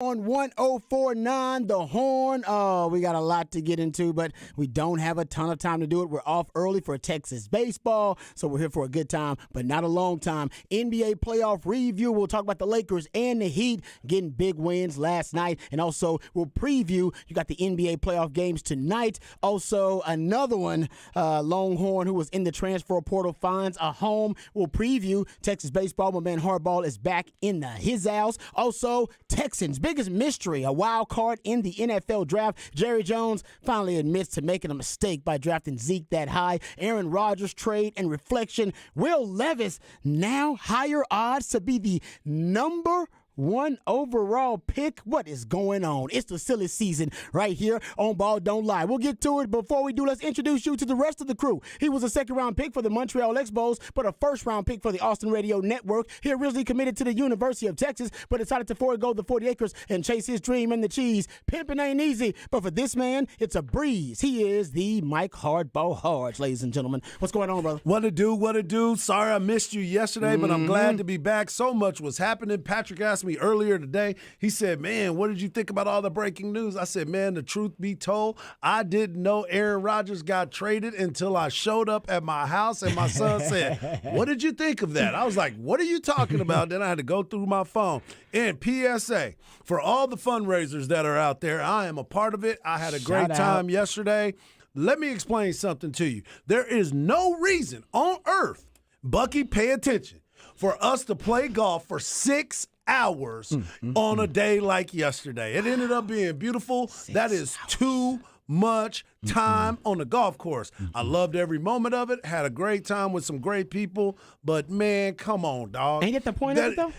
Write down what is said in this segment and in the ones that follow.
On 1049 The Horn. Oh, we got a lot to get into, but we don't have a ton of time to do it. We're off early for Texas baseball, so we're here for a good time, but not a long time. NBA playoff review. We'll talk about the Lakers and the Heat getting big wins last night, and also we'll preview. You got the NBA playoff games tonight. Also, another one, Longhorn, who was in the transfer portal, finds a home. We'll preview Texas baseball. My man Hardball is back in his house. Also, Texans. Biggest mystery, a wild card in the NFL draft. Jerry Jones finally admits to making a mistake by drafting Zeke that high. Aaron Rodgers trade and reflection. Will Levis now higher odds to be the number one overall pick? What is going on? It's the silly season right here on Ball Don't Lie. We'll get to it. Before we do, let's introduce you to the rest of the crew. He was a second-round pick for the Montreal Expos, but a first-round pick for the Austin Radio Network. He originally committed to the University of Texas, but decided to forego the 40 acres and chase his dream and the cheese. Pimping ain't easy, but for this man, it's a breeze. He is the Mike Hardball Harge, ladies and gentlemen. What's going on, brother? What to do? Sorry I missed you yesterday, but I'm glad to be back. So much was happening. Patrick asked me earlier today. He said, man, what did you think about all the breaking news? I said, man, the truth be told, I didn't know Aaron Rodgers got traded until I showed up at my house and my son said, what did you think of that? I was like, what are you talking about? Then I had to go through my phone. And PSA, for all the fundraisers that are out there, I am a part of it. I had a great time yesterday. Let me explain something to you. There is no reason on earth, Bucky, pay attention, for us to play golf for 6 hours on a day like yesterday. It ended up being beautiful. That is too much time on the golf course. I loved every moment of it. Had a great time with some great people. But, man, come on, dog. Ain't it the point of it, though?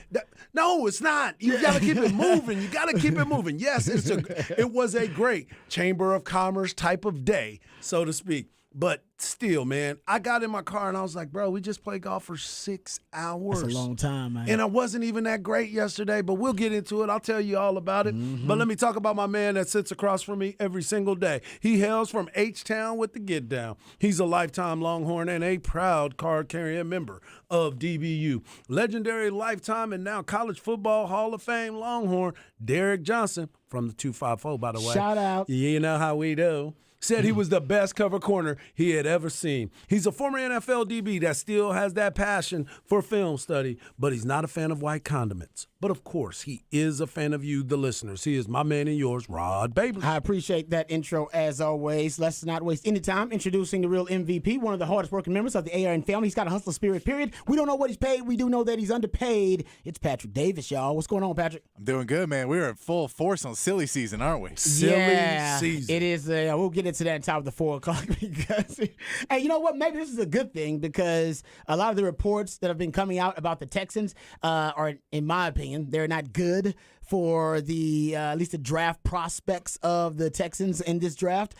No, it's not. You got to keep it moving. You got to keep it moving. Yes, it was a great Chamber of Commerce type of day, so to speak. But still, man, I got in my car and I was like, bro, we just played golf for 6 hours. That's a long time, man. And I wasn't even that great yesterday, but we'll get into it. I'll tell you all about it. But let me talk about my man that sits across from me every single day. He hails from H-Town with the Get Down. He's a lifetime Longhorn and a proud card-carrying member of DBU. Legendary lifetime and now College Football Hall of Fame Longhorn, Derek Johnson from the 254, by the way. Shout out. You know how we do. Said he was the best cover corner he had ever seen. He's a former NFL DB that still has that passion for film study, but he's not a fan of white condiments. But, of course, he is a fan of you, the listeners. He is my man and yours, Rod Babers. I appreciate that intro, as always. Let's not waste any time introducing the real MVP, one of the hardest working members of the ARN family. He's got a hustler spirit, period. We don't know what he's paid. We do know that he's underpaid. It's Patrick Davis, y'all. What's going on, Patrick? I'm doing good, man. We're at full force on silly season, aren't we? Silly season. It is. We'll get into that in time of the 4 o'clock because, hey, you know what? Maybe this is a good thing because a lot of the reports that have been coming out about the Texans are, in my opinion, they're not good for the at least the draft prospects of the Texans in this draft.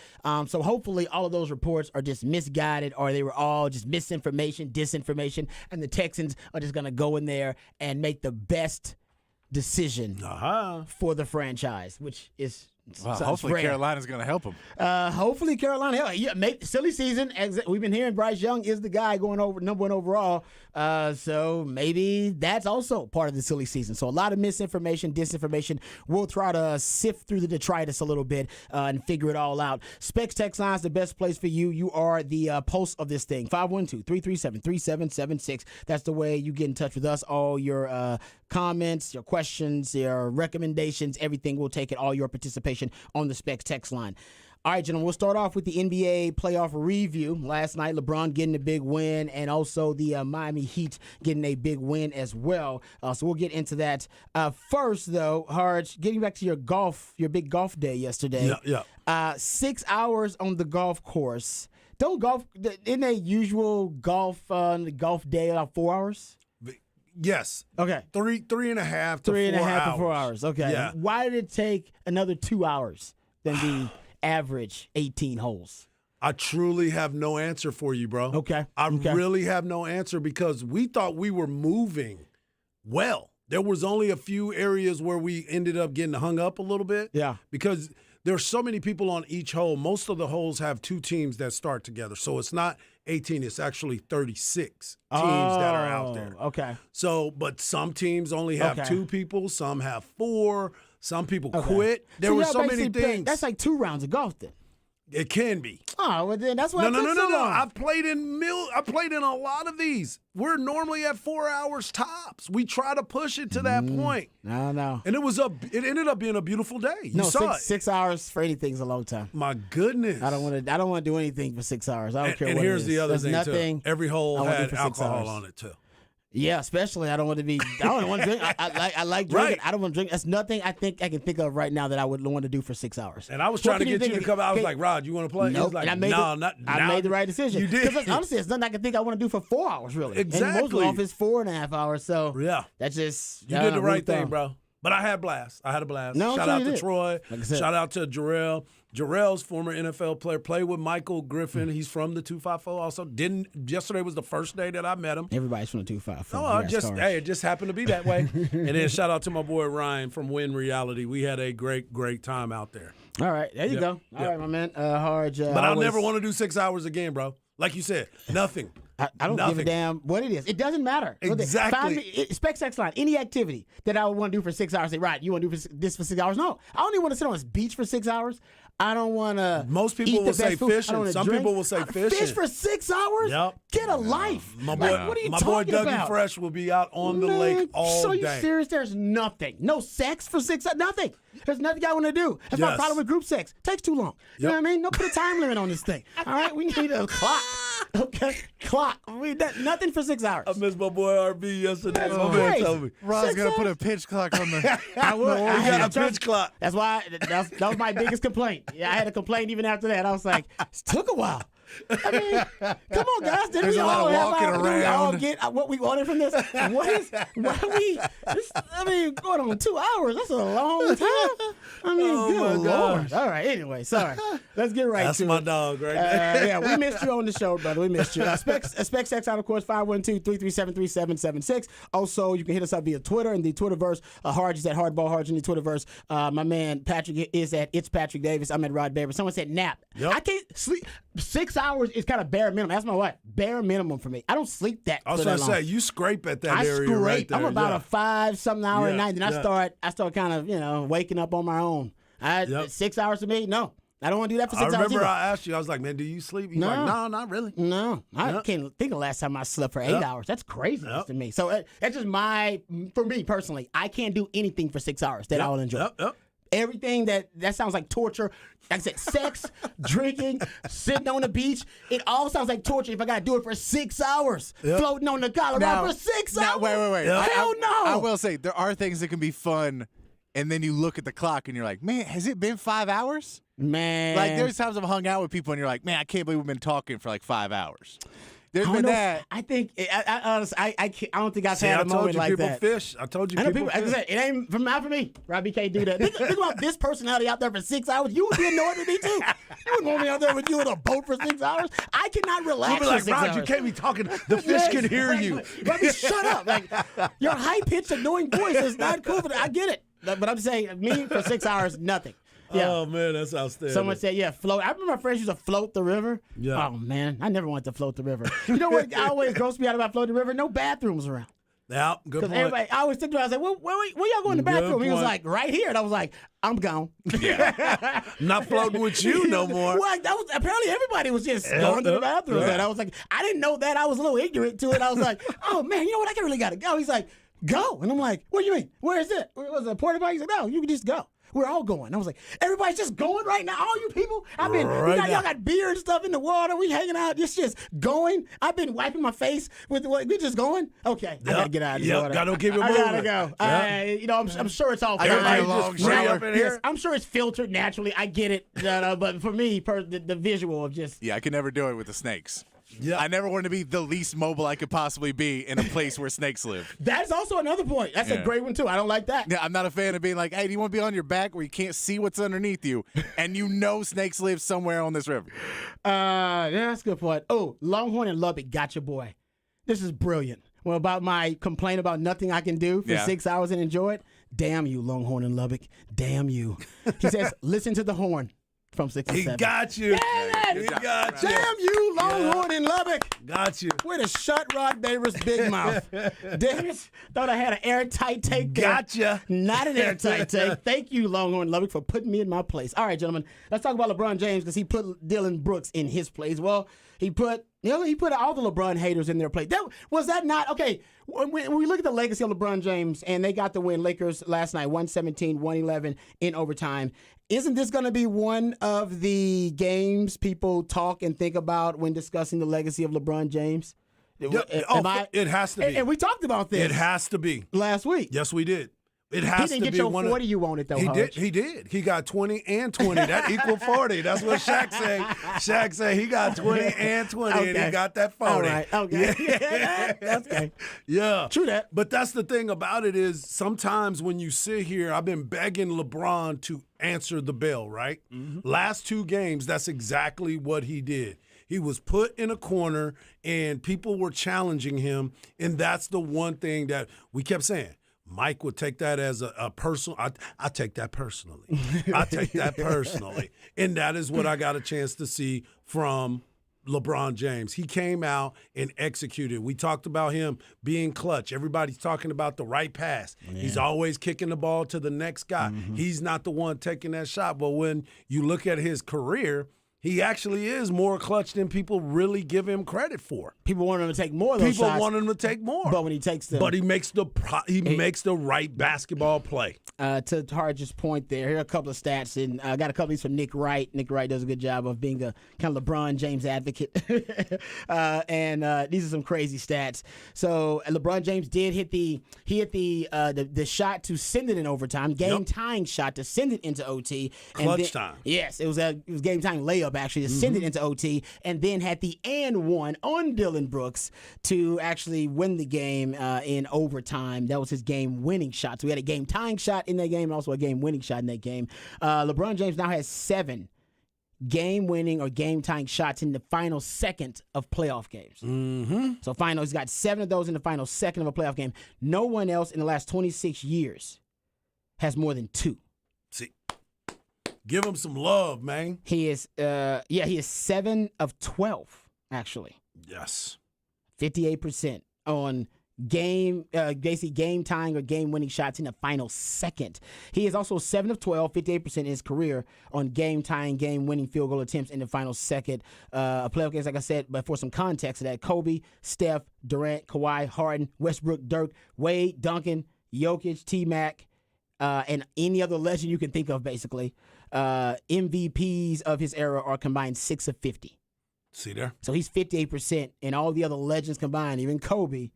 So hopefully all of those reports are just misguided or they were all just misinformation, disinformation, and the Texans are just going to go in there and make the best decision for the franchise, which is well, hopefully rare. Carolina's going to help him. Hopefully Carolina. Silly season. We've been hearing Bryce Young is the guy going over number 1 overall. So maybe that's also part of the silly season. So a lot of misinformation, disinformation. We'll try to sift through the detritus a little bit and figure it all out. Specs Text Line is the best place for you. You are the pulse of this thing. 512-337-3776. That's the way you get in touch with us. All your comments, your questions, your recommendations, everything. We'll take it. All your participation on the Specs Text Line. All right, gentlemen, we'll start off with the NBA playoff review. Last night, LeBron getting a big win, and also the Miami Heat getting a big win as well. So we'll get into that. First, though, Harge, getting back to your big golf day yesterday. Yeah. 6 hours on the golf course. Isn't a usual golf day about 4 hours? Yes. Okay. Three and a half to 4 hours. Okay. Yeah. Why did it take another 2 hours than the average 18 holes? I truly have no answer for you, bro. Okay. I really have no answer because we thought we were moving well. There was only a few areas where we ended up getting hung up a little bit. Yeah. Because there's so many people on each hole. Most of the holes have 2 teams that start together. So it's not 18, it's actually 36 teams that are out there. Okay. So, but some teams only have 2 people, some have 4. Some people Okay. quit. There were y'all so many basically play- things. That's like 2 rounds of golf then. It can be. Oh, well then that's why No. it took so long. I've played in a lot of these. We're normally at 4 hours tops. We try to push it to that point. No. And it ended up being a beautiful day. You saw it. 6 hours for anything is a long time. My goodness. I don't want to do anything for 6 hours. I don't care And what here's it is. the other There's thing nothing too. Every hole I wanna do had for 6 alcohol hours. on it too. Yeah, especially I don't want to be. I don't want to drink. I like drinking. Right. I don't want to drink. That's nothing I can think of right now that I would want to do for 6 hours. And I was What trying to can get you to think come out. I was okay, like, Rod, you want to play? He Nope. was like, and I made no, the, not I now. made the right decision. You did. Because honestly, it's nothing I can think I want to do for 4 hours, really. And most Exactly. golf is 4.5 hours. So Yeah. that's just You I did don't the know, right rule of thing, thumb. bro. But I had a blast. No, I'm Shout sure out you to did. Troy. Like I said. Shout out to Jarrell. Jarrell's former NFL player, played with Michael Griffin. He's from the 254 also. Yesterday was the first day that I met him. Everybody's from the 254. Oh, Yes, it just happened to be that way. And then shout out to my boy Ryan from Win Reality. We had a great, great time out there. All right, there you Yep. go. All Yep. right, my man. Harj. But I'll never want to do 6 hours again, bro. Like you said, nothing. I don't give a Nothing. damn what it is. It doesn't matter. Exactly. Find me, Spec line. Any activity that I would want to do for 6 hours. Say, right, you want to do this for 6 hours? No. I don't even want to sit on this beach for 6 hours. I don't want to. Most people will say fishing. Some people will say Fish fishing. for 6 hours? Yep. Get a life. My Like, boy, what are you my boy talking Dougie about? Fresh will be out on the Man, lake all so day. you serious? There's nothing. No sex for 6 hours? Nothing. There's nothing I want to do. That's my Yes. problem with group sex. Takes too long. You know Yep. what I mean? Don't put a time limit on this thing. All right? We need a clock. Okay? Clock. Nothing for 6 hours. I missed my boy RB yesterday. That's My man crazy. told me. Rod's 6 gonna put hours? a pitch clock on the. I would. I We had got to a pitch clock. That's why that was my biggest complaint. Yeah, I had a complaint even after that. I was like, it took a while. I mean, come on, guys. Didn't There's we a lot all of have walking didn't we all around. get what we wanted from this? Going on 2 hours. That's a long time. I mean, Oh, good my Lord. gosh. All right. Anyway, sorry. Let's get right That's to my it. dog right there. Yeah, we missed you on the show, brother. We missed you. Specs X out, of course, 512-337-3776. Also, you can hit us up via Twitter in the Twitterverse. Harj is at Hardball Harj in the Twitterverse. My man Patrick is at It's Patrick Davis. I'm at Rod Baber. Someone said nap. Yep. I can't sleep. 6 hours is kind of bare minimum. That's my wife. Bare minimum for me. I don't sleep that. I was for trying that to long. say, you scrape at that I area scrape. right there. I'm about yeah. a 5-something hour a Yeah, night, and yeah. I start kind of waking up on my own. Yep. 6 hours for me? No. I don't want to do that for I 6 hours remember either. I asked you, I was like, man, do you sleep? He's No. like, no, not really. No, I Yep. can't think of the last time I slept for 8 Yep. hours. That's crazy Yep. to me. So that's just for me personally, I can't do anything for 6 hours that I will enjoy. Yep. Everything that sounds like torture. Like I said, sex, drinking, sitting on the beach. It all sounds like torture if I got to do it for 6 hours. Yep. Floating on the Colorado for 6 now, hours. wait. Yeah. Hell no. I will say there are things that can be fun, and then you look at the clock and you're like, man, has it been 5 hours? Man. Like there's times I've hung out with people and you're like, man, I can't believe we've been talking for like 5 hours. There's I don't been know. that. I think I honestly, I don't think I've See, had I a told moment you like people that. fish. I told you I know people people. Like I fish. said, it ain't not for me. Robbie can't do that. Think about this personality out there for 6 hours. You would be annoyed with me too. You wouldn't want me out there with you in a boat for 6 hours. I cannot relax You'll be for like, 6 Rod, hours. you can't be talking. The fish can hear you. Robbie, shut up. Like your high pitched annoying voice is not cool. I get it, but I'm saying me for 6 hours, nothing. Yeah. Oh, man, that's outstanding. Someone said, yeah, float. I remember my friends used to float the river. Yeah. Oh, man. I never wanted to float the river. You know what always grossed me out about floating the river? No bathrooms around. Yeah, good Because point. everybody, I always think about it, I was like, where y'all going to the Good bathroom? He was point. like, right here. And I was like, I'm gone. Not floating with you no more. Well, that was, apparently everybody was just going to the bathroom. yeah. And I was like, I didn't know that. I was a little ignorant to it. I was like, oh, man, you know what? I really got to go. He's like, go. And I'm like, what do you mean? Where is it? Was it a porta potty? He's like, no, you can just go. We're all going. I was like, everybody's just going right now. All you people, y'all got beer and stuff in the water. We hanging out. It's just going. I've been wiping my face with what? We just going. Okay, I gotta get out of this water. Gotta keep it I moving. gotta go. Yep. I'm sure it's all. I gotta filtered. take a long just free shower. up in here. Yes, I'm sure it's filtered naturally. I get it. But for me, the visual of just Yeah, I could never do it with the snakes. Yeah. I never wanted to be the least mobile I could possibly be in a place where snakes live. that's also another point. That's a Yeah. great one too. I don't like that. Yeah, I'm not a fan of being like, hey, do you want to be on your back where you can't see what's underneath you, and you know snakes live somewhere on this river? Yeah, that's a good point. Oh, Longhorn and Lubbock, gotcha boy. This is brilliant. Well, about my complaint about nothing I can do for Yeah. 6 hours and enjoy it. Damn you, Longhorn and Lubbock. Damn you. He says, listen to the horn from 6 and He 7. got you. Yeah, He got you. Damn you, Longhorn in Lubbock. Got you. Way to shut Rod Davis' big mouth. Damn it. Thought I had an airtight take there. Gotcha. Not an airtight take. Thank you, Longhorn Lubbock, for putting me in my place. All right, gentlemen, let's talk about LeBron James because he put Dylan Brooks in his place. Well, he put all the LeBron haters in their place. Was that not okay? When we look at the legacy of LeBron James, and they got the win, Lakers last night, 117-111 in overtime. Isn't this going to be one of the games people talk and think about when discussing the legacy of LeBron James? It has to be. And we talked about this. It has to be. Last week. Yes, we did. It has to be. He didn't get your 40 you wanted, though, He did. He got 20 and 20. That equaled 40. That's what Shaq said. Shaq said he got 20 and 20, and he got that 40. All right. Okay. Yeah. That's okay. Yeah. True that. But that's the thing about it is sometimes when you sit here, I've been begging LeBron to answer the bell, right? Mm-hmm. Last 2 games, that's exactly what he did. He was put in a corner, and people were challenging him, and that's the one thing that we kept saying. Mike would take that as a personal. I take that personally. I take that personally. And that is what I got a chance to see from LeBron James. He came out and executed. We talked about him being clutch. Everybody's talking about the right pass. Yeah. He's always kicking the ball to the next guy. Mm-hmm. He's not the one taking that shot. But when you look at his career, he actually is more clutch than people really give him credit for. People want him to take more of those shots. People want him to take more. But when he takes them. But he makes the right basketball play. To Harge's point there, here are a couple of stats. And I got a couple of these from Nick Wright. Nick Wright does a good job of being a kind of LeBron James advocate. And these are some crazy stats. So LeBron James did hit the shot to send it in overtime, game-tying shot to send it into OT. Clutch time. Yes, it was game-tying layup actually to send it into OT, and then had the and one on Dylan Brooks to actually win the game in overtime. That was his game-winning shot. So we had a game-tying shot in that game and also a game-winning shot in that game. LeBron James now has 7 game-winning or game-tying shots in the final second of playoff games. Mm-hmm. So he's got 7 of those in the final second of a playoff game. No one else in the last 26 years has more than 2. See. Give him some love, man. He is 7 of 12, actually. Yes. 58% on basically game tying or game winning shots in the final second. He is also 7 of 12, 58% in his career on game tying, game winning field goal attempts in the final second of playoff games. Like I said, but for some context of that, Kobe, Steph, Durant, Kawhi, Harden, Westbrook, Dirk, Wade, Duncan, Jokic, T-Mac, and any other legend you can think of, basically. MVPs of his era are combined 6 of 50. See there? So he's 58%, and all the other legends combined, even Kobe,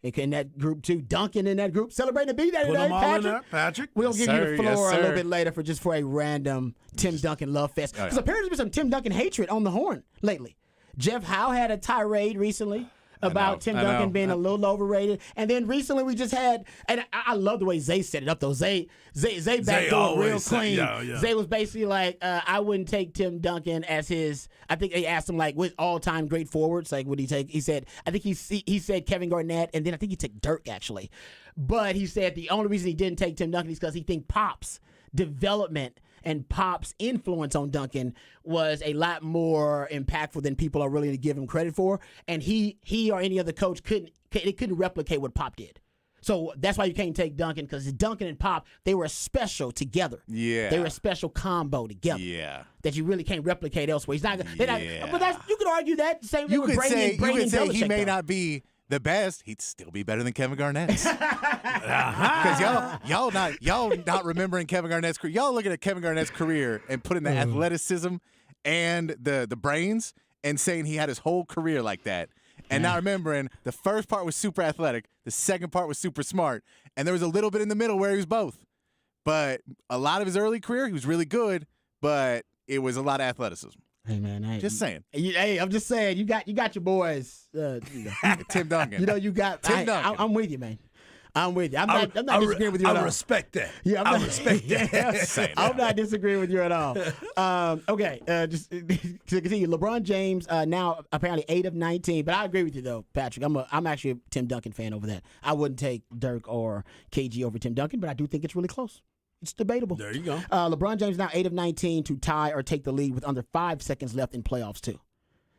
in that group too. Duncan in that group, celebrating the B-Day today, Patrick. We'll give you the floor a little bit later for a random Tim Duncan love fest. Because apparently there's been some Tim Duncan hatred on the horn lately. Jeff Howe had a tirade recently about Tim Duncan being a little overrated. And then recently we just had, and I love the way Zay set it up, though. Zay backdoor real clean. Zay was basically like, I wouldn't take Tim Duncan as his, I think they asked him, like, with all-time great forwards, like, would he take, he said, I think he said Kevin Garnett, and then I think he took Dirk, actually. But he said the only reason he didn't take Tim Duncan is because he think Pop's development and Pop's influence on Duncan was a lot more impactful than people are willing to give him credit for. And he or any other coach couldn't replicate what Pop did. So that's why you can't take Duncan, because Duncan and Pop, they were special together. Yeah. They were a special combo together. Yeah. That you really can't replicate elsewhere. He's not. Yeah. But you could argue that the same way with Brady and say Belichick, he may not be the best, he'd still be better than Kevin Garnett. Because y'all not remembering Kevin Garnett's career. Y'all looking at Kevin Garnett's career and putting the athleticism and the brains and saying he had his whole career like that. And not remembering the first part was super athletic, the second part was super smart, and there was a little bit in the middle where he was both. But a lot of his early career, he was really good, but it was a lot of athleticism. Hey man, just saying. Hey, I'm just saying. You got your boys. Tim Duncan. You got Tim Duncan. I'm with you, man. I'm with you. I'm not disagreeing with you at all. I respect that. Yeah, I respect that. I'm not disagreeing with you at all. Okay, just to continue. LeBron James now apparently 8 of 19, but I agree with you though, Patrick. I'm actually a Tim Duncan fan over that. I wouldn't take Dirk or KG over Tim Duncan, but I do think it's really close. It's debatable. There you go. LeBron James now 8 of 19 to tie or take the lead with under 5 seconds left in playoffs too.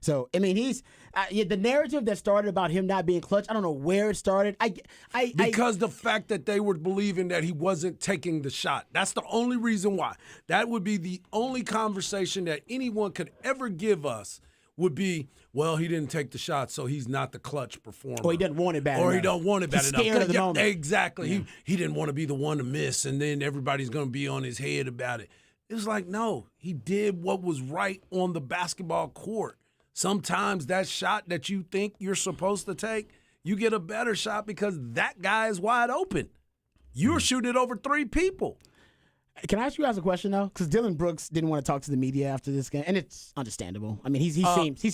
So I mean, he's the narrative that started about him not being clutch. I don't know where it started. Because the fact that they were believing that he wasn't taking the shot. That's the only reason why. That would be the only conversation that anyone could ever give us would be, well, he didn't take the shot, so he's not the clutch performer. Or he doesn't want it bad enough. Or he don't want it bad He's enough. scared of the moment. Exactly. Yeah. He didn't want to be the one to miss, and then everybody's going to be on his head about it. It was like, no, he did what was right on the basketball court. Sometimes that shot that you think you're supposed to take, you get a better shot because that guy is wide open. You're shooting it over 3 people. Can I ask you guys a question though? Because Dylan Brooks didn't want to talk to the media after this game, and it's understandable. I mean, he's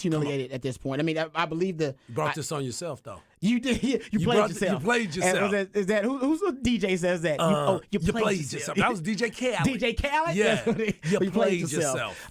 humiliated at this point. I mean, I believe You brought this on yourself though. You did. You played yourself. You played yourself. Is that who's the DJ says that? You played yourself. That was DJ Khaled. DJ Khaled. Yeah. You played yourself.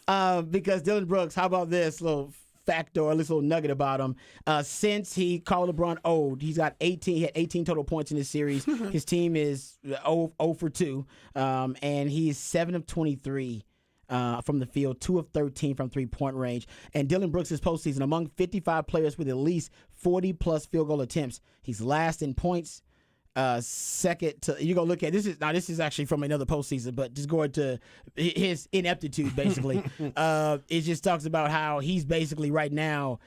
Because Dylan Brooks. How about this little factor or this little nugget about him? Since he called LeBron old, he's got 18. He had 18 total points in this series. His team is 0 for 2, and he is 7 of 23. From the field, 2 of 13 from three-point range. And Dylan Brooks' postseason, among 55 players with at least 40-plus field goal attempts, he's last in points, second to – you're going to look at – this is actually from another postseason, but just going to his ineptitude, basically. It just talks about how he's basically right now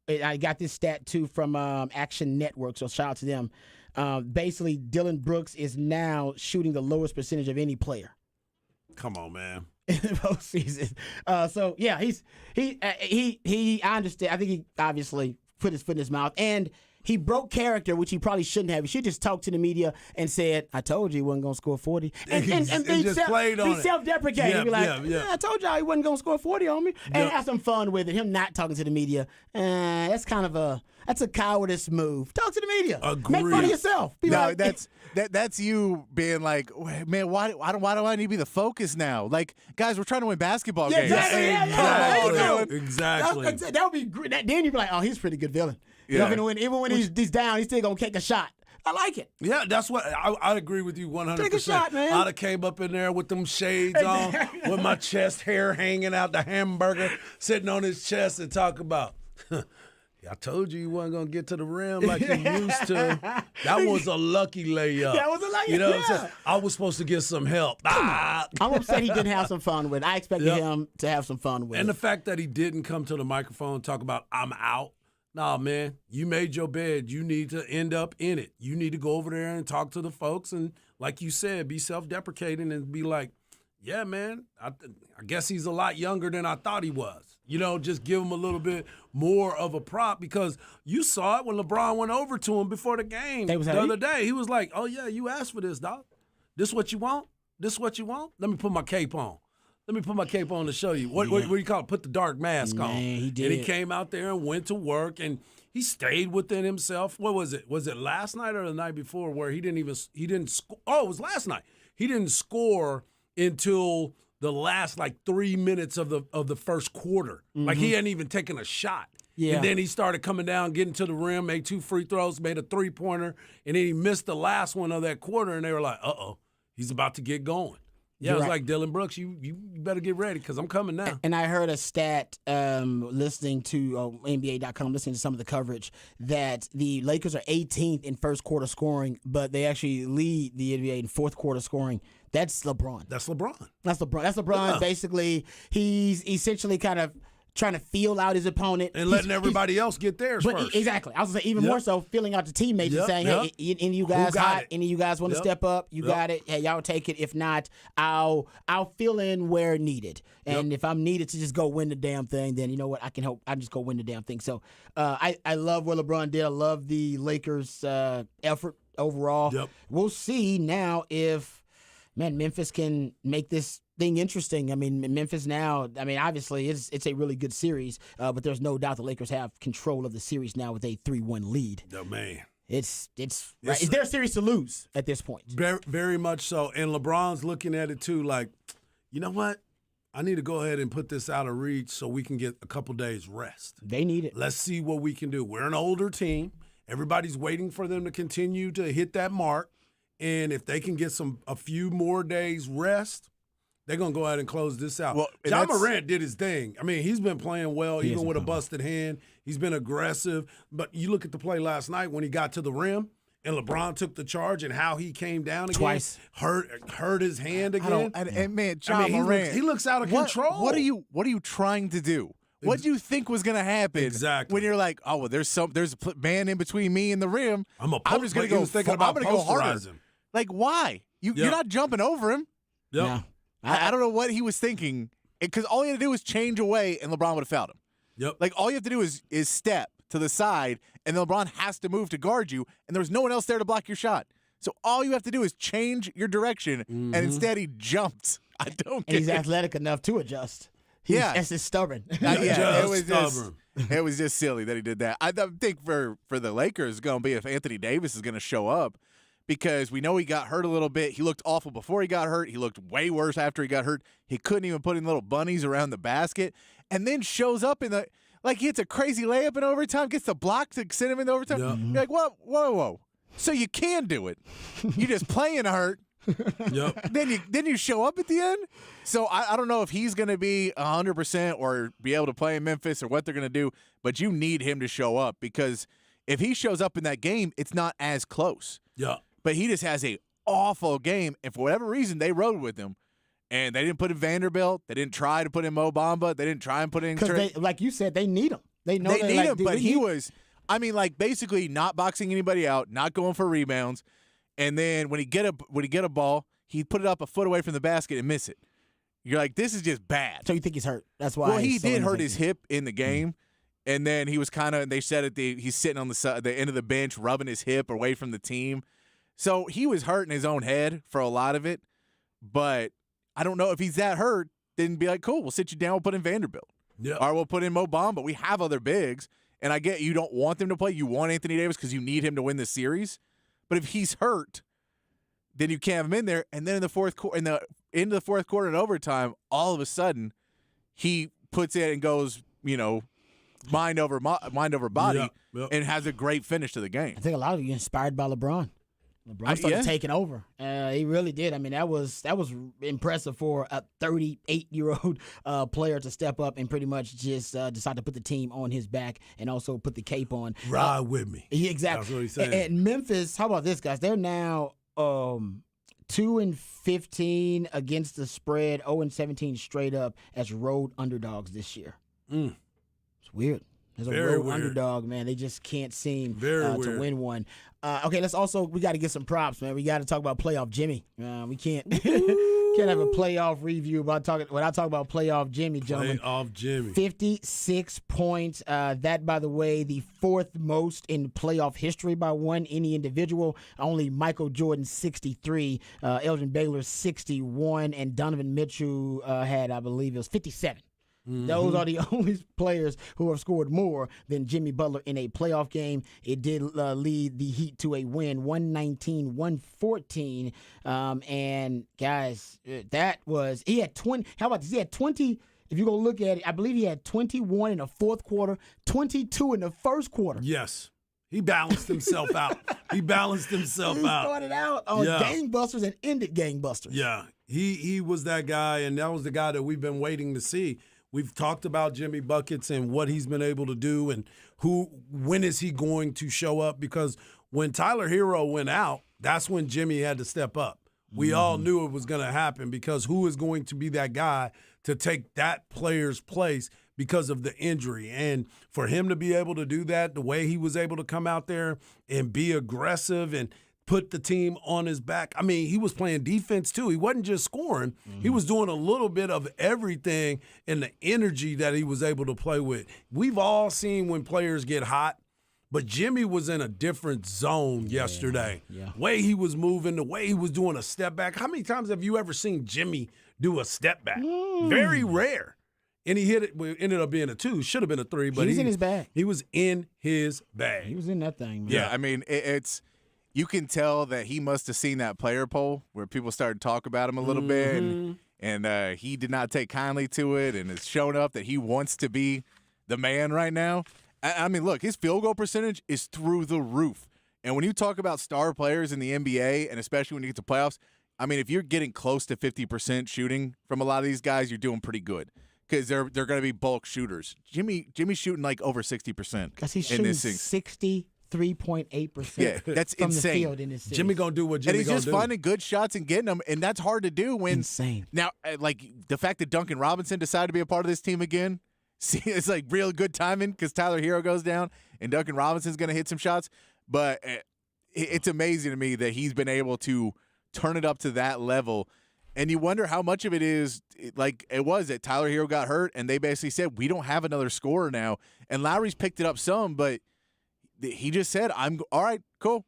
I got this stat, too, from Action Network, so shout out to them. Basically, Dylan Brooks is now shooting the lowest percentage of any player. Come on, man. In the postseason. So yeah, he I understand. I think he obviously put his foot in his mouth, and he broke character, which he probably shouldn't have. He should just talk to the media and said, "I told you he wasn't going to score 40," and be self-deprecating. Be like, I told y'all he wasn't going to score 40 on me, and have some fun with it. Him not talking to the media, that's kind of a cowardice move. Talk to the media. Agreed. Make fun of yourself. That's you being like, man, why do I need to be the focus now? Like, guys, we're trying to win basketball games. Exactly. That would be great. Then you'd be like, oh, he's a pretty good villain. Yeah. Even when he's down, he's still going to take a shot. I like it. Yeah, that's what I agree with you 100%. Take a shot, man. I'd have came up in there with them shades on, with my chest hair hanging out, the hamburger sitting on his chest, and talk about, I told you wasn't going to get to the rim like you used to. That was a lucky layup. That was a lucky layup. You know what I'm saying? I was supposed to get some help. I'm upset he didn't have some fun with it. I expected him to have some fun with it. And the fact that he didn't come to the microphone and talk about, I'm out. Nah, man, you made your bed. You need to end up in it. You need to go over there and talk to the folks and, like you said, be self-deprecating and be like, yeah, man, I guess he's a lot younger than I thought he was. You know, just give him a little bit more of a prop because you saw it when LeBron went over to him before the game the other day. He was like, oh, yeah, you asked for this, dog. This what you want? This what you want? Let me put my cape on. Let me put my cape on to show you. What do you call it? Put the dark mask on. He did. And he came out there and went to work, and he stayed within himself. What was it? Was it last night or the night before where he didn't score? Oh, it was last night. He didn't score until the last 3 minutes of the first quarter. Mm-hmm. Like he hadn't even taken a shot. Yeah. And then he started coming down, getting to the rim, made 2 free throws, made a 3-pointer, and then he missed the last one of that quarter, and they were like, uh-oh, he's about to get going. Yeah, it was like, Dylan Brooks, you better get ready because I'm coming now. And I heard a stat listening to NBA.com, listening to some of the coverage, that the Lakers are 18th in first quarter scoring, but they actually lead the NBA in fourth quarter scoring. That's LeBron. That's LeBron. That's LeBron. Yeah. Basically, he's essentially kind of trying to feel out his opponent. And letting everybody else get theirs first. Exactly. I was going to say, even more so, feeling out the teammates and saying, hey, any of you guys hot? Any of you guys want to step up? You got it. Hey, y'all take it. If not, I'll fill in where needed. And if I'm needed to just go win the damn thing, then you know what? I can help. I just go win the damn thing. So I love what LeBron did. I love the Lakers' effort overall. Yep. We'll see now if, Memphis can make this thing interesting. I mean, Memphis now, obviously it's a really good series, but there's no doubt the Lakers have control of the series now with a 3-1 lead. Oh, man. It's their series to lose at this point. Very, very much so. And LeBron's looking at it, too, like, you know what? I need to go ahead and put this out of reach so we can get a couple days rest. They need it. Let's see what we can do. We're an older team. Everybody's waiting for them to continue to hit that mark. And if they can get a few more days rest, they're going to go ahead and close this out. Well, John Morant did his thing. I mean, he's been playing well, even with a busted hand. He's been aggressive. But you look at the play last night when he got to the rim and LeBron took the charge and how he came down again. Twice. Hurt his hand again. And man, John Morant. He looks out of control. What are you trying to do? What do you think was going to happen? Exactly. When you're like, oh well, there's a man in between me and the rim. I'm just going to go. Thinking about I'm going to go harder. him. Like why? You're not jumping over him. Yep. Yeah. I don't know what he was thinking, because all he had to do was change away, and LeBron would have fouled him. Yep. Like all you have to do is step to the side, and then LeBron has to move to guard you, and there's no one else there to block your shot. So all you have to do is change your direction, and instead he jumped. I don't. And he's get it. athletic enough to adjust. Yeah. It's stubborn. Yeah, Stubborn. it was just silly that he did that. I think for the Lakers, it's going to be if Anthony Davis is going to show up, because we know he got hurt a little bit. He looked awful before he got hurt. He looked way worse after he got hurt. He couldn't even put in little bunnies around the basket, and then shows up he hits a crazy layup in overtime, gets the block to send him in overtime. Yeah. You're like, whoa. So you can do it. You just playing hurt. Yep. Then you show up at the end. So I don't know if he's going to be 100% or be able to play in Memphis or what they're going to do, but you need him to show up, because if he shows up in that game, it's not as close. Yeah. But he just has a awful game, and for whatever reason, they rode with him, and they didn't put in Vanderbilt. They didn't try to put in Mo Bamba. They didn't try and put in Because like you said, they need him. They know they need like, him, dude, but he was, basically not boxing anybody out, not going for rebounds, and then when he get a ball, he put it up a foot away from the basket and miss it. You're like, this is just bad. So you think he's hurt? That's why. Well, he it's so did hurt his ineffective. hip in the game, and then he was they said he's sitting on the end of the bench rubbing his hip away from the team. So he was hurt in his own head for a lot of it, but I don't know if he's that hurt. Then be like, cool, we'll sit you down. We'll put in Vanderbilt, or we'll put in Mo Bamba. We have other bigs, and I get you don't want them to play. You want Anthony Davis because you need him to win the series. But if he's hurt, then you can't have him in there. And then in the fourth quarter, into the fourth quarter and overtime, all of a sudden he puts it and goes, mind over body, and has a great finish to the game. I think a lot of you inspired by LeBron. LeBron started taking over. He really did. I mean, that was impressive for a 38-year-old player to step up and pretty much just decide to put the team on his back and also put the cape on. Ride with me. Yeah, exactly. That's what he's saying. And Memphis, how about this, guys? They're now 2-15 against the spread, 0-17 straight up as road underdogs this year. Mm. It's weird. As a Very road weird. underdog, man, they just can't seem Very to weird. win one. Okay, we got to get some props, man. We got to talk about playoff Jimmy. We can't can't have a playoff review without talking about playoff Jimmy, gentlemen. Playoff Jimmy. 56 points. That, by the way, the fourth most in playoff history by any individual. Only Michael Jordan 63, Elgin Baylor 61, and Donovan Mitchell had, I believe, it was 57. Mm-hmm. Those are the only players who have scored more than Jimmy Butler in a playoff game. It did lead the Heat to a win, 119-114. And, guys, he had 20. How about this? He had 20. If you go look at it, I believe he had 21 in the fourth quarter, 22 in the first quarter. Yes. He balanced himself out. He started out on gangbusters and ended gangbusters. Yeah. He was that guy, and that was the guy that we've been waiting to see. We've talked about Jimmy Buckets and what he's been able to do and when is he going to show up, because when Tyler Hero went out, that's when Jimmy had to step up. We all knew it was going to happen, because who is going to be that guy to take that player's place because of the injury? And for him to be able to do that, the way he was able to come out there and be aggressive and put the team on his back. I mean, he was playing defense too. He wasn't just scoring. He was doing a little bit of everything, and the energy that he was able to play with. We've all seen when players get hot, but Jimmy was in a different zone yesterday. Yeah. Way he was moving, the way he was doing a step back. How many times have you ever seen Jimmy do a step back? Very rare. And he hit it. It ended up being a 2. Should have been a 3. But he was in his bag. He was in his bag. He was in that thing, man. Yeah, I mean, it's you can tell that he must have seen that player poll where people started to talk about him a little bit, and he did not take kindly to it, and it's shown up that he wants to be the man right now. I mean, look, his field goal percentage is through the roof. And when you talk about star players in the NBA, and especially when you get to playoffs, I mean, if you're getting close to 50% shooting from a lot of these guys, you're doing pretty good because they're going to be bulk shooters. Jimmy's shooting like over 60%. Because he's in shooting this thing. 63.8% Yeah, that's from insane. the field in this series. Jimmy gonna do what Jimmy And he's gonna just do. finding good shots and getting them, and that's hard to do when Insane. Now, like the fact that Duncan Robinson decided to be a part of this team again, see, it's like real good timing because Tyler Hero goes down and Duncan Robinson's going to hit some shots. But it's amazing to me that he's been able to turn it up to that level. And you wonder how much of it is like it was that Tyler Hero got hurt, and they basically said, we don't have another scorer now. And Lowry's picked it up some, but he just said, I'm all right, cool.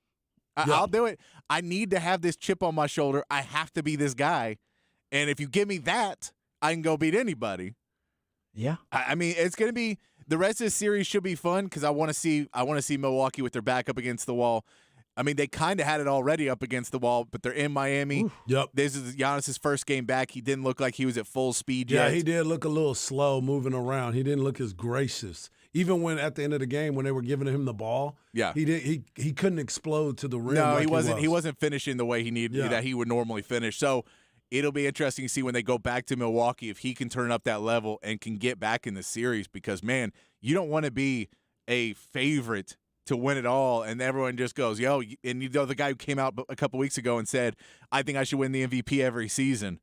I'll do it. I need to have this chip on my shoulder. I have to be this guy. And if you give me that, I can go beat anybody. Yeah. I mean, it's going to be the rest of the series should be fun because I want to see Milwaukee with their back up against the wall. I mean, they kind of had it already up against the wall, but they're in Miami. Yep. This is Giannis's first game back. He didn't look like he was at full speed yet. Yeah, he did look a little slow moving around. He didn't look as gracious. Even when at the end of the game when they were giving him the ball, he couldn't explode to the rim. No, like he wasn't. was. He wasn't finishing the way he needed that he would normally finish. So it'll be interesting to see when they go back to Milwaukee if he can turn up that level and can get back in the series. Because man, you don't want to be a favorite to win it all, and everyone just goes, yo, and you know the guy who came out a couple weeks ago and said, I think I should win the MVP every season.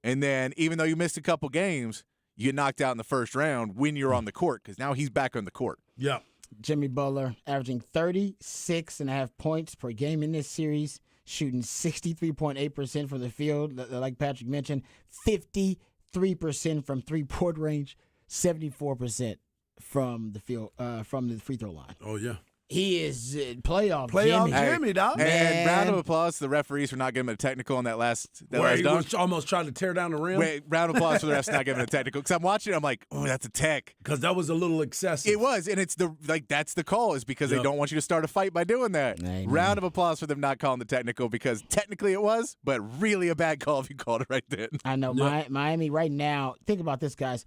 And then even though you missed a couple games, you get knocked out in the first round when you're on the court because now he's back on the court. Yeah. Jimmy Butler averaging 36.5 points per game in this series, shooting 63.8% from the field, like Patrick mentioned, 53% from three-point range, 74% from the field, from the free throw line. Oh, yeah. He is playoff Playoff Jimmy. Jimmy, dog. And round of applause to the referees for not giving him a technical on that last Where he dunk. was almost trying to tear down the rim. Wait, round of applause for the refs not giving a technical. Because I'm watching it, I'm like, oh, that's a tech. Because that was a little excessive. It was, and it's that's the call is because they don't want you to start a fight by doing that. Amen. Round of applause for them not calling the technical because technically it was, but really a bad call if you called it right then. I know. Miami right now, think about this, guys.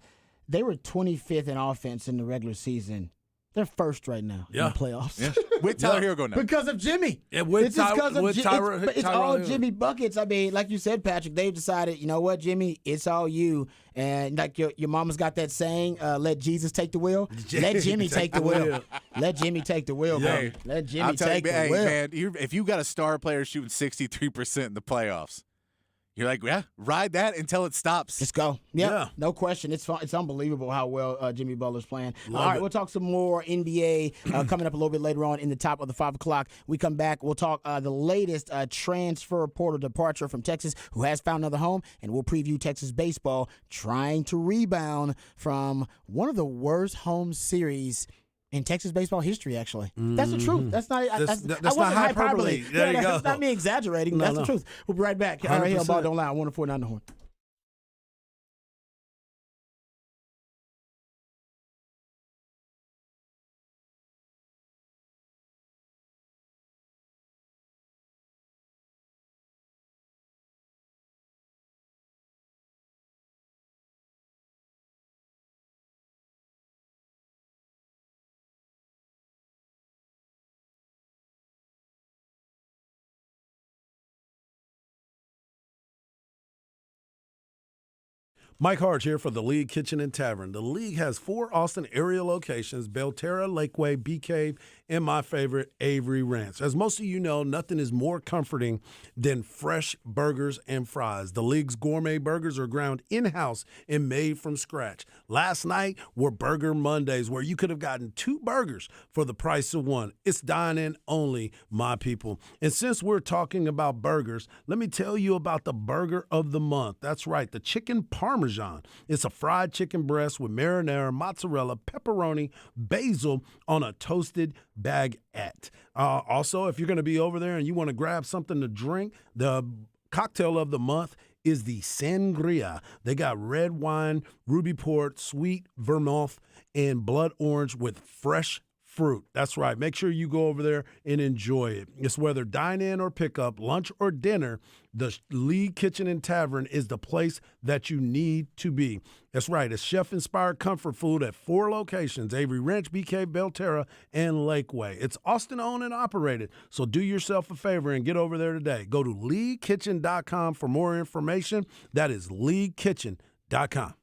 They were 25th in offense in the regular season. They're first right now in the playoffs. Yeah. With Tyler Hero going now. Because of Jimmy. Yeah, with It's just because of with it's all Tyrone Jimmy buckets. I mean, like you said, Patrick, they've decided, you know what, Jimmy, it's all you. And like your mama's got that saying, let Jesus take the wheel. Let Jimmy take the wheel. Let Jimmy take the wheel, bro. Hey, Let Jimmy I'm telling take you, the hey, wheel. man, if you got a star player shooting 63% in the playoffs, you're like, yeah, ride that until it stops. Let's go. Yep. Yeah. No question. It's fun. It's unbelievable how well Jimmy Butler's playing. Love All right, it. we'll talk some more NBA coming up a little bit later on in the top of the 5 o'clock. We come back. We'll talk the latest transfer portal departure from Texas, who has found another home, and we'll preview Texas baseball trying to rebound from one of the worst home series in Texas baseball history, actually. That's the truth. That's not. That's I not wasn't hyperbole. There you That's go. not me exaggerating. No, That's no. the truth. We'll be right back. All right, here on 100%. Ball Don't Lie. 104.9 The Horn. Mike Harge here for the League Kitchen and Tavern. The League has 4 Austin area locations, Belterra, Lakeway, Bee Cave, and my favorite, Avery Ranch. As most of you know, nothing is more comforting than fresh burgers and fries. The League's gourmet burgers are ground in-house and made from scratch. Last night were Burger Mondays, where you could have gotten 2 burgers for the price of 1. It's dine-in only, my people. And since we're talking about burgers, let me tell you about the burger of the month. That's right, the chicken parmesan. It's a fried chicken breast with marinara, mozzarella, pepperoni, basil on a toasted baguette. Also, if you're going to be over there and you want to grab something to drink, the cocktail of the month is the sangria. They got red wine, ruby port, sweet vermouth, and blood orange with fresh fruit. That's right. Make sure you go over there and enjoy it. It's whether dine in or pick up, lunch or dinner, the Lee Kitchen and Tavern is the place that you need to be. That's right. It's chef-inspired comfort food at 4 locations, Avery Ranch, BK, Belterra, and Lakeway. It's Austin-owned and operated, so do yourself a favor and get over there today. Go to leekitchen.com for more information. That is leekitchen.com.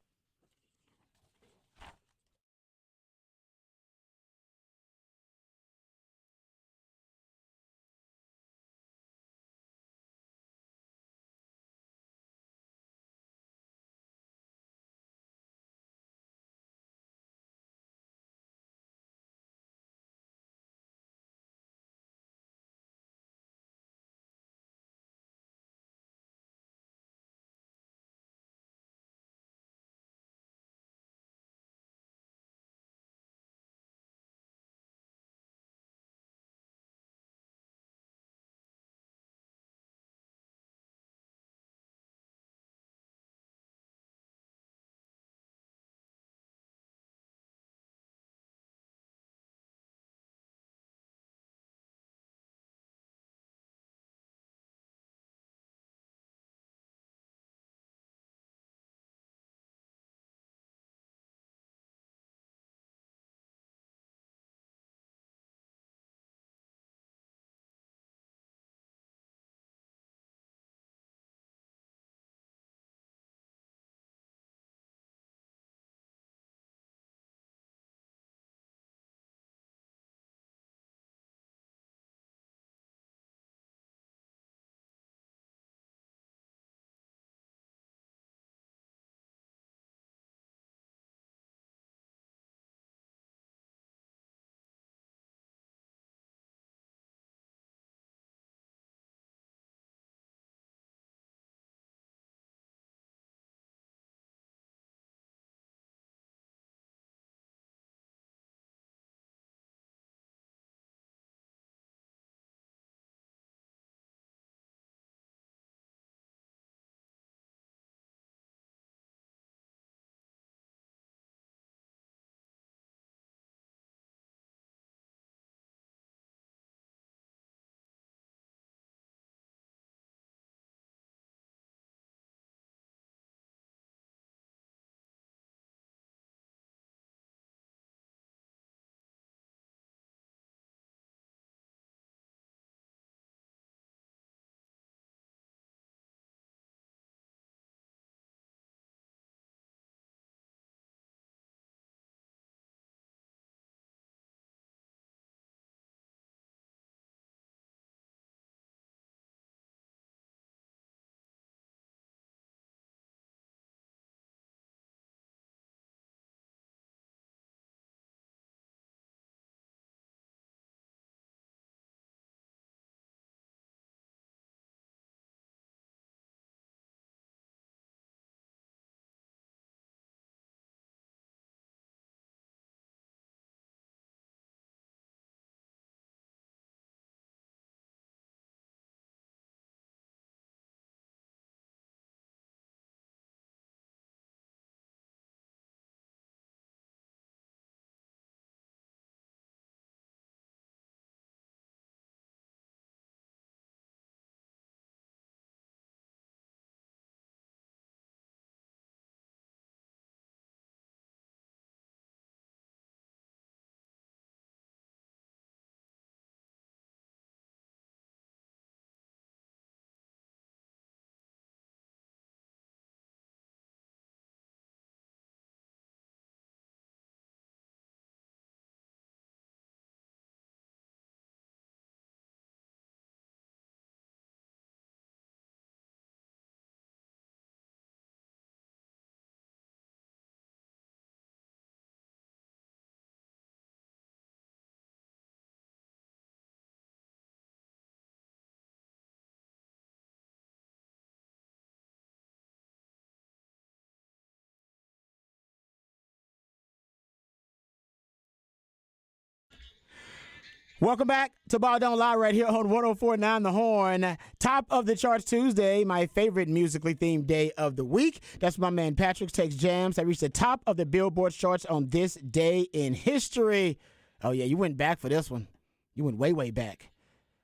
Welcome back to Ball Don't Lie right here on 104.9 The Horn. Top of the Charts Tuesday, my favorite musically themed day of the week. That's my man Patrick Takes Jams that reached the top of the Billboard charts on this day in history. Oh, yeah, you went back for this one. You went way, way back.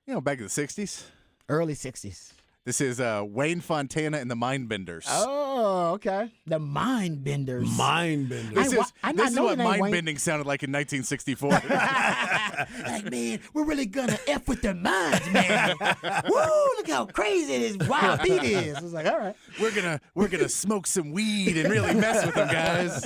Back in the 60s. Early 60s. This is Wayne Fontana and the Mindbenders. Oh, okay. The Mindbenders. Mind-benders. This is I what know the name mind Wayne. bending sounded like in 1964. Like, man, we're really gonna F with their minds, man. Woo, look how crazy this wild beat is. I was like, all right. we're gonna smoke some weed and really mess with them, guys.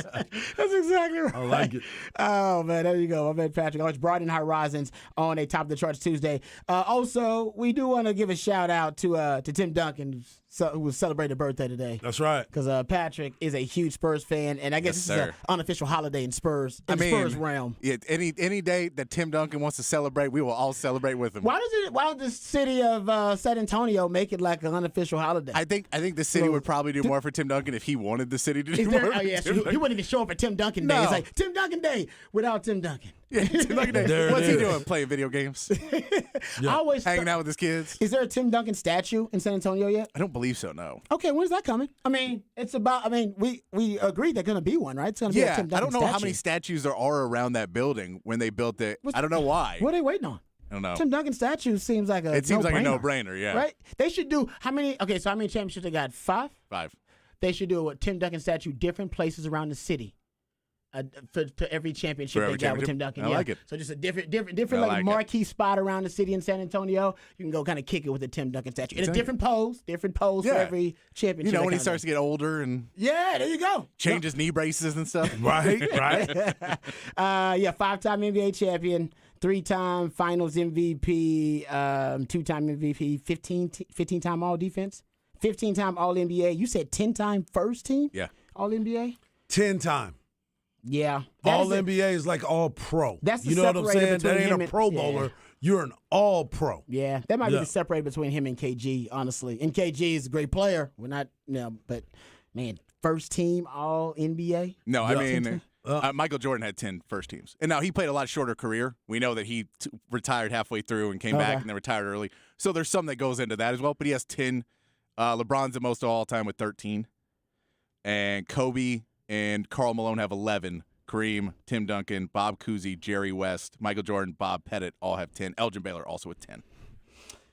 That's exactly right. I like it. Oh, man, there you go. My man Patrick. It's Broadening Horizons on a Top of the Charts Tuesday. Also, we do want to give a shout out to Tim Duncan, who was celebrating a birthday today. That's right. Because Patrick is a huge Spurs fan, and I guess Yes, this is sir. an unofficial holiday in Spurs, the Spurs realm. Yeah, any day that Tim Duncan wants to celebrate, we will all celebrate with him. Why does the city of San Antonio make it like an unofficial holiday? I think the city would probably do more for Tim Duncan if he wanted the city to do Is more. there, for oh, yeah, Tim so he Duncan. wouldn't even show up at Tim Duncan Day. No. It's like Tim Duncan Day without Tim Duncan. Yeah, Tim Duncan Day. There it What's he is. doing? Playing video games, I always hanging out with his kids. Is there a Tim Duncan statue in San Antonio yet? I don't believe so. No. Okay, when's that coming? I mean, we agreed there's going to be one, right? It's going to be a Yeah, Tim Duncan I don't know statue. how many statues there are around that building when they built it. I don't know why. What are they waiting on? I don't know. Tim Duncan statue seems like a It seems like a no-brainer, no-brainer. Yeah. right? They should do how many? Okay, so how many championships they got? 5. 5. They should do a Tim Duncan statue, different places around the city. To every championship For every they got with Tim championship? Duncan. I yeah. like it. So just a different I like like it. marquee spot around the city in San Antonio. You can go kind of kick it with a Tim Duncan statue. In a different pose for Yeah. every championship. When he that starts to get older and yeah, there you go. changes knee braces and stuff. Right, right. 5-time NBA champion, 3-time Finals MVP, 2-time MVP, 15-time All Defense, 15-time All NBA. You said 10-time first team Yeah. All NBA. 10-time. Yeah, All NBA is like all pro. That's the you know what I'm separator saying? between That ain't him a and- pro yeah. bowler. You're an all pro. Yeah, that might be Yeah. the separator between him and KG, honestly. And KG is a great player. We're not, but man, first team All NBA. No, I Yeah. mean, Michael Jordan had 10 first teams. And now he played a lot shorter career. We know that he retired halfway through and came back Okay. and then retired early. So there's some that goes into that as well. But he has 10. LeBron's the most of all time with 13. And Kobe and Karl Malone have 11. Kareem, Tim Duncan, Bob Cousy, Jerry West, Michael Jordan, Bob Pettit all have 10. Elgin Baylor also with 10.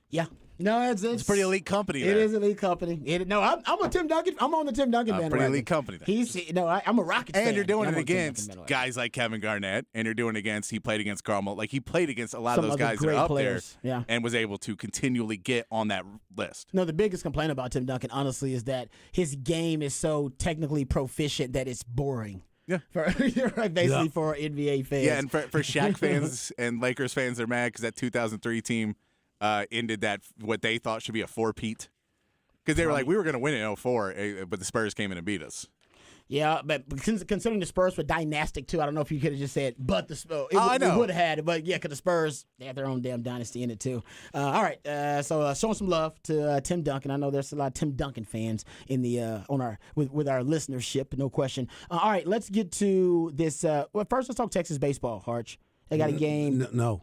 Yeah, no, it's Pretty elite company It there. is elite company. I'm a Tim Duncan. I'm on the Tim Duncan bandwagon. Pretty elite company there. I'm a Rockets fan. And you're doing I'm it on Tim Duncan against bandwagon. guys like Kevin Garnett, and you're doing it against, he played against Karl Malone. Like, he played against a lot Some of those other guys that great are up players, there yeah. and was able to continually get on that list. No, the biggest complaint about Tim Duncan, honestly, is that his game is so technically proficient that it's boring. Yeah. Basically for NBA fans. Yeah, and for Shaq fans and Lakers fans, they're mad because that 2003 team ended that what they thought should be a four-peat. Because they were like, we were going to win in 04, but the Spurs came in and beat us. Yeah, but considering the Spurs were dynastic too, I don't know if you could have just said, but the Spurs. I know. We would have had it, but yeah, because the Spurs, they have their own damn dynasty in it too. All right, so showing some love to Tim Duncan. I know there's a lot of Tim Duncan fans in the with our listenership, no question. All right, let's get to this. Well, first let's talk Texas baseball. Harch, they got a game. No.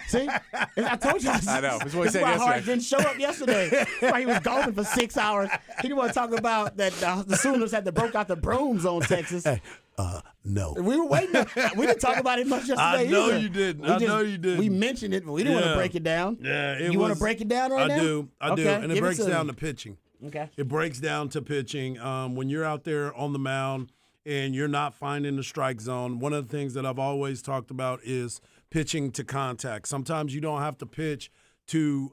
See, I told you. I know. That's what he said why Hart yesterday. didn't show up yesterday. That's why he was golfing for 6 hours. He didn't want to talk about that the Sooners had to broke out the brooms on Texas. No. We were waiting. We didn't talk about it much yesterday. I know either. you didn't. We I know you didn't. We mentioned it, but we didn't want to Yeah. break it down. Yeah, you want to break it down right now? I do. Okay, And it give breaks to down me. to pitching. Okay. It breaks down to pitching. When you're out there on the mound and you're not finding the strike zone, one of the things that I've always talked about is pitching to contact. Sometimes you don't have to pitch to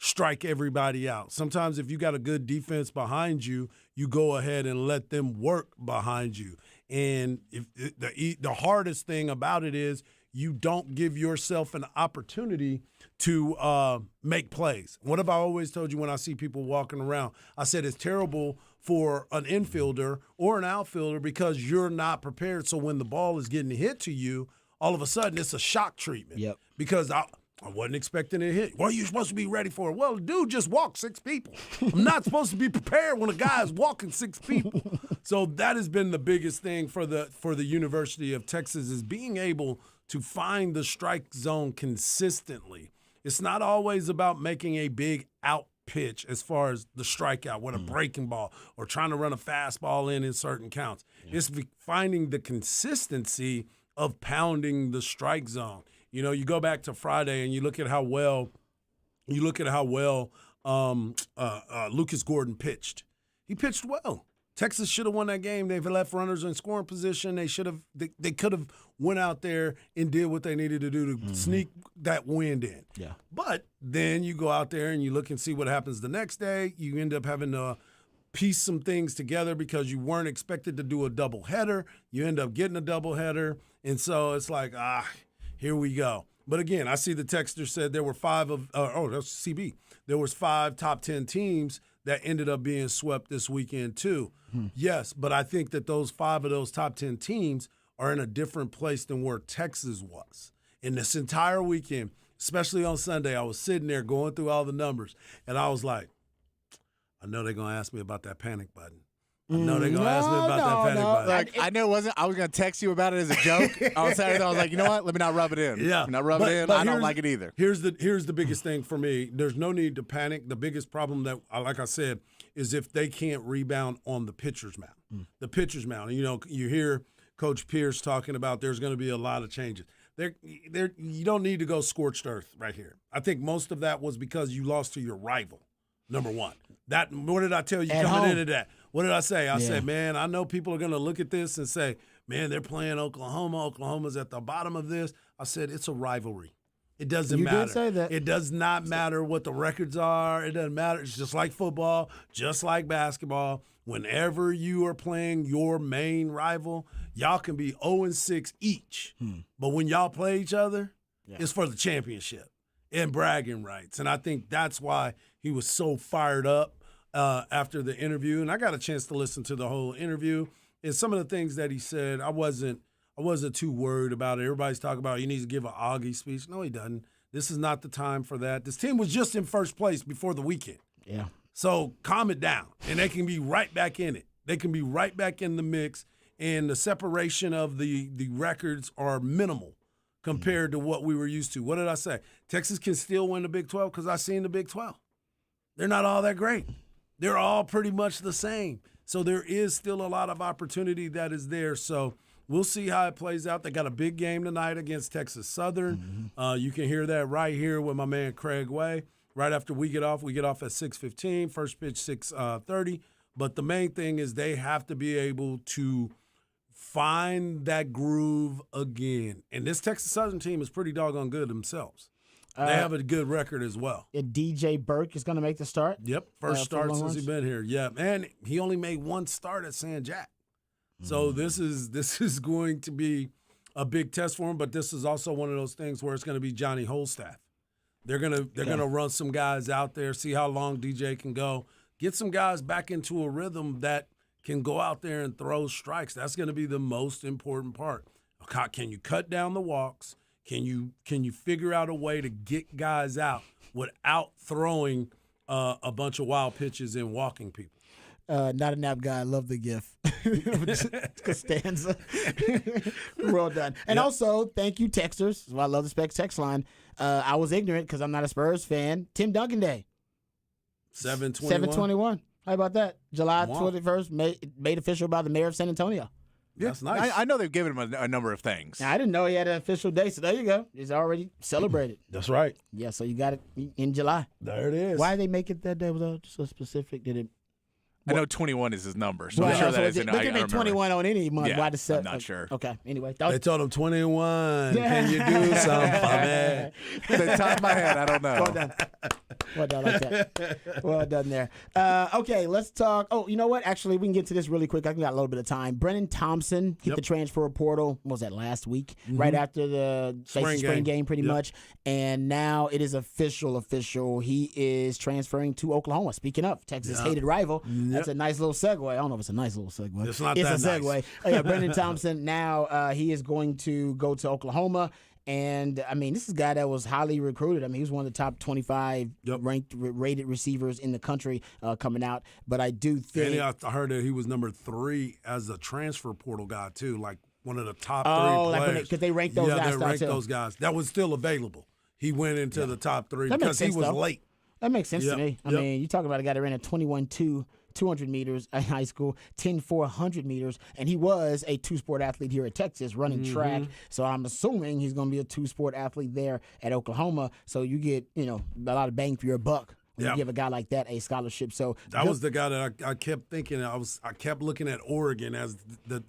strike everybody out. Sometimes if you got a good defense behind you, you go ahead and let them work behind you. And the hardest thing about it is you don't give yourself an opportunity to make plays. What have I always told you when I see people walking around? I said it's terrible for an infielder or an outfielder because you're not prepared. So when the ball is getting hit to you, all of a sudden it's a shock treatment. Yep. Because I wasn't expecting it to hit. Well, you're supposed to be ready for it. Well, the dude just walked 6 people. I'm not supposed to be prepared when a guy is walking 6 people. So that has been the biggest thing for the University of Texas is being able to find the strike zone consistently. It's not always about making a big out pitch as far as the strikeout with a breaking ball or trying to run a fastball in certain counts. It's finding the consistency of pounding the strike zone. You know, you go back to Friday and you look at how well Lucas Gordon pitched. He pitched well. Texas should have won that game. They've left runners in scoring position. They could have went out there and did what they needed to do to sneak that wind in. Yeah. But then you go out there and you look and see what happens the next day. You end up having to piece some things together because you weren't expected to do a doubleheader. You end up getting a doubleheader. And so it's like, here we go. But again, I see the texter said there were that's CB. There was 5 top 10 teams that ended up being swept this weekend too. Yes, but I think that those 5 of those top 10 teams are in a different place than where Texas was. In this entire weekend, especially on Sunday, I was sitting there going through all the numbers, and I was like, I know they're going to ask me about that panic button. I know they're going to ask me about that panic button. Like, I knew it wasn't. I was going to text you about it as a joke on Saturday. I was like, you know what? Let me not rub it in. Yeah. Let me not rub it in. But I don't like it either. Here's the biggest thing for me. There's no need to panic. The biggest problem that, like I said, is if they can't rebound on the pitcher's mound. The pitcher's mound. You know, you hear Coach Pierce talking about there's going to be a lot of changes. You don't need to go scorched earth right here. I think most of that was because you lost to your rival, number one. What did I tell you coming into that? What did I say? I said, man, I know people are going to look at this and say, man, they're playing Oklahoma. Oklahoma's at the bottom of this. I said, it's a rivalry. It doesn't matter. You did say that. It does not matter what the records are. It doesn't matter. It's just like football, just like basketball. Whenever you are playing your main rival, y'all can be 0-6 each. But when y'all play each other, it's for the championship and bragging rights. And I think that's why he was so fired up after the interview. And I got a chance to listen to the whole interview. And some of the things that he said, I wasn't too worried about it. Everybody's talking about he needs to give an Augie speech. No, he doesn't. This is not the time for that. This team was just in first place before the weekend. Yeah. So calm it down, and they can be right back in it. They can be right back in the mix, and the separation of the records are minimal compared to what we were used to. What did I say? Texas can still win the Big 12 because I've seen the Big 12. They're not all that great. They're all pretty much the same. So there is still a lot of opportunity that is there. So we'll see how it plays out. They got a big game tonight against Texas Southern. You can hear that right here with my man Craig Way. Right after we get off at 6:15. First pitch 6:30. But the main thing is they have to be able to find that groove again. And this Texas Southern team is pretty doggone good themselves. They have a good record as well. DJ Burke is going to make the start. Yep, first start since he's been here. Yeah, and he only made one start at San Jack. So this is going to be a big test for him. But this is also one of those things where it's going to be Johnny Holstaff. They're gonna run some guys out there, see how long DJ can go, get some guys back into a rhythm that can go out there and throw strikes. That's going to be the most important part. Can you cut down the walks? Can you figure out a way to get guys out without throwing a bunch of wild pitches and walking people? Not a nap guy. I love the GIF. Costanza. Well done. And also, thank you, texters. That's why I love the Specs text line. I was ignorant because I'm not a Spurs fan. Tim Duncan Day. 7/21. How about that? July 21st, made official by the mayor of San Antonio. Yeah, that's nice. I know they've given him a number of things. Now, I didn't know he had an official day, so there you go. It's already celebrated. That's right. Yeah, so you got it in July. There it is. Why did they make it that day? Was that so specific? Did it? I know 21 is his number, so I'm sure that is. They can make 21 on any month. Yeah, Why the I'm not sure. Okay, anyway. They told him 21. Can you do something for me? The top of my head, I don't know. Well done. Well done like that. Well done there. Okay, let's talk. Oh, you know what? Actually, we can get to this really quick. I got a little bit of time. Brennan Thompson hit the transfer portal. What was that, last week? Right after the spring game, pretty much. And now it is official. He is transferring to Oklahoma. Speaking of, Texas' hated rival. That's a nice little segue. I don't know if it's a nice little segue. It's not it's that a segue. Nice. Oh, yeah, Brennan Thompson, now he is going to go to Oklahoma. And, I mean, this is a guy that was highly recruited. I mean, he was one of the top 25 rated receivers in the country coming out. But I do think – and I heard that he was number 3 as a transfer portal guy, too, like one of the top 3 players. Because they ranked those guys. Yeah, they ranked those guys. That was still available. He went into the top 3 because he was late. That makes sense to me. I mean, you talk about a guy that ran a 21-2 200 meters in high school, 10 400 meters, and he was a two-sport athlete here at Texas running track. So I'm assuming he's going to be a two-sport athlete there at Oklahoma. So you get, a lot of bang for your buck when you give a guy like that a scholarship. So that was the guy that I kept thinking. I kept looking at Oregon as the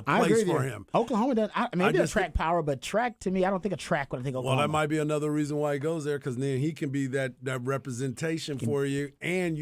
I place agree for there. him. Oklahoma does. Maybe a just track power, but track to me, I don't think a track would. I think Oklahoma. Well, that might be another reason why he goes there, because then he can be that representation for you, and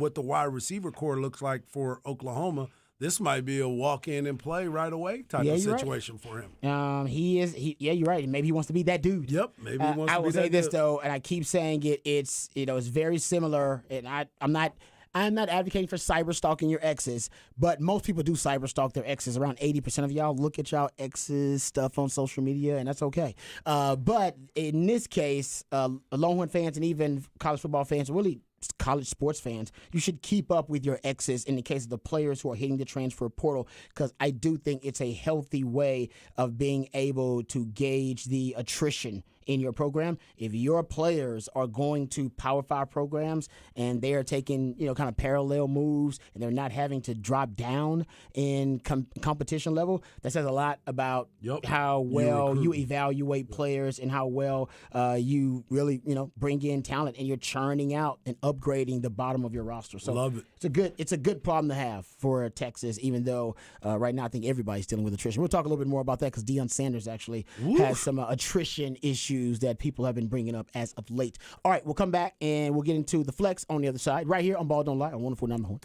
what the wide receiver core looks like for Oklahoma. This might be a walk in and play right away type of situation for him. You're right. Maybe he wants to be that dude. Yep, maybe he wants to be that dude. I will say this though, and I keep saying it. It's very similar, and I'm not advocating for cyber stalking your exes, but most people do cyber stalk their exes. Around 80% of y'all look at y'all exes stuff on social media, and that's okay. But in this case, Longhorn fans and even college football fans, really college sports fans, you should keep up with your exes in the case of the players who are hitting the transfer portal, because I do think it's a healthy way of being able to gauge the attrition in your program. If your players are going to Power 5 programs and they are taking, kind of parallel moves and they're not having to drop down in competition level, that says a lot about how well you evaluate players and how well you really, bring in talent, and you're churning out and upgrading the bottom of your roster. So love it. It's a good problem to have for Texas, even though right now I think everybody's dealing with attrition. We'll talk a little bit more about that because Deion Sanders actually has some attrition issues that people have been bringing up as of late. All right, we'll come back and we'll get into the flex on the other side right here on Ball Don't Lie on 104.9 The Horn.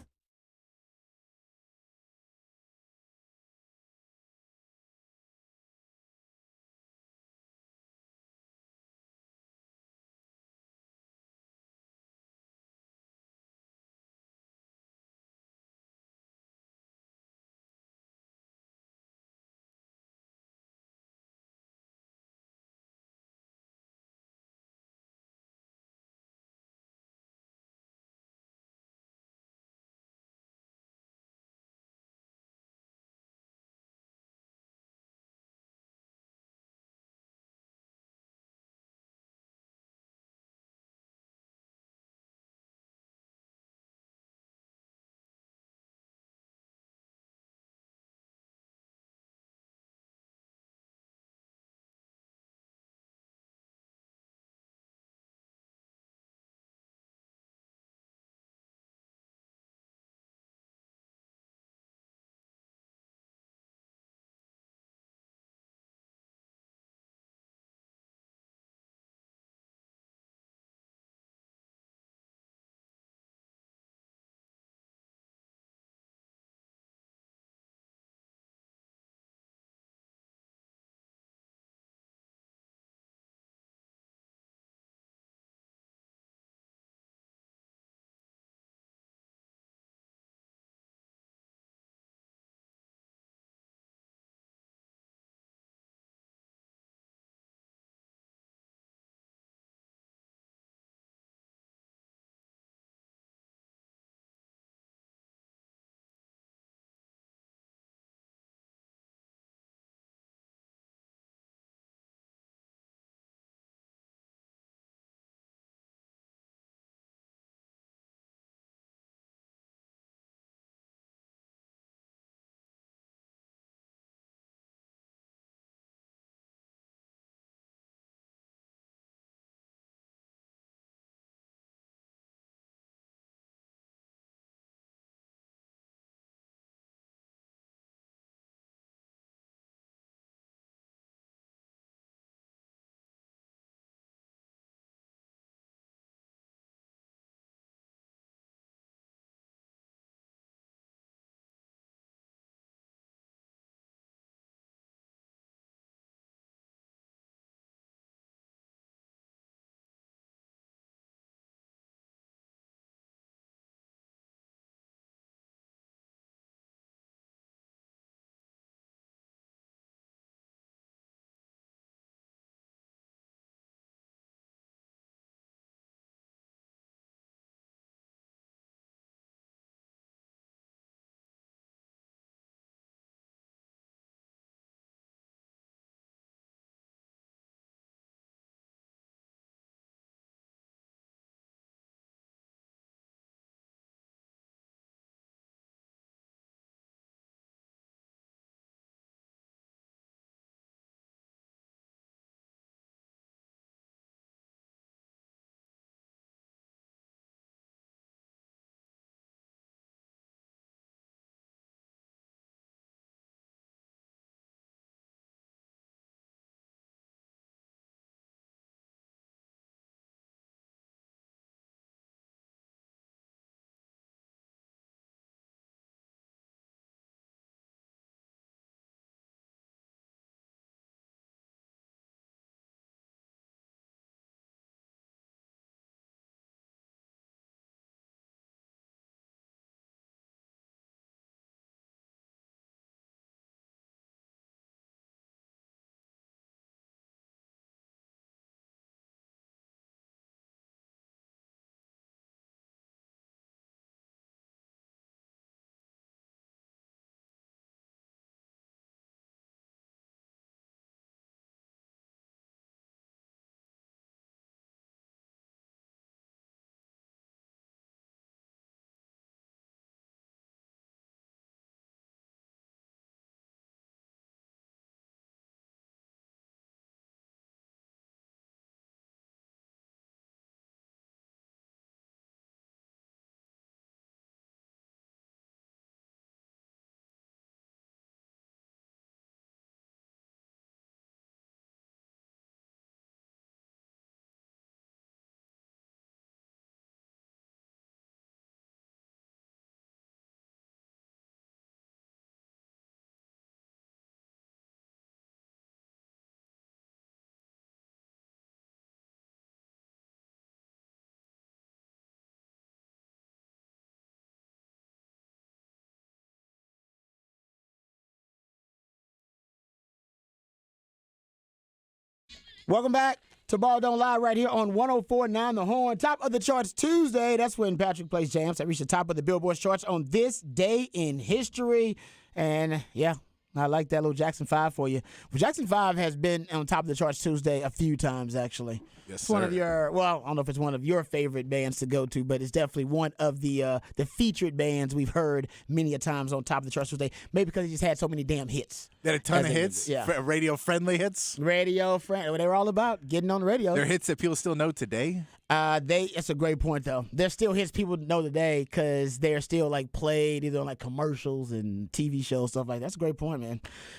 Welcome back to Ball Don't Lie right here on 104.9 The Horn. Top of the charts Tuesday. That's when Patrick plays jams that reach the top of the Billboard charts on this day in history. And, yeah, I like that little Jackson 5 for you. Well, Jackson 5 has been on top of the charts Tuesday a few times, actually. Yes, it's one sir. of your, well, I don't know if it's one of your favorite bands to go to, but it's definitely one of the featured bands we've heard many a times on top of the charts Tuesday. Maybe because he just had so many damn hits. They had a ton As of it- hits, yeah. radio-friendly hits. Radio, friend, they were all about getting on the radio. They're hits that people still know today. That's a great point though. They're still hits people know today because they're still like played either on like commercials and TV shows, stuff like that. That's a great point,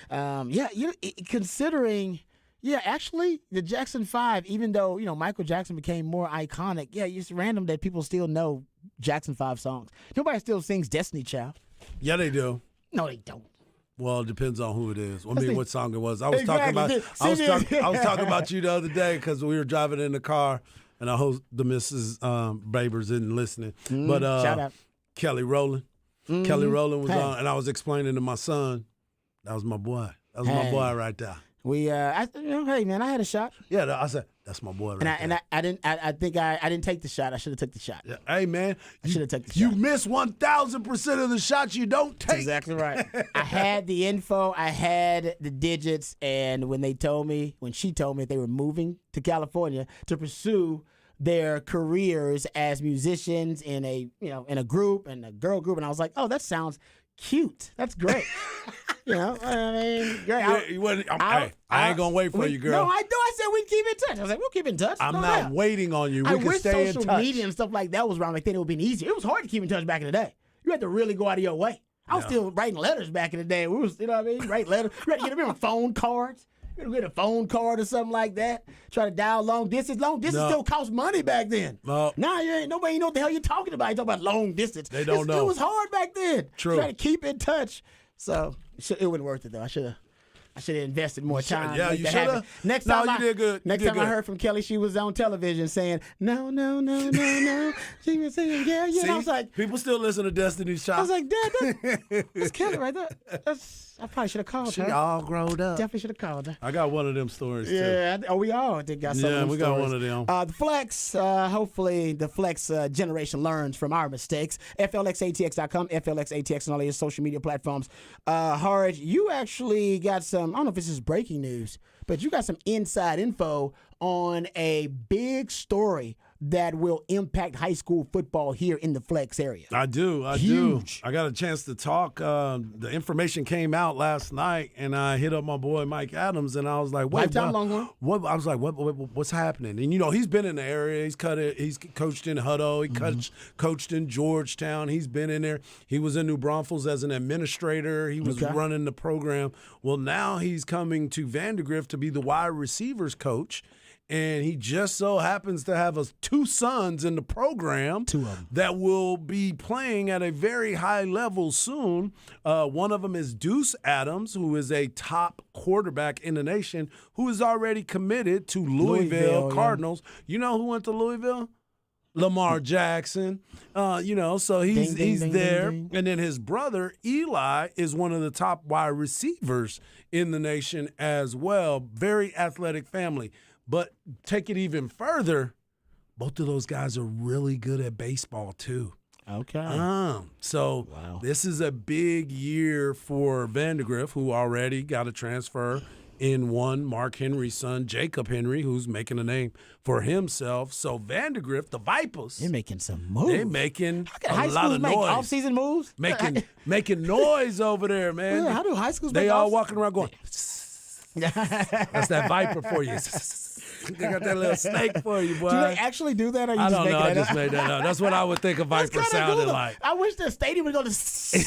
man. Considering, actually the Jackson 5, even though Michael Jackson became more iconic, it's random that people still know Jackson 5 songs. Nobody still sings Destiny Child. Yeah, they do. No, they don't. Well, it depends on who it is. I Let's mean, see. what song it was. I was Exactly. I was talking about you the other day because we were driving in the car, and I hope the Mrs. Babers isn't listening. But Shout out. Kelly Rowland. Kelly Rowland was Hey. on, and I was explaining to my son, that was my boy. That was my Hey. boy right there. Hey man, I had a shot, Yeah, I said, that's my boy right there. and I didn't take the shot. I should have took the shot. Yeah. Hey, man, I should have took the you shot. miss 1,000% of the shots you don't take. That's exactly right. I had the info, I had the digits, and when she told me they were moving to California to pursue their careers as musicians in a group and a girl group, and I was like, oh, that sounds cute. That's great. I mean, great. I ain't going to wait for you, girl. No, I do. I said we'd keep in touch. I was like, we'll keep in touch. I'm No not doubt. waiting on you. We I can wish stay in social touch. media and stuff like that was around. Like, then it would have been easier. It was hard to keep in touch back in the day. You had to really go out of your way. I was still writing letters back in the day. We was, write letters. You had to remember phone cards. You had to get a phone card or something like that. Try to dial long distance. Long distance No. still cost money back then. No. Now nobody know what the hell you're talking about. You talking about long distance. They don't know. It was hard back then. True. Try to keep in touch. So it wasn't worth it though. I should have invested more time. Yeah, to make you that shoulda. happen. Next No, time you I did good. You Next did time I good. heard from Kelly, she was on television saying, no. She was saying, yeah. See, And I was like, people still listen to Destiny's Child. Dad, that's Kelly right there. I probably should have called She her. all grown up. Definitely should have called her. I got one of them stories, too. Yeah, we all did got some. Yeah, of them we got stories. one of them. The Flex, hopefully the Flex generation learns from our mistakes. FLXATX.com, FLXATX, and all your social media platforms. Harge, you actually got some, I don't know if this is breaking news, but you got some inside info on a big story that will impact high school football here in the Flex area. I do. Huge. I got a chance to talk. The information came out last night, and I hit up my boy Mike Adams, and I was like, "Wait, Lifetime Longhorn? what?" I was like, "What's happening?" And he's been in the area. He's coached in Hutto. He coached in Georgetown. He's been in there. He was in New Braunfels as an administrator. He was Okay. running the program. Well, now he's coming to Vandegrift to be the wide receivers coach. And he just so happens to have two sons in the program that will be playing at a very high level soon. One of them is Deuce Adams, who is a top quarterback in the nation, who is already committed to Louisville yeah. Cardinals. You know who went to Louisville? Lamar Jackson. So he's Ding, ding, there. ding, ding. And then his brother, Eli, is one of the top wide receivers in the nation as well. Very athletic family. But take it even further, both of those guys are really good at baseball too. Okay. So This is a big year for Vandegrift, who already got a transfer in one, Mark Henry's son, Jacob Henry, who's making a name for himself. So Vandegrift, the Vipers, They're making some moves. they're making High a lot schools of make noise. off-season moves? Making noise over there, man. Yeah, how do high schools They make all off- walking around going, that's that Viper for you. They got that little snake for you, boy. Do they actually do that, or you I just don't make know. that I just up? made that up. That's what I would think a That's Viper kinda sounded cool. like. I wish the stadium would go to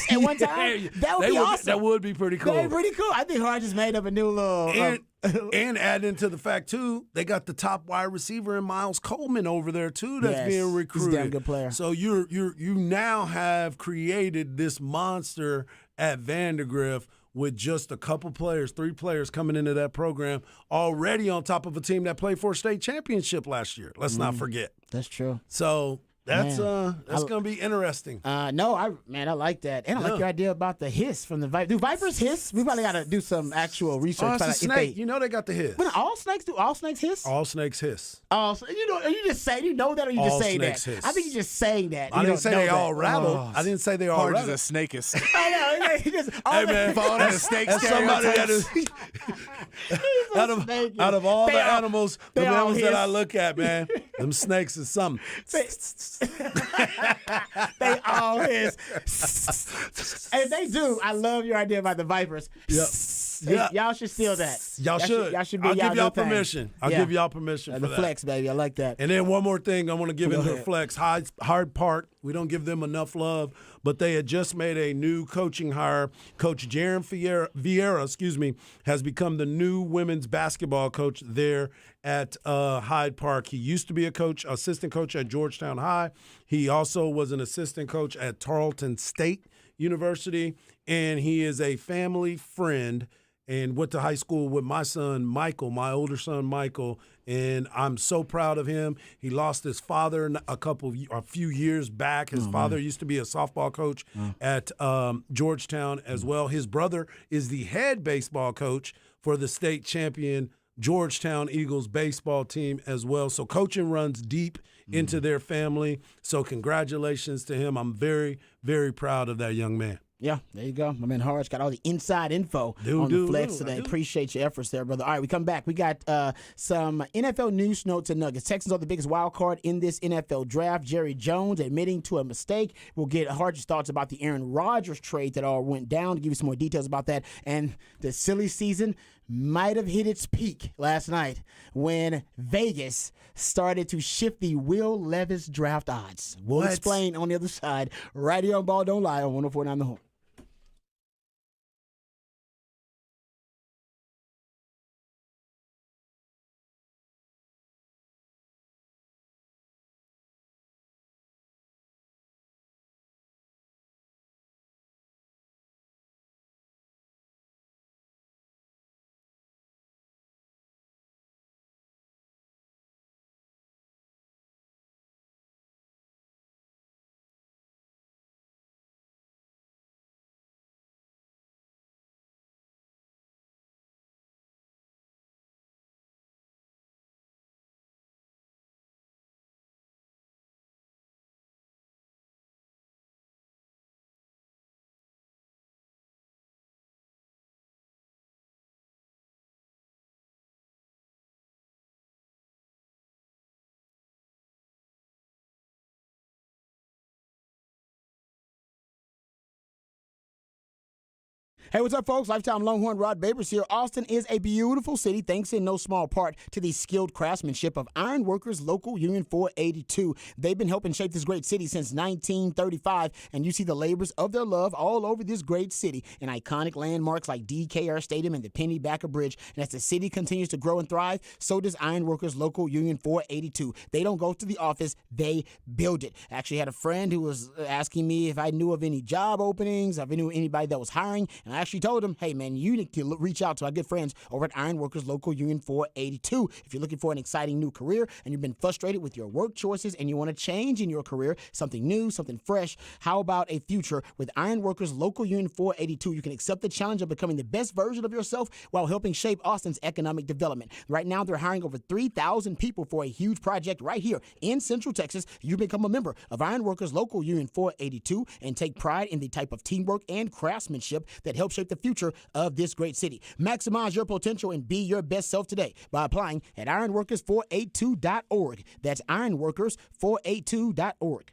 at one time. That would be awesome. That would be pretty cool. That'd be pretty cool. I think Hard just made up a new little. And add into the fact, too, they got the top wide receiver in Miles Coleman over there, too, that's Yes, being he's a recruited. damn good player. So you now have created this monster at Vandegrift with just a couple players, 3 players coming into that program, already on top of a team that played for a state championship last year. Let's not forget. That's true. So That's Man, gonna be interesting. I like that, and I like your idea about the hiss from the viper. Do vipers hiss? We probably got to do some actual research. Oh, it's a if snake. You know they got the hiss. But all snakes do. All snakes hiss. All snakes hiss. Oh, so you just say you know that, or you All just say that? snakes hiss. I think you just saying that. I You didn't don't say know they that. all rattle. I didn't say they all Hard as rattle. a snake is. I know. He just, Hey man, Falling into snake that's somebody that stereotypes. is out of all the animals, the all ones that hiss. I look at, man, them snakes is something. They all hiss. And they do. I love your idea about the vipers. Yep. Hey, Yeah. y'all should steal that. Y'all should. Y'all should be I'll give y'all new thing. permission. I'll Yeah. give y'all permission for The that. flex, baby. I like that. And then one more thing I want to give Go into the ahead. flex. Hyde Park, we don't give them enough love, but they had just made a new coaching hire. Coach Jaron Vieira, has become the new women's basketball coach there at Hyde Park. He used to be assistant coach at Georgetown High. He also was an assistant coach at Tarleton State University, and he is a family friend and went to high school with my son, Michael, my older son, Michael, and I'm so proud of him. He lost his father a few years back. His father used to be a softball coach at Georgetown as well. His brother is the head baseball coach for the state champion Georgetown Eagles baseball team as well. So coaching runs deep into their family. So congratulations to him. I'm very, very proud of that young man. Yeah, there you go. My man Harge got all the inside info on the flex today. Appreciate your efforts there, brother. All right, we come back. We got some NFL news, notes, and nuggets. Texans are the biggest wild card in this NFL draft. Jerry Jones admitting to a mistake. We'll get Harge's thoughts about the Aaron Rodgers trade that all went down, to give you some more details about that. And the silly season might have hit its peak last night when Vegas started to shift the Will Levis draft odds. We'll explain on the other side right here on Ball Don't Lie on 104.9 The Horn. Hey, what's up, folks? Lifetime Longhorn Rod Babers here. Austin is a beautiful city, thanks in no small part to the skilled craftsmanship of Iron Workers Local Union 482. They've been helping shape this great city since 1935, and you see the labors of their love all over this great city in iconic landmarks like DKR Stadium and the Pennybacker Bridge. And as the city continues to grow and thrive, so does Iron Workers Local Union 482. They don't go to the office, they build it. I actually had a friend who was asking me if I knew of any job openings, if I knew anybody that was hiring, and I actually told him, hey, man, you need to reach out to our good friends over at Iron Workers Local Union 482. If you're looking for an exciting new career and you've been frustrated with your work choices and you want to change in your career, something new, something fresh, how about a future with Iron Workers Local Union 482? You can accept the challenge of becoming the best version of yourself while helping shape Austin's economic development. Right now, they're hiring over 3,000 people for a huge project right here in Central Texas. You become a member of Iron Workers Local Union 482 and take pride in the type of teamwork and craftsmanship that helps shape the future of this great city. Maximize your potential and be your best self today by applying at ironworkers482.org. That's ironworkers482.org.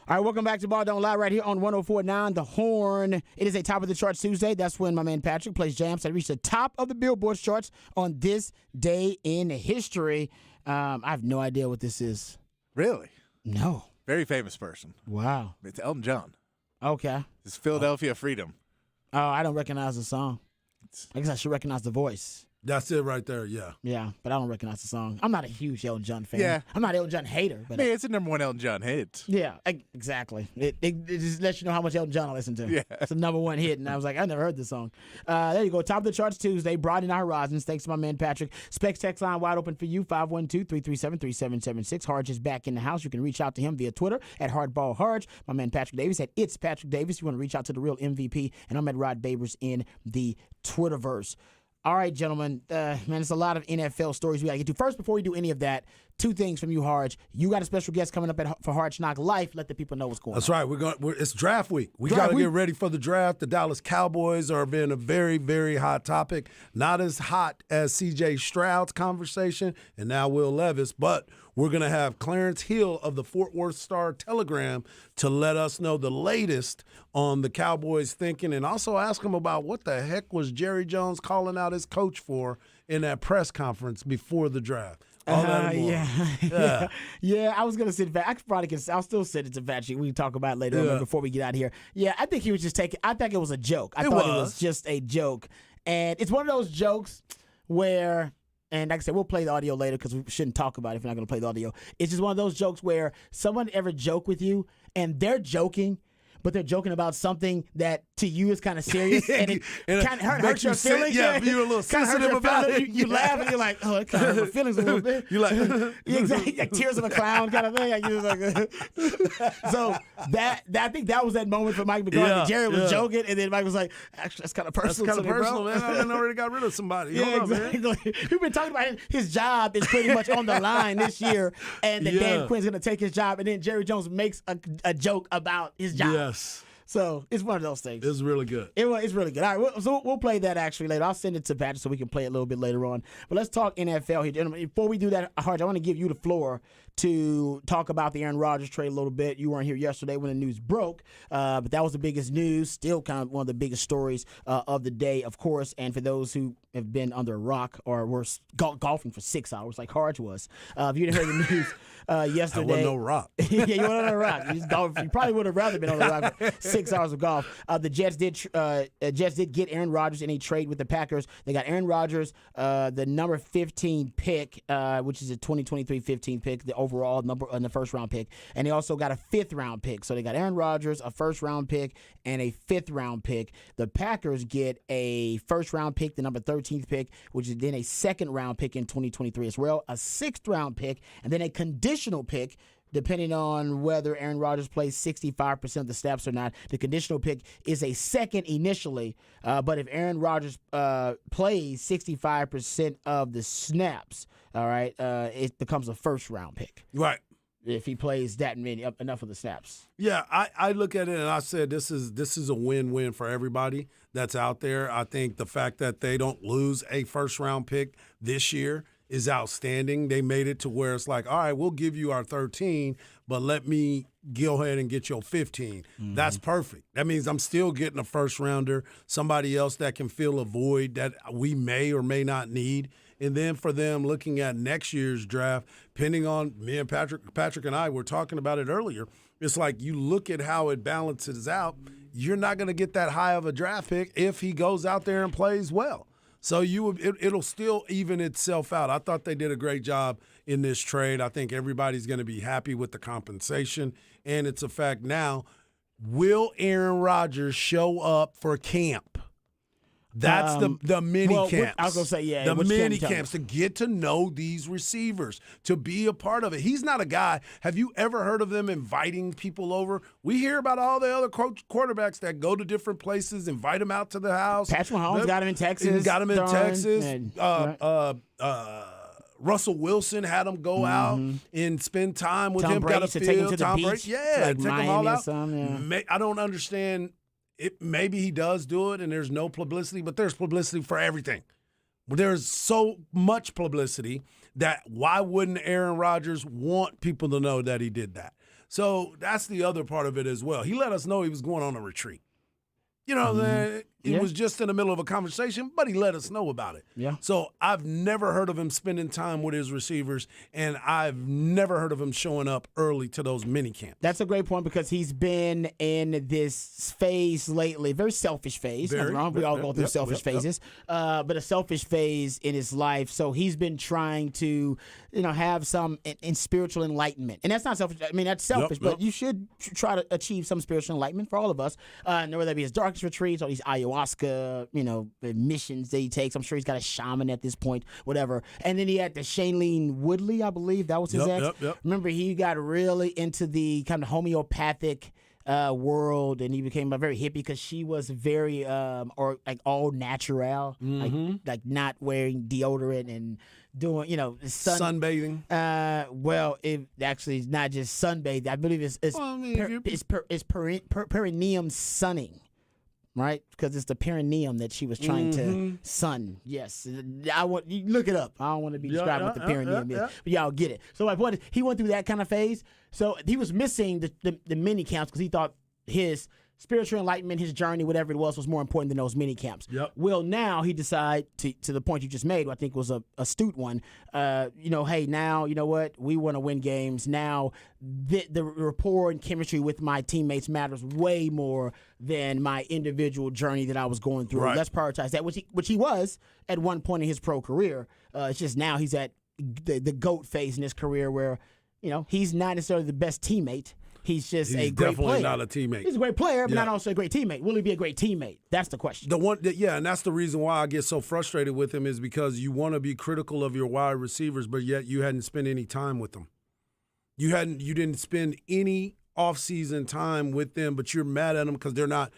All right, welcome back to Ball Don't Lie right here on 104.9 The Horn. It is a Top of the Charts Tuesday. That's when my man Patrick plays jams that reach the top of the Billboard charts on this day in history. I have no idea what this is. Really? No. Very famous person. Wow. It's Elton John. Okay. It's Philadelphia Freedom. Oh, I don't recognize the song. I guess I should recognize the voice. That's it right there, yeah. Yeah, but I don't recognize the song. I'm not a huge Elton John fan. Yeah. I'm not an Elton John hater. But Man, it's the number one Elton John hit. yeah, exactly. It just lets you know how much Elton John I listen to. Yeah. It's the number one hit, and I was like, I never heard this song. There you go. Top of the charts Tuesday, broadening our horizons. Thanks to my man Patrick. Specs text line wide open for you, 512-337-3776. Harge is back in the house. You can reach out to him via Twitter at HardballHarge. My man Patrick Davis at It's Patrick Davis. You want to reach out to the real MVP, and I'm at Rod Babers in the Twitterverse. All right, gentlemen. Man, it's a lot of NFL stories we got to get to. First, before we do any of that, two things from you, Harge. You got a special guest coming up for Harge Knock Life. Let the people know what's going on. That's right. It's draft week. We Draft got to week. get ready for the draft. The Dallas Cowboys are being a very, very hot topic. Not as hot as C.J. Stroud's conversation and now Will Levis, but we're going to have Clarence Hill of the Fort Worth Star-Telegram to let us know the latest on the Cowboys thinking, and also ask him about what the heck was Jerry Jones calling out his coach for in that press conference before the draft. All that and more. Yeah. I was gonna sit back. I'll still send it to Patrick. We can talk about it later on before we get out of here. Yeah, I think he was just taking. I think it was a joke. I thought it was just a joke, and it's one of those jokes where. And like I said, we'll play the audio later because we shouldn't talk about it if we're not going to play the audio. It's just one of those jokes where someone ever joke with you and they're joking, but they're joking about something that to you is kind of serious and it kind of hurts your feelings. Yeah, you're a little sensitive about it. You laugh and you're like, oh, it kind of hurt my feelings a little bit. You like exactly, like tears of a clown kind of thing. Like, you're like, so I think that was that moment for Mike McCarthy. Yeah, Jerry was joking, and then Mike was like, actually, that's kind of personal. That's kind of personal, bro. man. I already got rid of somebody. Yeah, Hold on, man. exactly. We've been talking about his job is pretty much on the line this year, and that Dan Quinn's going to take his job, and then Jerry Jones makes a joke about his job. Yes. So it's one of those things. It's really good. It's really good. All right, so we'll play that actually later. I'll send it to Patrick so we can play it a little bit later on. But let's talk NFL here, gentlemen. Before we do that, Harge, I want to give you the floor to talk about the Aaron Rodgers trade a little bit. You weren't here yesterday when the news broke, but that was the biggest news, still kind of one of the biggest stories of the day, of course. And for those who have been under a rock or were golfing for 6 hours like Harge was, if you didn't hear the news yesterday. That wasn't no rock. Yeah, you went on a rock. You probably would have rather been on a rock for 6 hours of golf. The Jets did get Aaron Rodgers in a trade with the Packers. They got Aaron Rodgers, the number 15 pick, which is a 2023 15 pick, the overall number in the first round pick, and they also got a 5th round pick. So they got Aaron Rodgers, a 1st round pick, and a 5th round pick. The Packers get a 1st round pick, the number 13th pick, which is then a 2nd round pick in 2023 as well, a 6th round pick, and then a conditional pick. Depending on whether Aaron Rodgers plays 65% of the snaps or not, the conditional pick is a 2nd initially. But if Aaron Rodgers plays 65% of the snaps, all right, it becomes a 1st round pick. Right. If he plays that many enough of the snaps. Yeah, I look at it and I said this is a win-win for everybody that's out there. I think the fact that they don't lose a 1st round pick this year is outstanding. They made it to where it's like, all right, we'll give you our 13, but let me go ahead and get your 15. Mm-hmm. That's perfect. That means I'm still getting a 1st rounder, somebody else that can fill a void that we may or may not need. And then for them looking at next year's draft, depending on me and Patrick and I were talking about it earlier, it's like you look at how it balances out. You're not going to get that high of a draft pick if he goes out there and plays well. So it'll still even itself out. I thought they did a great job in this trade. I think everybody's going to be happy with the compensation. And it's a fact now, will Aaron Rodgers show up for camp? That's the mini camps. I was going to say, yeah. The mini camps to get to know these receivers, to be a part of it. He's not a guy. Have you ever heard of them inviting people over? We hear about all the other quarterbacks that go to different places, invite them out to the house. Patrick Mahomes got him in Texas. Got him in Texas. Russell Wilson had him go out and spend time with Tom him. Brady got to take him to the beach. Take them all out. Yeah. I don't understand. Maybe he does do it and there's no publicity, but there's publicity for everything. There's so much publicity that why wouldn't Aaron Rodgers want people to know that he did that? So that's the other part of it as well. He let us know he was going on a retreat. You know, it was just in the middle of a conversation, but he let us know about it. Yeah. So I've never heard of him spending time with his receivers, and I've never heard of him showing up early to those mini camps. That's a great point because he's been in this phase lately, very selfish phase. Nothing wrong. We all go through selfish phases, but a selfish phase in his life. So he's been trying to, have some in spiritual enlightenment, and that's not selfish. I mean, that's selfish, but you should try to achieve some spiritual enlightenment for all of us. Whether that be his darkest retreats or these ayahuasca, missions that he takes. I'm sure he's got a shaman at this point, whatever. And then he had the Shailene Woodley, I believe that was his ex. Remember, he got really into the kind of homeopathic world, and he became a very hippie because she was very all natural, like not wearing deodorant and doing sunbathing. Well, it actually is not just sunbathing. I believe it's perineum sunning. Right, because it's the perineum that she was trying to sun. Yes, you look it up. I don't want to be describing what the perineum is, but y'all get it. So my point is, he went through that kind of phase. So he was missing the mini camps because he thought his spiritual enlightenment, his journey, whatever it was more important than those mini camps. Well, now he decided to the point you just made, I think was a astute one. Hey, now you know what? We want to win games. Now the rapport and chemistry with my teammates matters way more than my individual journey that I was going through. Right. Let's prioritize that, which he was at one point in his pro career. It's just now he's at the GOAT phase in his career where, he's not necessarily the best teammate. He's just a great player. He's definitely not a teammate. He's a great player, but not also a great teammate. Will he be a great teammate? That's the question. And that's the reason why I get so frustrated with him is because you want to be critical of your wide receivers, but yet you hadn't spent any time with them. You didn't spend any offseason time with them, but you're mad at them because they're not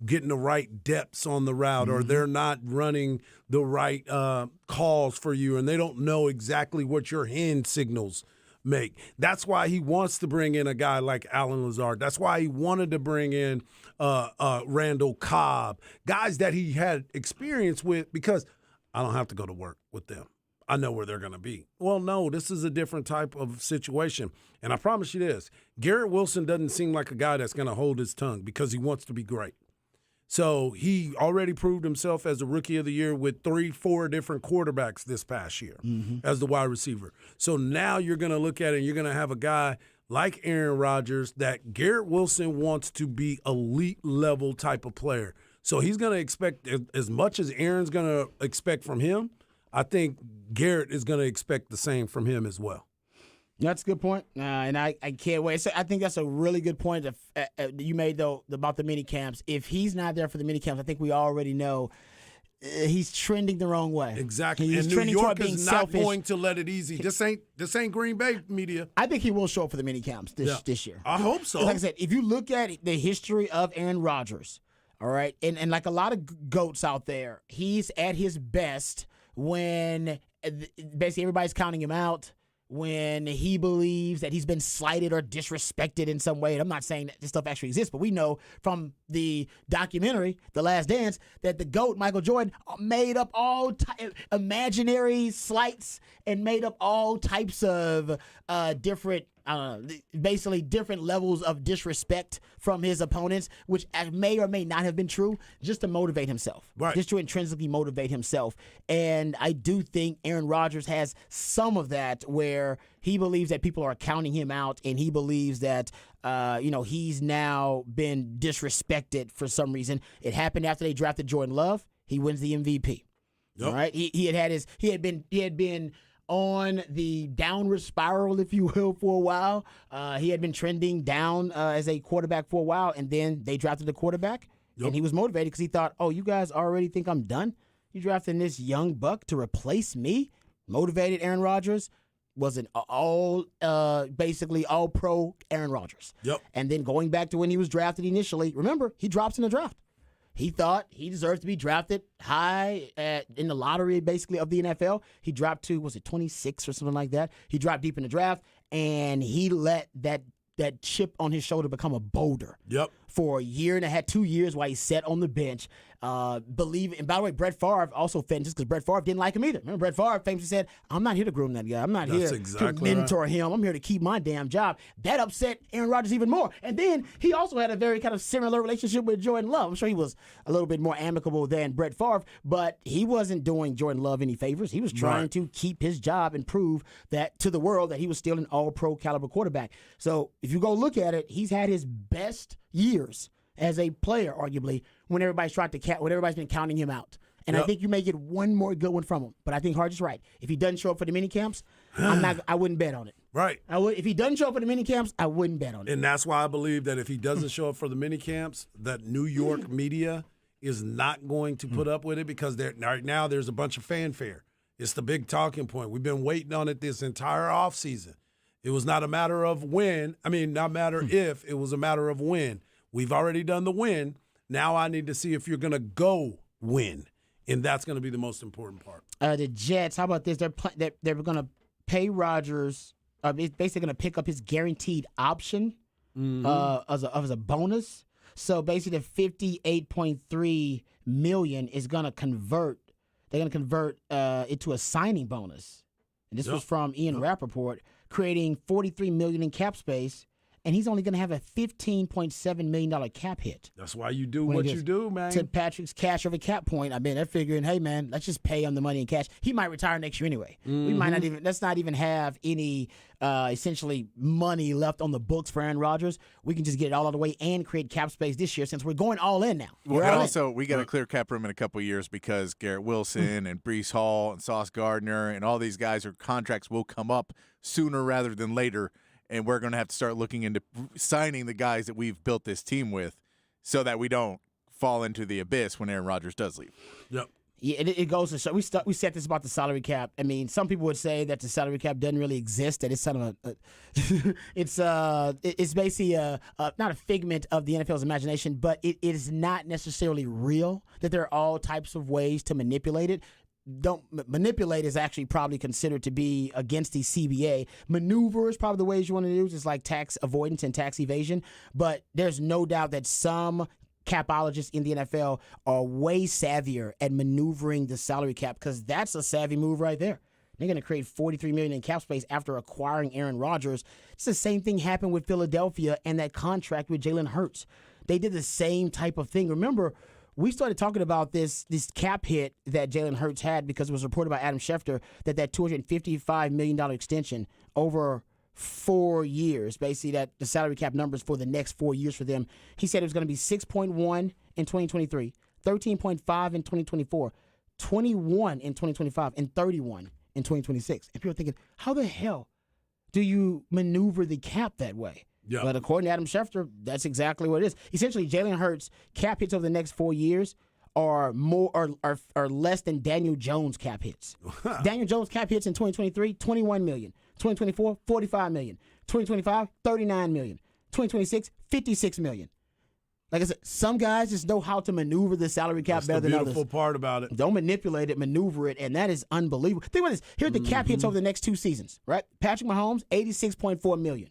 getting the right depths on the route or they're not running the right calls for you, and they don't know exactly what your hand signals make. That's why he wants to bring in a guy like Allen Lazard. That's why he wanted to bring in Randall Cobb, guys that he had experience with, because I don't have to go to work with them. I know where they're going to be. Well, no, this is a different type of situation. And I promise you this, Garrett Wilson doesn't seem like a guy that's going to hold his tongue because he wants to be great. So he already proved himself as a rookie of the year with 3-4 different quarterbacks this past year as the wide receiver. So now you're going to look at it and you're going to have a guy like Aaron Rodgers that Garrett Wilson wants to be elite level type of player. So he's going to expect as much as Aaron's going to expect from him. I think Garrett is going to expect the same from him as well. That's a good point, and I can't wait. So I think that's a really good point you made, though, about the mini camps. If he's not there for the mini camps, I think we already know he's trending the wrong way. Exactly. He's and trending New York toward being is not selfish. going to let it easy. This ain't Green Bay media. I think he will show up for the mini camps this year. I hope so. Like I said, if you look at the history of Aaron Rodgers, all right, and like a lot of GOATs out there, he's at his best when basically everybody's counting him out, when he believes that he's been slighted or disrespected in some way. And I'm not saying that this stuff actually exists, but we know from the documentary, The Last Dance, that the GOAT, Michael Jordan, made up all imaginary slights and made up all types of different basically different levels of disrespect from his opponents, which may or may not have been true, just to motivate himself, just to intrinsically motivate himself. And I do think Aaron Rodgers has some of that, where he believes that people are counting him out, and he believes that he's now been disrespected for some reason. It happened after they drafted Jordan Love. He wins the MVP. All right, he had been on the downward spiral, if you will, for a while. He had been trending down as a quarterback for a while, and then they drafted a quarterback, and he was motivated because he thought, oh, you guys already think I'm done? You drafting this young buck to replace me? Motivated Aaron Rodgers was an basically all-pro Aaron Rodgers. And then going back to when he was drafted initially, remember, he drops in the draft. He thought he deserved to be drafted high in the lottery, basically, of the NFL. He dropped to, was it 26 or something like that? He dropped deep in the draft, and he let that chip on his shoulder become a boulder. For a year and a half, 2 years, while he sat on the bench. believe. And by the way, Brett Favre also fed just because Brett Favre didn't like him either. Remember, Brett Favre famously said, "I'm not here to groom that guy. I'm not here to mentor him. I'm here to keep my damn job." That upset Aaron Rodgers even more. And then he also had a very kind of similar relationship with Jordan Love. I'm sure he was a little bit more amicable than Brett Favre, but he wasn't doing Jordan Love any favors. He was trying to keep his job and prove that to the world that he was still an all-pro caliber quarterback. So if you go look at it, he's had his best years as a player, arguably, when everybody's when everybody's been counting him out. And I think you may get one more good one from him. But I think Hart is right. If he doesn't show up for the mini camps, I wouldn't bet on it. Right. If he doesn't show up for the mini camps, I wouldn't bet on it. And that's why I believe that if he doesn't show up for the mini camps, that New York media is not going to put up with it because right now there's a bunch of fanfare. It's the big talking point. We've been waiting on it this entire offseason. It was not a matter of not matter if, it was a matter of when. We've already done the win. Now I need to see if you're going to go win, and that's going to be the most important part. The Jets, how about this? They're going to pay Rodgers. It's basically going to pick up his guaranteed option as a bonus. So basically, the $58.3 million is going to convert. They're going to convert it to a signing bonus. And this was from Ian Rappaport, creating $43 million in cap space. And he's only going to have a $15.7 million cap hit. That's why you do what you do, man. To Patrick's cash over cap point, I mean, they're figuring, hey, man, let's just pay him the money in cash. He might retire next year anyway. We might not even, let's not even have any essentially money left on the books for Aaron Rodgers. We can just get it all out of the way and create cap space this year since we're going all in now. We got a clear cap room in a couple of years because Garrett Wilson and Breece Hall and Sauce Gardner and all these guys, contracts will come up sooner rather than later. And we're going to have to start looking into signing the guys that we've built this team with so that we don't fall into the abyss when Aaron Rodgers does leave. Yep. Yeah, it goes to show. We said this about the salary cap. I mean, some people would say that the salary cap doesn't really exist. That it's kind of it's basically not a figment of the NFL's imagination, but it is not necessarily real. That there are all types of ways to manipulate it. Manipulate is actually probably considered to be against the CBA. Maneuver is probably the ways you want to use. It's like tax avoidance and tax evasion. But there's no doubt that some capologists in the NFL are way savvier at maneuvering the salary cap because that's a savvy move right there. They're going to create $43 million in cap space after acquiring Aaron Rodgers. It's the same thing happened with Philadelphia and that contract with Jalen Hurts. They did the same type of thing. Remember, we started talking about this cap hit that Jalen Hurts had because it was reported by Adam Schefter that $255 million extension over 4 years, basically that the salary cap numbers for the next 4 years for them. He said it was going to be 6.1 in 2023, 13.5 in 2024, 21 in 2025, and 31 in 2026. And people are thinking, how the hell do you maneuver the cap that way? Yeah. But according to Adam Schefter, that's exactly what it is. Essentially, Jalen Hurts' cap hits over the next 4 years are less than Daniel Jones' cap hits. Daniel Jones' cap hits in 2023, $21 million. 2024, $45 million. 2025, $39 million. 2026, $56 million. Like I said, some guys just know how to maneuver the salary cap better than others. That's the beautiful part about it. Don't manipulate it, maneuver it, and that is unbelievable. Think about this. Here are the cap hits over the next 2 seasons, right? Patrick Mahomes, $86.4 million.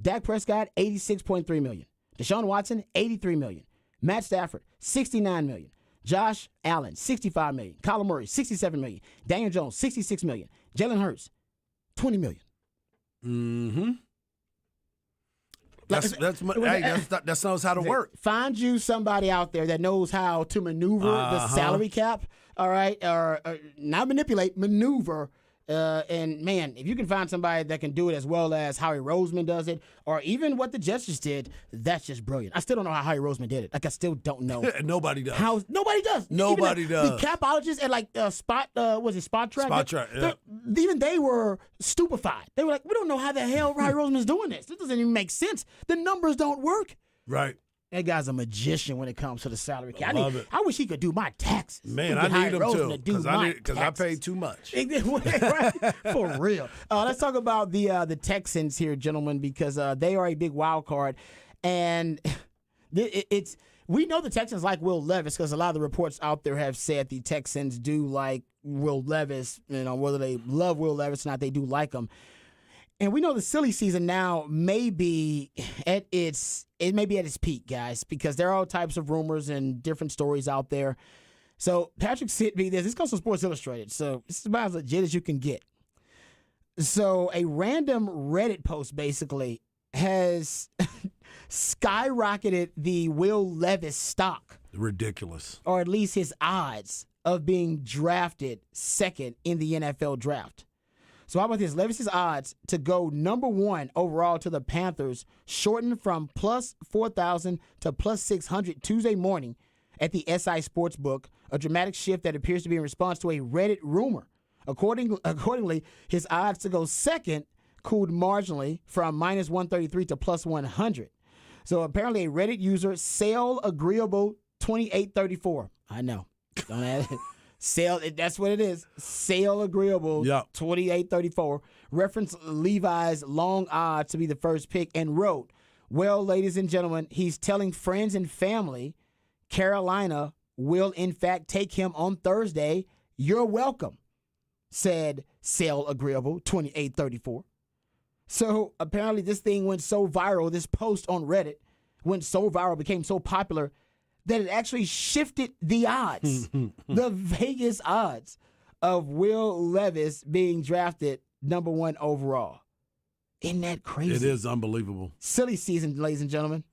Dak Prescott, $86.3 million. Deshaun Watson, $83 million. Matt Stafford, $69 million. Josh Allen, $65 million. Kyler Murray, $67 million. Daniel Jones, $66 million. Jalen Hurts, $20 million. Mm-hmm. That knows how to work. Find you somebody out there that knows how to maneuver the salary cap, all right? Or not manipulate, maneuver. And, man, if you can find somebody that can do it as well as Howie Roseman does it, or even what the Jets just did, that's just brilliant. I still don't know how Howie Roseman did it. Like, I still don't know. Nobody does. Nobody does. Nobody does. The capologists at Spot Track? Spot Track, yeah. Even they were stupefied. They were like, we don't know how the hell Howie Roseman's doing this. This doesn't even make sense. The numbers don't work. Right. That guy's a magician when it comes to the salary cap. I wish he could do my taxes. Man, I need him too because I pay too much. For real. Let's talk about the Texans here, gentlemen, because they are a big wild card, and we know the Texans like Will Levis because a lot of the reports out there have said the Texans do like Will Levis. You know, whether they love Will Levis or not, they do like him. And we know the silly season now may be at its peak, guys, because there are all types of rumors and different stories out there. So Patrick sent me this. This comes from Sports Illustrated, so this is about as legit as you can get. So a random Reddit post basically has skyrocketed the Will Levis stock. Ridiculous. Or at least his odds of being drafted second in the NFL draft. So how about this? Levis's odds to go number 1 overall to the Panthers shortened from plus 4,000 to plus 600 Tuesday morning at the SI Sportsbook, a dramatic shift that appears to be in response to a Reddit rumor. Accordingly, his odds to go second cooled marginally from minus 133 to plus 100. So apparently a Reddit user, Sale Agreeable 2834. I know. Don't add it. Sale, that's what it is. Sale Agreeable 2834. Referenced Levi's long odds to be the first pick and wrote, well, ladies and gentlemen, he's telling friends and family Carolina will in fact take him on Thursday. You're welcome, said Sale Agreeable 2834. So apparently this thing went so viral, this post on Reddit went so viral, became so popular that it actually shifted the odds, the Vegas odds of Will Levis being drafted number 1 overall. Isn't that crazy? It is unbelievable. Silly season, ladies and gentlemen.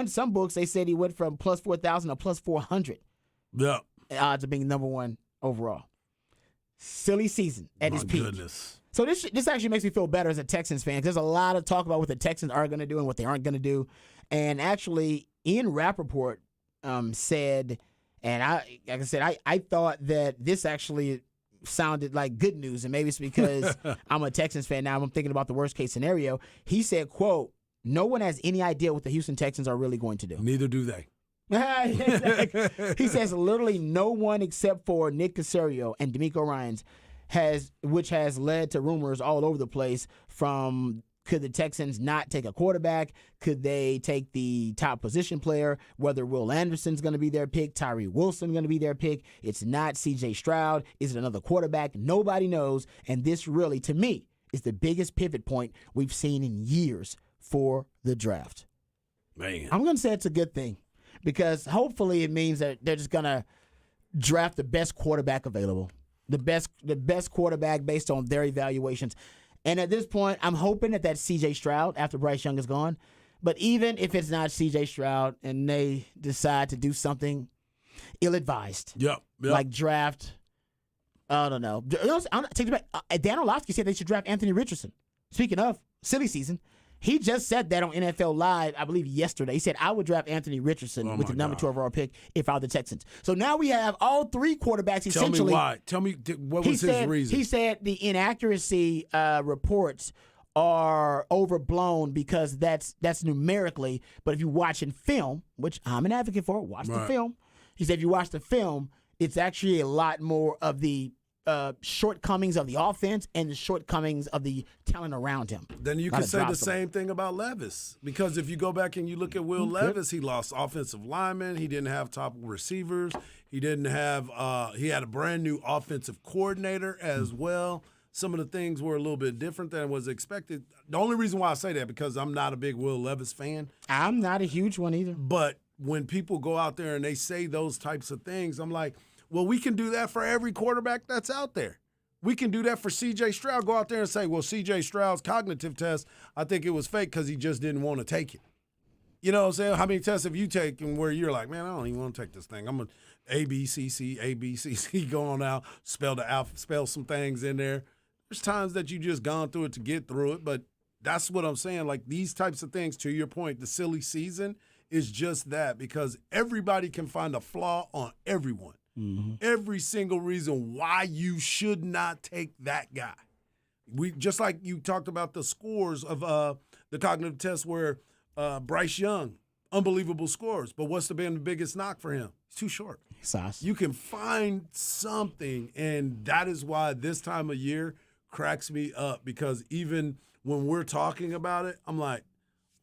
Some books, they said he went from plus 4,000 to plus 400. Yeah. Odds of being number 1 overall. Silly season at its peak. Goodness. So this actually makes me feel better as a Texans fan, because there's a lot of talk about what the Texans are going to do and what they aren't going to do. And actually, Ian Rappaport said, and I thought that this actually sounded like good news, and maybe it's because I'm a Texans fan now. I'm thinking about the worst case scenario. He said, quote, no one has any idea what the Houston Texans are really going to do. Neither do they. He says literally no one except for Nick Caserio and D'Amico Ryans which has led to rumors all over the place from could the Texans not take a quarterback? Could they take the top position player? Whether Will Anderson's going to be their pick, Tyree Wilson going to be their pick. It's not C.J. Stroud. Is it another quarterback? Nobody knows. And this really, to me, is the biggest pivot point we've seen in years for the draft. Man. I'm going to say it's a good thing, because hopefully it means that they're just going to draft the best quarterback available, the best quarterback based on their evaluations. And at this point, I'm hoping that that's C.J. Stroud after Bryce Young is gone. But even if it's not C.J. Stroud and they decide to do something ill-advised, like draft, I don't know. Take it back. Dan Orlovsky said they should draft Anthony Richardson. Speaking of silly season, he just said that on NFL Live, I believe yesterday. He said, I would draft Anthony Richardson with the number 2 overall pick if I were the Texans. So now we have all 3 quarterbacks essentially. Tell me why. Tell me what was his reason. He said the inaccuracy reports are overblown because that's numerically. But if you watch in film, which I'm an advocate for, watch the film. He said if you watch the film, it's actually a lot more of the shortcomings of the offense and the shortcomings of the talent around him. Then you can say the same thing about Levis, because if you go back and you look at Will Levis, he lost offensive linemen. He didn't have top receivers. He didn't have. He had a brand new offensive coordinator as well. Some of the things were a little bit different than was expected. The only reason why I say that because I'm not a big Will Levis fan. I'm not a huge one either. But when people go out there and they say those types of things, I'm like, well, we can do that for every quarterback that's out there. We can do that for C.J. Stroud. Go out there and say, well, C.J. Stroud's cognitive test, I think it was fake because he just didn't want to take it. You know what I'm saying? How many tests have you taken where you're like, man, I don't even want to take this thing. I'm going to ABCC, go on out, spell the alpha, spell some things in there. There's times that you just gone through it to get through it, but that's what I'm saying. Like these types of things, to your point, the silly season is just that, because everybody can find a flaw on everyone. Mm-hmm. Every single reason why you should not take that guy. We just like you talked about the scores of the cognitive test where Bryce Young, unbelievable scores, but what's been the biggest knock for him? He's too short. Sauce. You can find something, and that is why this time of year cracks me up, because even when we're talking about it, I'm like,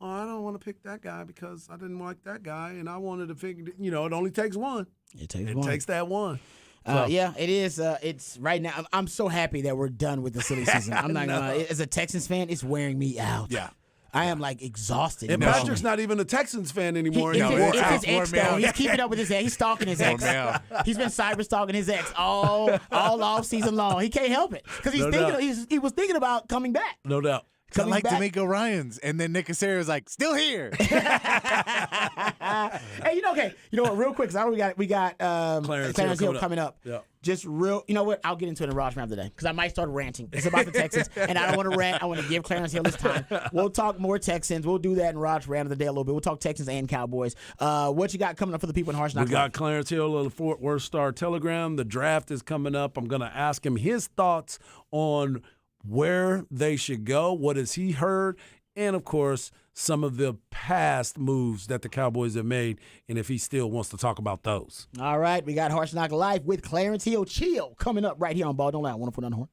oh, I don't want to pick that guy because I didn't like that guy, and I wanted to pick, it only takes one. It takes that one. Yeah, it is. It's right now. I'm so happy that we're done with the silly season. I'm not gonna lie. As a Texans fan, it's wearing me out. Yeah. I am like exhausted. And emotionally. Patrick's not even a Texans fan anymore. It's He's his ex though. He's keeping up with his ex. He's stalking his ex. He's been cyber stalking his ex all off season long. He can't help it because he was thinking about coming back. No doubt. I like D'Amico Ryans, and then Nick Casario was like, still here. Hey, you know what? Real quick, because we got Clarence Hill coming up. Yeah. Just real, you know what? I'll get into it in Raj Ram today because I might start ranting. It's about the Texans, and I don't want to rant. I want to give Clarence Hill his time. We'll talk more Texans. We'll do that in Raj Ram of the day a little bit. We'll talk Texans and Cowboys. What you got coming up for the people in Harsh Knock? We got Clarence Hill of the Fort Worth Star-Telegram. The draft is coming up. I'm going to ask him his thoughts on where they should go, what has he heard, and, of course, some of the past moves that the Cowboys have made, and if he still wants to talk about those. All right, we got Harsh Knock Live with Clarence Hill. Chill coming up right here on Ball Don't Lie. 104.9 The Horn.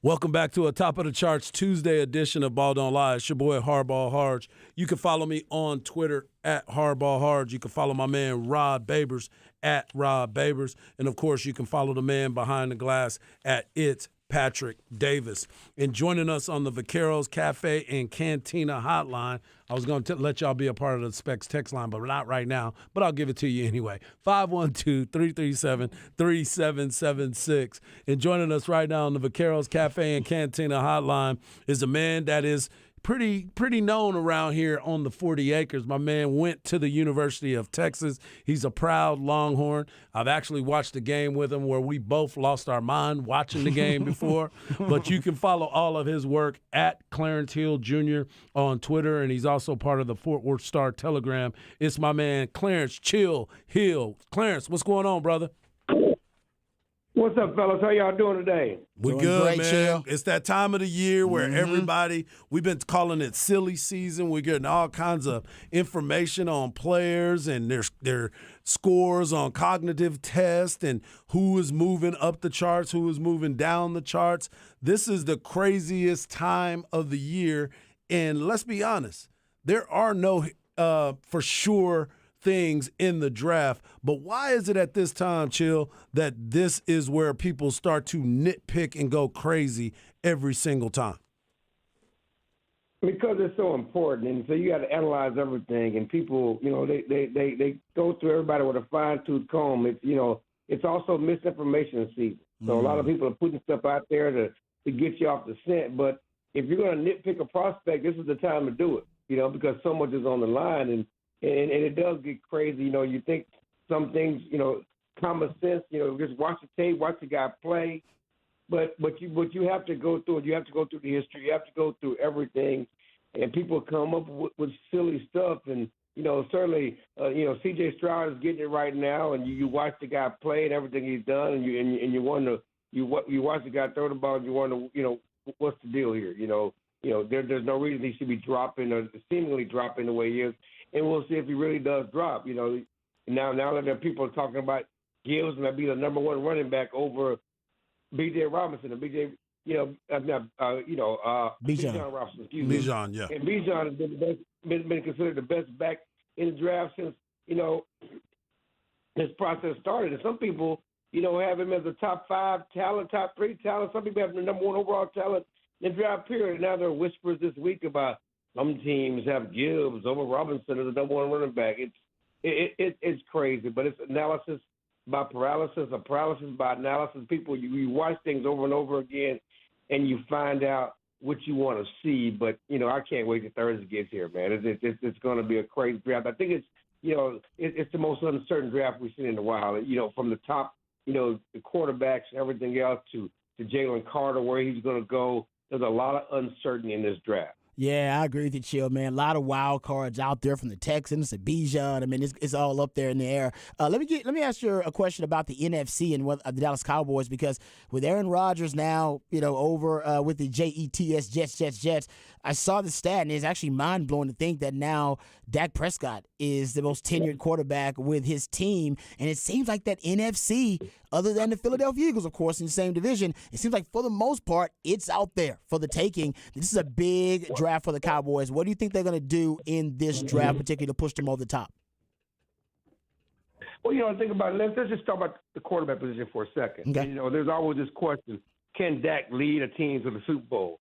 Welcome back to a Top of the Charts Tuesday edition of Ball Don't Lie. It's your boy Hardball Harge. You can follow me on Twitter at Hardball Harge. You can follow my man Rod Babers at Rod Babers. And, of course, you can follow the man behind the glass at It's Patrick Davis. And joining us on the Vaqueros Cafe and Cantina hotline, I was going to let y'all be a part of the Specs text line, but not right now. But I'll give it to you anyway. 512-337-3776. And joining us right now on the Vaqueros Cafe and Cantina hotline is a man that is pretty known around here on the 40 acres. My man went to the University of Texas. He's a proud Longhorn. I've actually watched a game with him where we both lost our mind watching the game before. But you can follow all of his work at Clarence Hill Jr. on Twitter, and he's also part of the Fort Worth Star-Telegram. It's my man Clarence Chill Hill. Clarence, what's going on, brother? What's up, fellas? How y'all doing today? We're Doing good, great, man. Chill. It's that time of the year where everybody, we've been calling it silly season. We're getting all kinds of information on players and their scores on cognitive tests and who is moving up the charts, who is moving down the charts. This is the craziest time of the year. And let's be honest, there are no for sure things in the draft, but why is it at this time, Chill, that this is where people start to nitpick and go crazy every single time? Because it's so important, and so you got to analyze everything. And people, they go through everybody with a fine-tooth comb. It's also misinformation season. So a lot of people are putting stuff out there to get you off the scent. But if you're going to nitpick a prospect, this is the time to do it. Because so much is on the line, and it does get crazy. You think some things, common sense, just watch the tape, watch the guy play. But you have to go through it. You have to go through the history. You have to go through everything. And people come up with silly stuff. And, certainly, C.J. Stroud is getting it right now. And you watch the guy play and everything he's done. And you wonder, you watch the guy throw the ball and you wonder, what's the deal here? There's no reason he should be dropping or seemingly dropping the way he is. And we'll see if he really does drop. Now that there are people talking about Gibbs might be the number one running back over B.J. Robinson and B.J. Bijan Robinson. Excuse me. Bijan, yeah. And Bijan has been considered the best back in the draft since this process started. And some people have him as a top 5 talent, top 3 talent. Some people have the number 1 overall talent in the draft period. And now there are whispers this week about some teams have Gibbs over Robinson as the number 1 running back. It's crazy, but it's analysis by paralysis or paralysis by analysis. People, you watch things over and over again, and you find out what you want to see. But I can't wait till Thursday gets here, man. It's going to be a crazy draft. I think it's the most uncertain draft we've seen in a while. From the top, the quarterbacks and everything else to Jalen Carter, where he's going to go. There's a lot of uncertainty in this draft. Yeah, I agree with you, Chill, man. A lot of wild cards out there from the Texans to Bijan. I mean, it's all up there in the air. Let me ask you a question about the NFC and the Dallas Cowboys, because with Aaron Rodgers now, over with the Jets, I saw the stat, and it's actually mind-blowing to think that now Dak Prescott is the most tenured quarterback with his team, and it seems like that NFC, other than the Philadelphia Eagles, of course, in the same division, it seems like for the most part, it's out there for the taking. This is a big draft for the Cowboys. What do you think they're going to do in this draft, particularly to push them over the top? Well, think about it. Let's just talk about the quarterback position for a second. Okay. There's always this question, can Dak lead a team to the Super Bowl?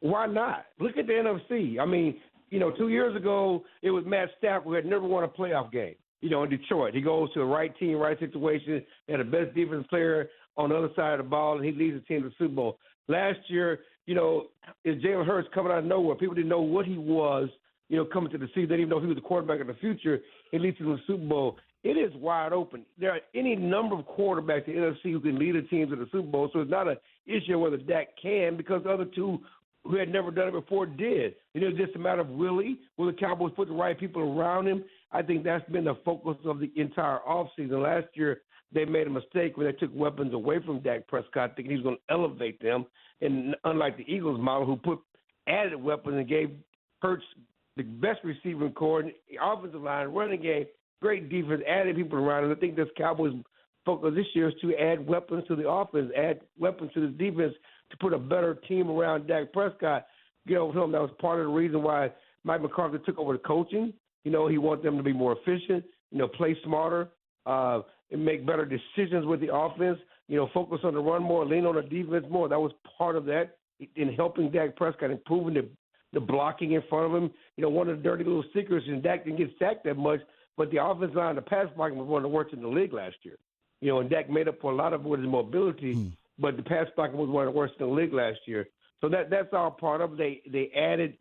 Why not? Look at the NFC. I mean, 2 years ago, it was Matt Stafford who had never won a playoff game, in Detroit. He goes to the right team, right situation. They had the best defense player on the other side of the ball, and he leads the team to the Super Bowl. Last year, is Jalen Hurts coming out of nowhere. People didn't know what he was, coming to the season. They didn't even know if he was the quarterback of the future. He leads to the Super Bowl. It is wide open. There are any number of quarterbacks in the NFC who can lead a team to the Super Bowl, so it's not an issue whether Dak can, because the other two who had never done it before did. It's just a matter of will the Cowboys put the right people around him? I think that's been the focus of the entire offseason. Last year, they made a mistake when they took weapons away from Dak Prescott, thinking he was going to elevate them. And unlike the Eagles model, who added weapons and gave Hurts the best receiving core, offensive line, running game, great defense, added people around him. I think this Cowboys focus this year is to add weapons to the offense, add weapons to the defense to put a better team around Dak Prescott. You know, that was part of the reason why Mike McCarthy took over the coaching. You know, he wanted them to be more efficient, you know, play smarter, and make better decisions with the offense, you know, focus on the run more, lean on the defense more. That was part of that in helping Dak Prescott, improving the blocking in front of him. You know, one of the dirty little secrets is Dak didn't get sacked that much, but the offensive line, the pass blocking was one of the worst in the league last year. You know, and Dak made up for a lot of it with his mobility, but the pass blocking was one of the worst in the league last year. So that's all part of it. They added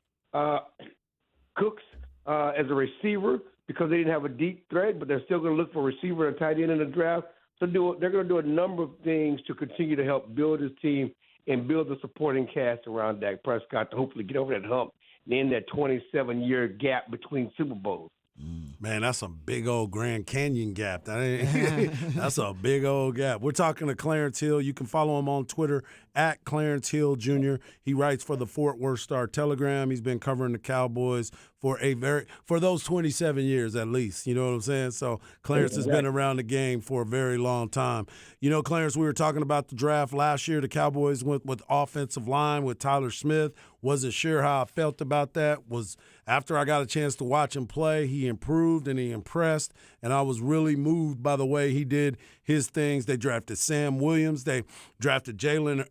Cooks as a receiver because they didn't have a deep threat, but they're still going to look for a receiver and a tight end in the draft. So they're going to do a number of things to continue to help build his team and build the supporting cast around Dak Prescott to hopefully get over that hump and end that 27-year gap between Super Bowls. Man, that's a big old Grand Canyon gap. That's a big old gap. We're talking to Clarence Hill. You can follow him on Twitter at Clarence Hill Jr. He writes for the Fort Worth Star-Telegram. He's been covering the Cowboys for those 27 years at least. You know what I'm saying? So Clarence has been around the game for a very long time. You know, Clarence, we were talking about the draft last year. The Cowboys went with offensive line with Tyler Smith. Wasn't sure how I felt about that. Was after I got a chance to watch him play, he improved and he impressed, and I was really moved by the way he did his things. They drafted Sam Williams. They drafted Jalen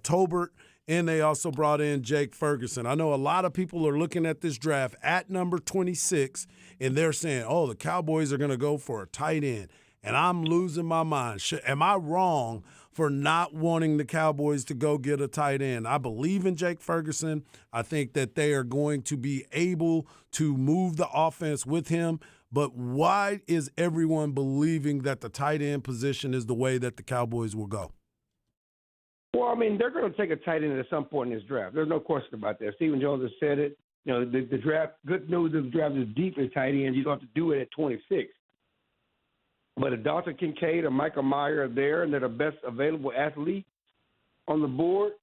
Tolbert. And they also brought in Jake Ferguson. I know a lot of people are looking at this draft at number 26, and they're saying, oh, the Cowboys are going to go for a tight end. And I'm losing my mind. Am I wrong for not wanting the Cowboys to go get a tight end? I believe in Jake Ferguson. I think that they are going to be able to move the offense with him. But why is everyone believing that the tight end position is the way that the Cowboys will go? Well, I mean, they're going to take a tight end at some point in this draft. There's no question about that. Stephen Jones has said it. You know, the draft, good news is the draft is deep in tight ends. You don't have to do it at 26. But if Dalton Kincaid or Michael Mayer are there and they're the best available athlete on the board,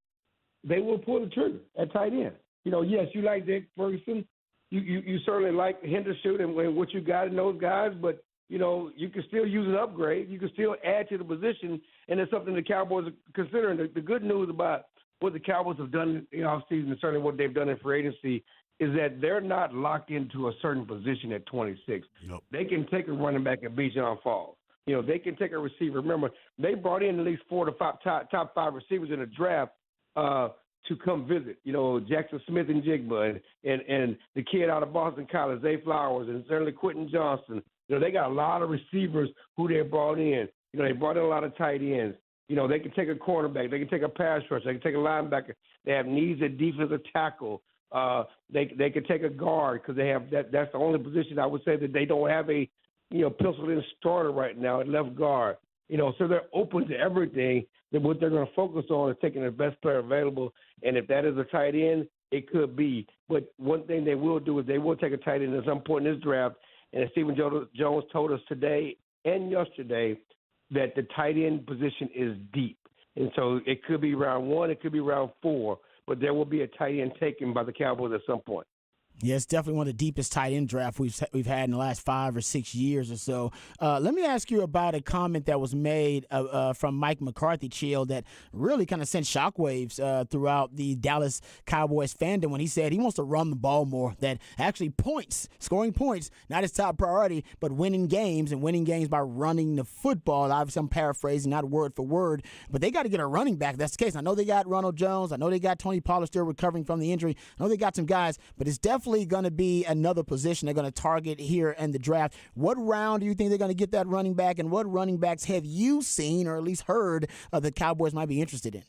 they will pull the trigger at tight end. You know, yes, you like Jake Ferguson. You certainly like Henderson and what you got in those guys, but, you know, you can still use an upgrade. You can still add to the position, and it's something the Cowboys are considering. The good news about what the Cowboys have done in the offseason and certainly what they've done in free agency is that they're not locked into a certain position at 26. Nope. They can take a running back at Bijan Falls. You know, they can take a receiver. Remember, they brought in at least 4 to 5 top 5 receivers in the draft to come visit. You know, Jackson Smith and Jigba and the kid out of Boston College, Zay Flowers, and certainly Quentin Johnson. You know, they got a lot of receivers who they brought in. You know, they brought in a lot of tight ends. You know, they can take a cornerback. They can take a pass rusher. They can take a linebacker. They have needs at defensive tackle. They can take a guard because they have that. That's the only position I would say that they don't have a, you know, penciled-in starter right now at left guard. You know, so they're open to everything. That what they're going to focus on is taking the best player available. And if that is a tight end, it could be. But one thing they will do is they will take a tight end at some point in this draft. And Stephen Jones told us today and yesterday that the tight end position is deep. And so it could be round 1, it could be round 4, but there will be a tight end taken by the Cowboys at some point. Yeah, it's definitely one of the deepest tight end drafts we've had in the last 5 or 6 years or so. Let me ask you about a comment that was made from Mike McCarthy, Chill, that really kind of sent shockwaves throughout the Dallas Cowboys fandom when he said he wants to run the ball more, that actually scoring points, not his top priority, but winning games by running the football. Obviously, I'm paraphrasing, not word for word, but they got to get a running back. That's the case. I know they got Ronald Jones. I know they got Tony Pollard still recovering from the injury. I know they got some guys, but it's definitely going to be another position they're going to target here in the draft. What round do you think they're going to get that running back, and what running backs have you seen or at least heard the Cowboys might be interested in?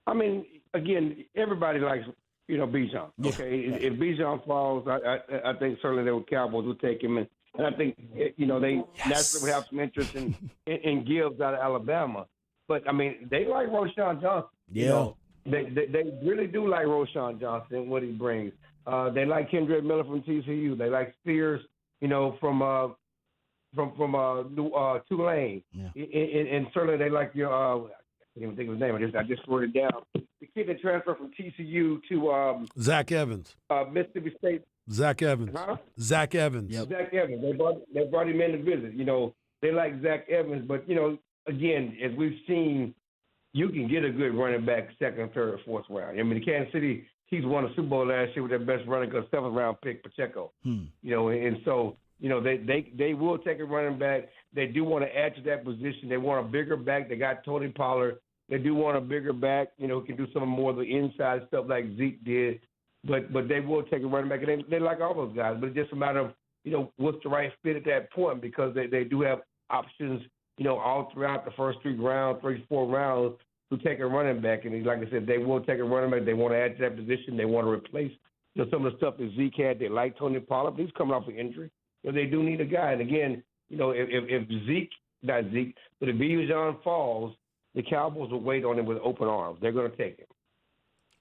I mean, again, everybody likes, you know, Bijan. Okay, if Bijan falls, I think certainly the Cowboys will take him, and I think, you know, they naturally have some interest in Gibbs out of Alabama. But I mean, they like Roschon Johnson. Yeah. You know, they really do like Roschon Johnson and what he brings. They like Kendrick Miller from TCU. They like Spears, you know, from Tulane. Yeah. And certainly they like your I can't even think of his name. I just wrote it down. The kid that transferred from TCU to Zach Evans, Mississippi State. Zach Evans. Huh? Zach Evans. Yep. Zach Evans. They brought him in to visit. You know, they like Zach Evans, but you know, again, as we've seen, you can get a good running back second, third, or fourth round. I mean, the Kansas City Chiefs won a Super Bowl last year with their best running back, seventh round pick, Pacheco. You know, and so they will take a running back. They do want to add to that position. They want a bigger back. They got Tony Pollard. They do want a bigger back, who can do some more of the inside stuff like Zeke did. But they will take a running back. And they like all those guys. But it's just a matter of, what's the right fit at that point, because they do have options, all throughout the first 4 rounds to take a running back. And like I said, they will take a running back. They want to add to that position. They want to replace some of the stuff that Zeke had. They like Tony Pollard. He's coming off an injury. They do need a guy. And again, if Bijan falls, the Cowboys will wait on him with open arms. They're going to take him.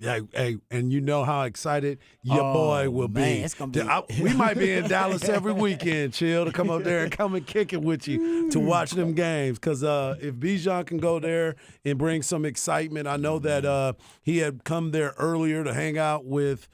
Yeah, hey, and you know how excited your boy will be. It's gonna be. We might be in Dallas every weekend, Chill, to come up there and come and kick it with you to watch them games. Because if Bijan can go there and bring some excitement, I know that he had come there earlier to hang out with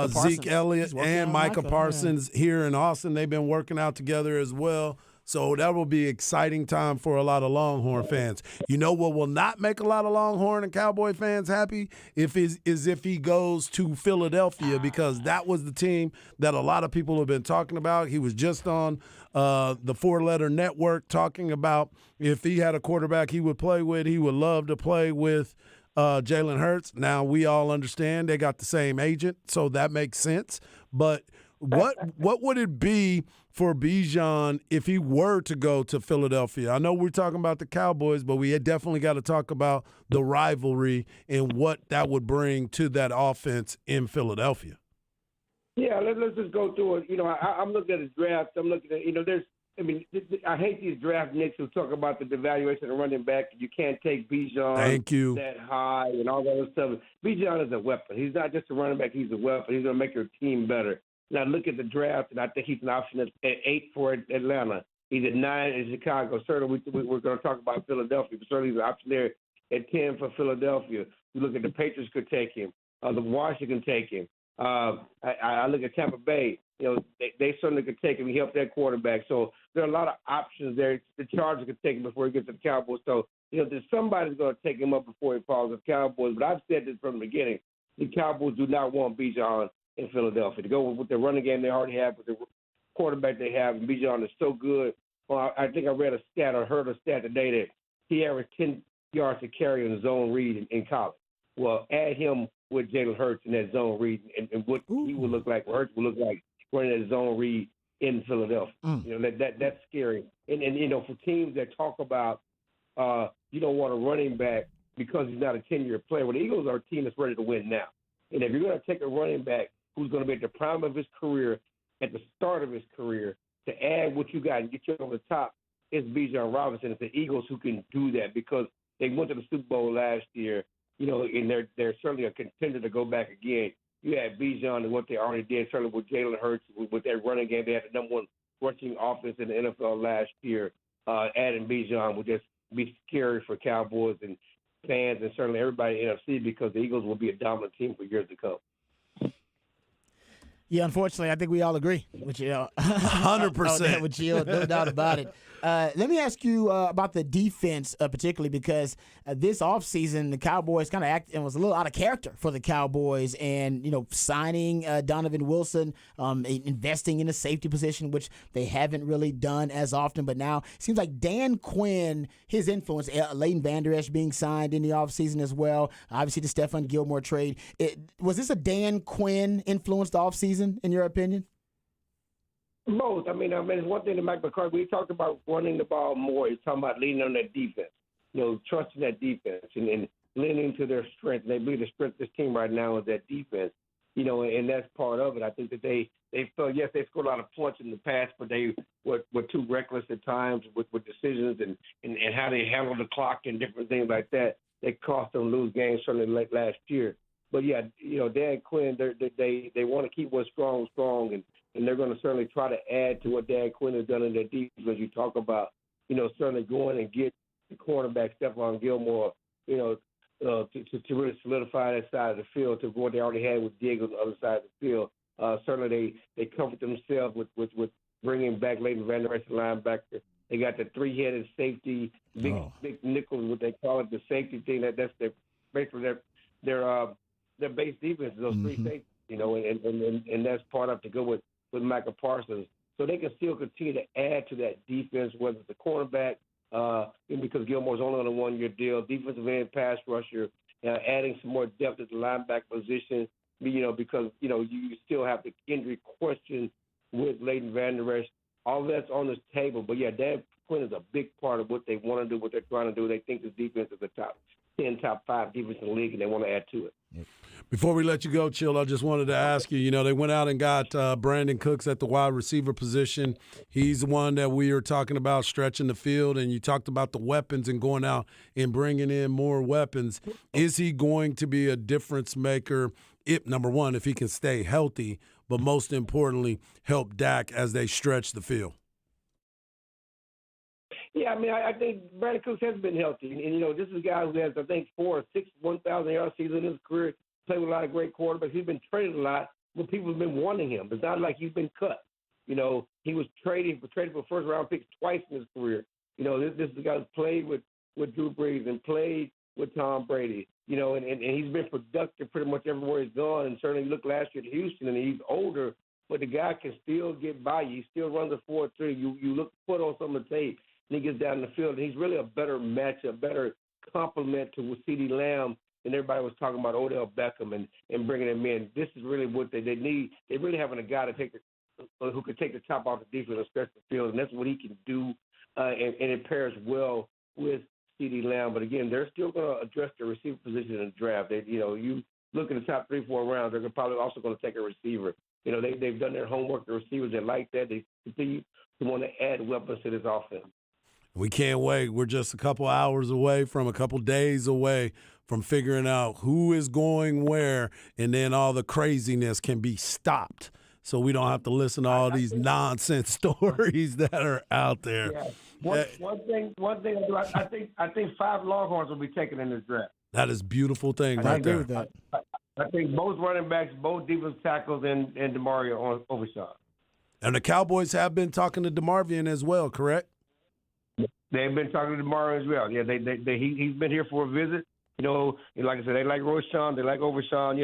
Zeke Elliott and Micah Parsons here in Austin. They've been working out together as well. So that will be an exciting time for a lot of Longhorn fans. You know what will not make a lot of Longhorn and Cowboy fans happy is if he goes to Philadelphia, because that was the team that a lot of people have been talking about. He was just on the Four Letter Network talking about if he had a quarterback he would play with, he would love to play with Jalen Hurts. Now, we all understand they got the same agent, so that makes sense. But what would it be for Bijan if he were to go to Philadelphia? I know we're talking about the Cowboys, but we definitely got to talk about the rivalry and what that would bring to that offense in Philadelphia. Yeah, let's just go through it. I'm looking at his draft. I'm looking at, I hate these draft nicks who talk about the devaluation of running back. You can't take Bijan that high and all that other stuff. Bijan is a weapon. He's not just a running back. He's a weapon. He's going to make your team better. Now, look at the draft, and I think he's an option at 8 for Atlanta. He's at 9 in Chicago. Certainly, we're going to talk about Philadelphia, but certainly he's an option there at 10 for Philadelphia. You look at the Patriots could take him. The Washington can take him. I look at Tampa Bay. They certainly could take him. He helped that quarterback. So there are a lot of options there. The Chargers could take him before he gets to the Cowboys. So, somebody's going to take him up before he falls to the Cowboys. But I've said this from the beginning. The Cowboys do not want Bijan in Philadelphia. To go with the running game they already have, with the quarterback they have, and Bijan is so good. Well, I think I read a stat or heard a stat today that he averaged 10 yards to carry in the zone read in college. Well, add him with Jalen Hurts in that zone read and what he would look like, what Hurts would look like running that zone read in Philadelphia. That's scary. And for teams that talk about you don't want a running back because he's not a 10-year player, well, the Eagles are a team that's ready to win now. And if you're going to take a running back who's going to be at the prime of his career, at the start of his career, to add what you got and get you over the top, it's Bijan Robinson. It's the Eagles who can do that because they went to the Super Bowl last year, and they're certainly a contender to go back again. You had Bijan and what they already did, certainly with Jalen Hurts, with that running game. They had the number one rushing offense in the NFL last year. Adding Bijan would just be scary for Cowboys and fans and certainly everybody in the NFC because the Eagles will be a dominant team for years to come. Yeah, unfortunately, I think we all agree with you. 100%. With you, no doubt about it. Let me ask you about the defense, particularly because this offseason, the Cowboys kind of acted and was a little out of character for the Cowboys. And, signing Donovan Wilson, investing in a safety position, which they haven't really done as often. But now it seems like Dan Quinn, his influence, Leighton Vander Esch being signed in the offseason as well. Obviously, the Stephon Gilmore trade. Was this a Dan Quinn influenced offseason, in your opinion? Both. It's one thing that Mike McCarthy, we talked about running the ball more. He's talking about leaning on that defense, trusting that defense and leaning to their strength. And they believe the strength of this team right now is that defense, and that's part of it. I think that they felt, yes, they scored a lot of points in the past, but they were too reckless at times with decisions and how they handled the clock and different things like that. They cost them lose games certainly late last year. But, yeah, Dan Quinn, they want to keep what's strong, and they're going to certainly try to add to what Dan Quinn has done in their defense. As you talk about, certainly going and get the cornerback Stephon Gilmore, to really solidify that side of the field to what they already had with Diggs on the other side of the field. Certainly they comfort themselves with bringing back Leighton Vander Esch, linebacker, They got the three-headed safety, big nickel, what they call it, the safety thing. That's basically their base defense. Those three safeties, and that's part of to go with Micah Parsons. So they can still continue to add to that defense, whether it's a cornerback, because Gilmore's only on a one-year deal, defensive end, pass rusher, adding some more depth at the linebacker position, because, you still have the injury question with Leighton Vander Esch. All that's on the table. But, yeah, Dan Quinn is a big part of what they want to do, what they're trying to do. They think this defense is the top 10, top 5 defense in the league, and they want to add to it. Before we let you go, Chill, I just wanted to ask you, they went out and got Brandon Cooks at the wide receiver position. He's the one that we are talking about stretching the field, and you talked about the weapons and going out and bringing in more weapons. Is he going to be a difference maker, number one, if he can stay healthy, but most importantly, help Dak as they stretch the field? Yeah, I think Brandon Cooks has been healthy. And, this is a guy who has, I think, 4 or 6 1,000-yard seasons in his career, played with a lot of great quarterbacks. He's been traded a lot, but people have been wanting him. It's not like he's been cut. He was traded for first-round picks twice in his career. This is a guy who's played with Drew Brees and played with Tom Brady, and he's been productive pretty much everywhere he's gone. And certainly you look last year at Houston, and he's older, but the guy can still get by you. He still runs a 4.3. You put on some of the tape, and he gets down in the field, and he's really a better match, a better complement to CeeDee Lamb than everybody was talking about Odell Beckham and bringing him in. This is really what they need. They really having a guy who can take the top off the defense and stretch the field, and that's what he can do, and it pairs well with CeeDee Lamb. But, again, they're still going to address the receiver position in the draft. You look at the top 3-4 rounds, they're probably also going to take a receiver. They've done their homework. The receivers, they like that. They continue to want to add weapons to this offense. We can't wait. We're just a couple hours away from a couple days away from figuring out who is going where, and then all the craziness can be stopped so we don't have to listen to all these nonsense stories that are out there. Yeah. One thing I think 5 Longhorns will be taken in this draft. That is a beautiful thing right there. With that. I think both running backs, both defensive tackles, and DeMario Overshawn. And the Cowboys have been talking to DeMarvion as well, correct? They've been talking to DeMario as well. Yeah, he's been here for a visit. Like I said, they like Roschon, they like Overshawn.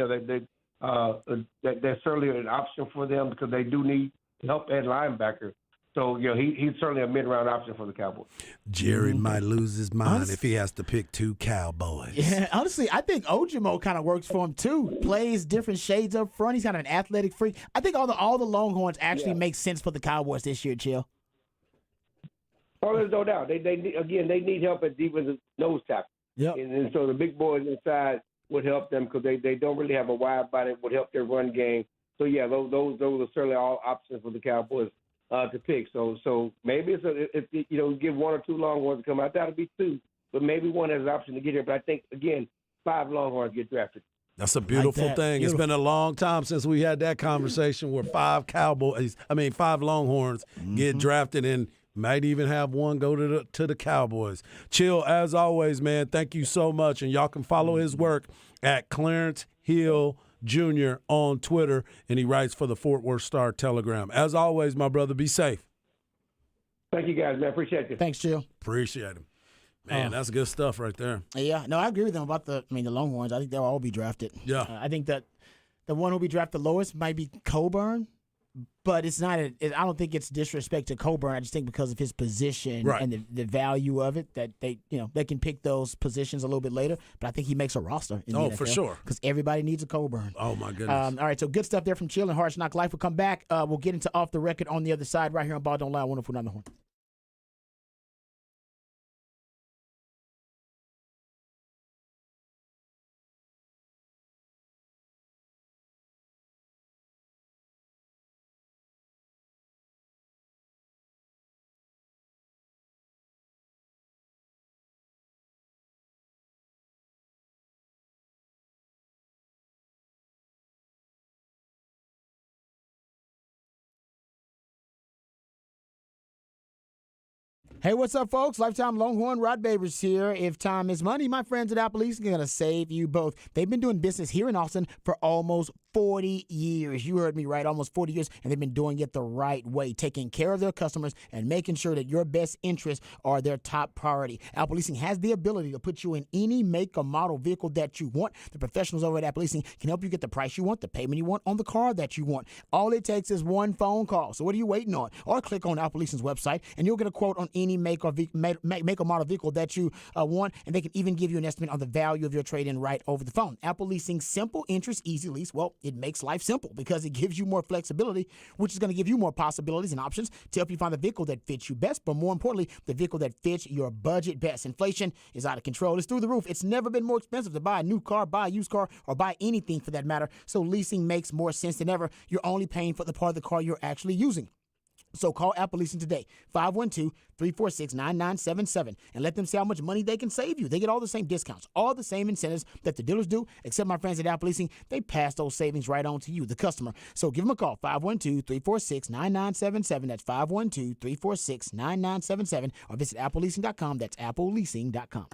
That's certainly an option for them because they do need help at linebacker. So, he's certainly a mid-round option for the Cowboys. Jerry might lose his mind if he has to pick 2 Cowboys. Yeah, honestly, I think Ojimo kind of works for him too. Plays different shades up front. He's kind of an athletic freak. I think all the Longhorns actually make sense for the Cowboys this year, Chill. Oh, there's no doubt. They need help at defensive nose tackle. Yep. And so the big boys inside would help them because they don't really have a wide body. It would help their run game. So, yeah, those are certainly all options for the Cowboys to pick. So maybe if you give 1 or 2 Longhorns to come out, that'll be 2. But maybe 1 has an option to get here. But I think, again, 5 Longhorns get drafted. That's a beautiful thing. It's been a long time since we had that conversation where 5 Longhorns get drafted and might even have 1 go to the Cowboys. Chill, as always, man, thank you so much. And y'all can follow his work at Clarence Hill Jr. on Twitter, and he writes for the Fort Worth Star-Telegram. As always, my brother, be safe. Thank you, guys, man. Appreciate you. Thanks, Chill. Appreciate him. Man, that's good stuff right there. Yeah, no, I agree with them about the Longhorns. I think they'll all be drafted. Yeah. I think that the one who'll be drafted lowest might be Coburn. But it's not. I don't think it's disrespect to Coburn. I just think because of his position and the value of it, that they can pick those positions a little bit later. But I think he makes a roster. In the NFL for sure. Because everybody needs a Coburn. Oh my goodness. All right, so good stuff there from Chill and Hard Knock Life. We'll come back. We'll get into Off the Record on the other side right here on Ball Don't Lie. 104.9 The Horn. Hey, what's up, folks? Lifetime Longhorn Rod Babers here. If time is money, my friends at Apple East are going to save you both. They've been doing business here in Austin for almost 40 years. You heard me right, almost 40 years, and they've been doing it the right way, taking care of their customers and making sure that your best interests are their top priority. Apple Leasing has the ability to put you in any make or model vehicle that you want. The professionals over at Apple Leasing can help you get the price you want, the payment you want on the car that you want. All it takes is one phone call. So what are you waiting on? Or click on Apple Leasing's website, and you'll get a quote on any make or model vehicle that you want, and they can even give you an estimate on the value of your trade-in right over the phone. Apple Leasing's simple interest easy lease, well, it makes life simple because it gives you more flexibility, which is going to give you more possibilities and options to help you find the vehicle that fits you best, but more importantly, the vehicle that fits your budget best. Inflation is out of control. It's through the roof. It's never been more expensive to buy a new car, buy a used car, or buy anything for that matter. So leasing makes more sense than ever. You're only paying for the part of the car you're actually using. So call Apple Leasing today, 512-346-9977, and let them see how much money they can save you. They get all the same discounts, all the same incentives that the dealers do, except my friends at Apple Leasing, they pass those savings right on to you, the customer. So give them a call, 512-346-9977. That's 512-346-9977, or visit appleleasing.com. That's appleleasing.com.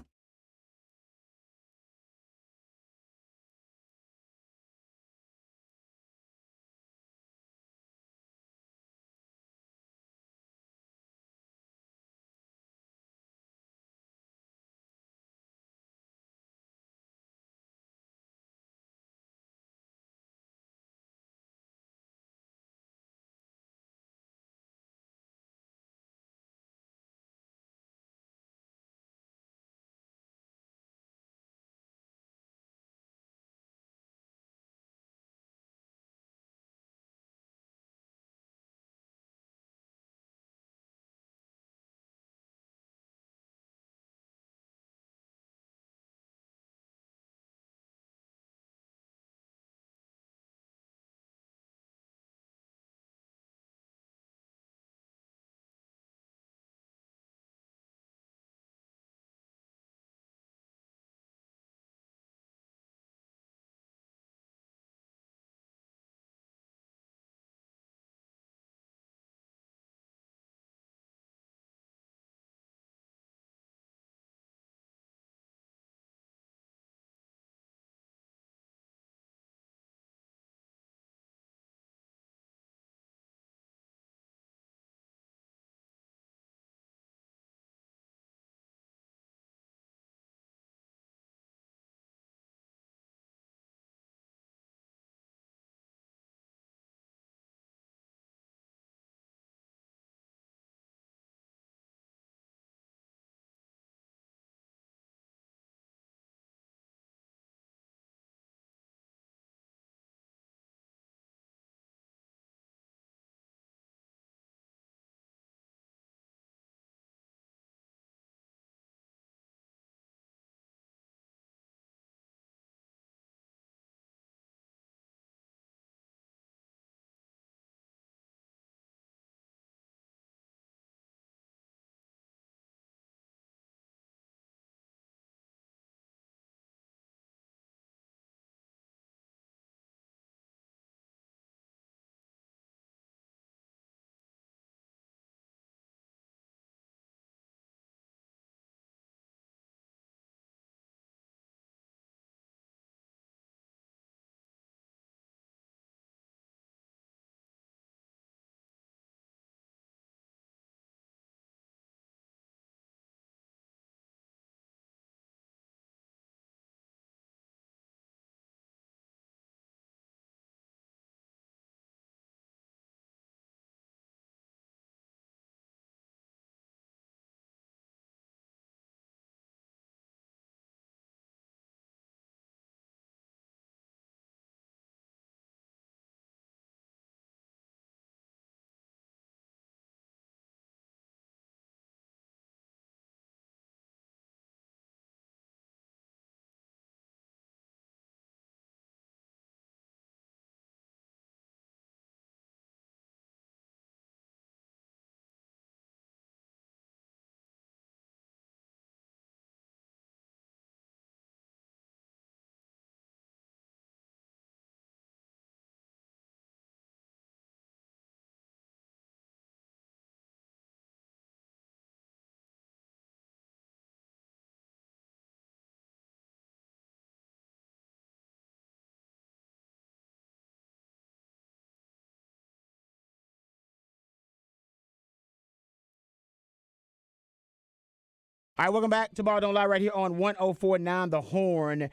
All right, welcome back to Ball Don't Lie right here on 104.9 The Horn. We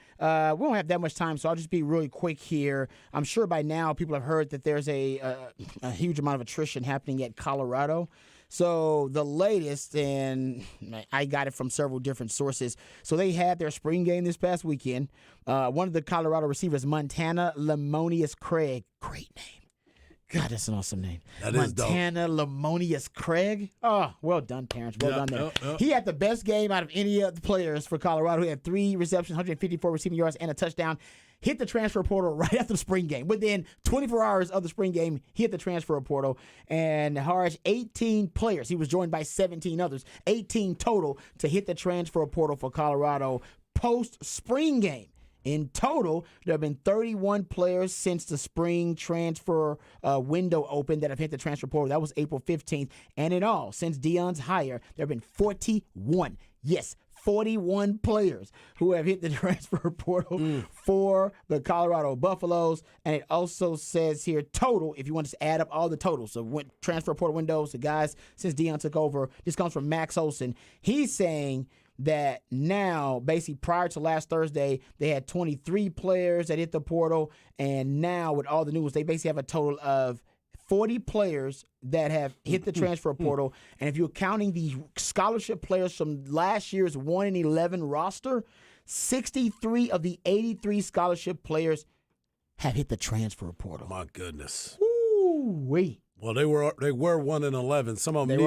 don't have that much time, so I'll just be really quick here. I'm sure by now people have heard that there's a huge amount of attrition happening at Colorado. So the latest, and I got it from several different sources. So they had their spring game this past weekend. One of the Colorado receivers, Montana Lemonious Craig, great name. God, that's an awesome name. That is dope. Montana Lemonious Craig. Oh, well done, parents. Well done there. He had the best game out of any of the players for Colorado. He had 3 receptions, 154 receiving yards, and a touchdown. Hit the transfer portal right after the spring game. Within 24 hours of the spring game, he hit the transfer portal. And Harsh, 18 players. He was joined by 17 others. 18 total to hit the transfer portal for Colorado post-spring game. In total, there have been 31 players since the spring transfer window opened that have hit the transfer portal. That was April 15th. And in all, since Deion's hire, there have been 41. Yes, 41 players who have hit the transfer portal for the Colorado Buffaloes. And it also says here total, if you want to add up all the totals of transfer portal windows, the guys since Deion took over. This comes from Max Olson. He's saying that now, basically prior to last Thursday, they had 23 players that hit the portal, and now with all the news, they basically have a total of 40 players that have hit the transfer portal. And if you're counting the scholarship players from last year's 1-11 roster, 63 of the 83 scholarship players have hit the transfer portal. My goodness. Woo-wee. Well, they were 1-11. Some of them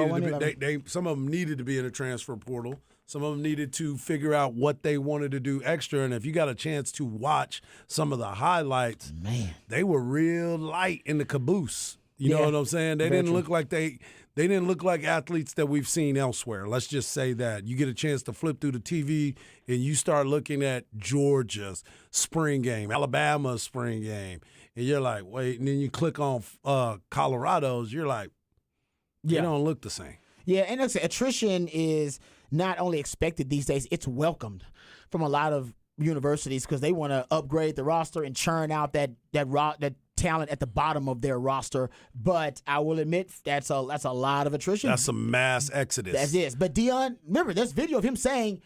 some of them needed to be in a transfer portal. Some of them needed to figure out what they wanted to do extra. And if you got a chance to watch some of the highlights, man, they were real light in the caboose. You know what I'm saying? They didn't look like they didn't look like athletes that we've seen elsewhere. Let's just say that. You get a chance to flip through the TV and you start looking at Georgia's spring game, Alabama's spring game, and you're like, wait, and then you click on Colorado's, you're like, they don't look the same. Yeah, and attrition is not only expected these days, it's welcomed from a lot of universities because they want to upgrade the roster and churn out that talent at the bottom of their roster. But I will admit that's a lot of attrition. That's a mass exodus. That is. But Deion, remember, there's video of him saying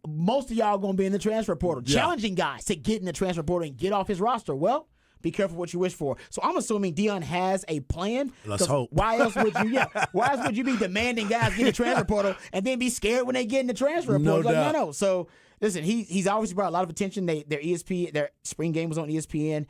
most of y'all going to be in the transfer portal, challenging guys to get in the transfer portal and get off his roster. Well, be careful what you wish for. So I'm assuming Deion has a plan. Let's hope. Why else would you? Why else would you be demanding guys get in the transfer portal and then be scared when they get in the transfer portal? No. So listen, he's obviously brought a lot of attention. Their spring game was on ESPN.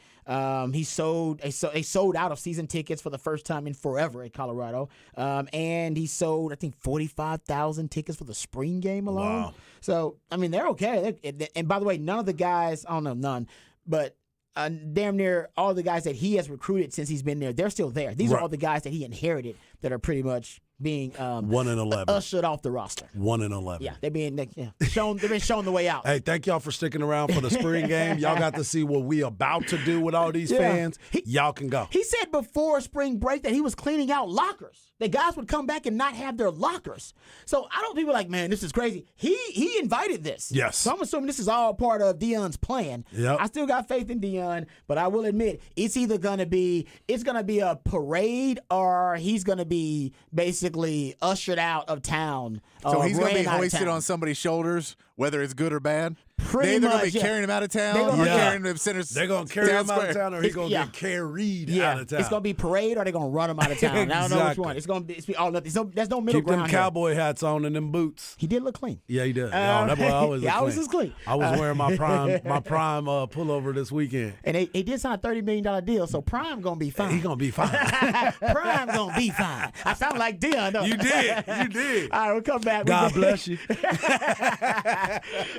They sold out of season tickets for the first time in forever at Colorado. And he sold, I think, 45,000 tickets for the spring game alone. Wow. So I mean, they're okay. And by the way, none of the guys, I don't know, none, but damn near all the guys that he has recruited since he's been there, they're still there. These are all the guys that he inherited that are pretty much being 1-11 ushered off the roster. 1-11. Yeah, they're being shown. They've been shown the way out. Hey, thank y'all for sticking around for the spring game. Y'all got to see what we about to do with all these fans. Y'all can go. He said before spring break that he was cleaning out lockers. That guys would come back and not have their lockers. So I don't people like, man, this is crazy. He invited this. Yes. So I'm assuming this is all part of Deion's plan. Yep. I still got faith in Deion, but I will admit it's either gonna be a parade or he's gonna be basically ushered out of town. So he's going to be ran out of hoisted town. on somebody's shoulders, whether it's good or bad. Pretty They're going much, to be carrying him out of town They're or gonna- carrying him center. They're going to carry him out of town or he's going to get carried out of town. It's gonna be parade or they're gonna run him out of town. I don't know which one. It's gonna be all nothing. There's no middle Keep them ground here. cowboy hats on and them boots. He did look clean. Yeah, he did. That boy always looked always was clean. I was wearing my prime pullover this weekend. And they did sign a $30 million deal, so Prime gonna be fine. He's going to be fine. Prime gonna be fine. I sound like Deion, though. You did. You did. All right, we'll come back. God bless you.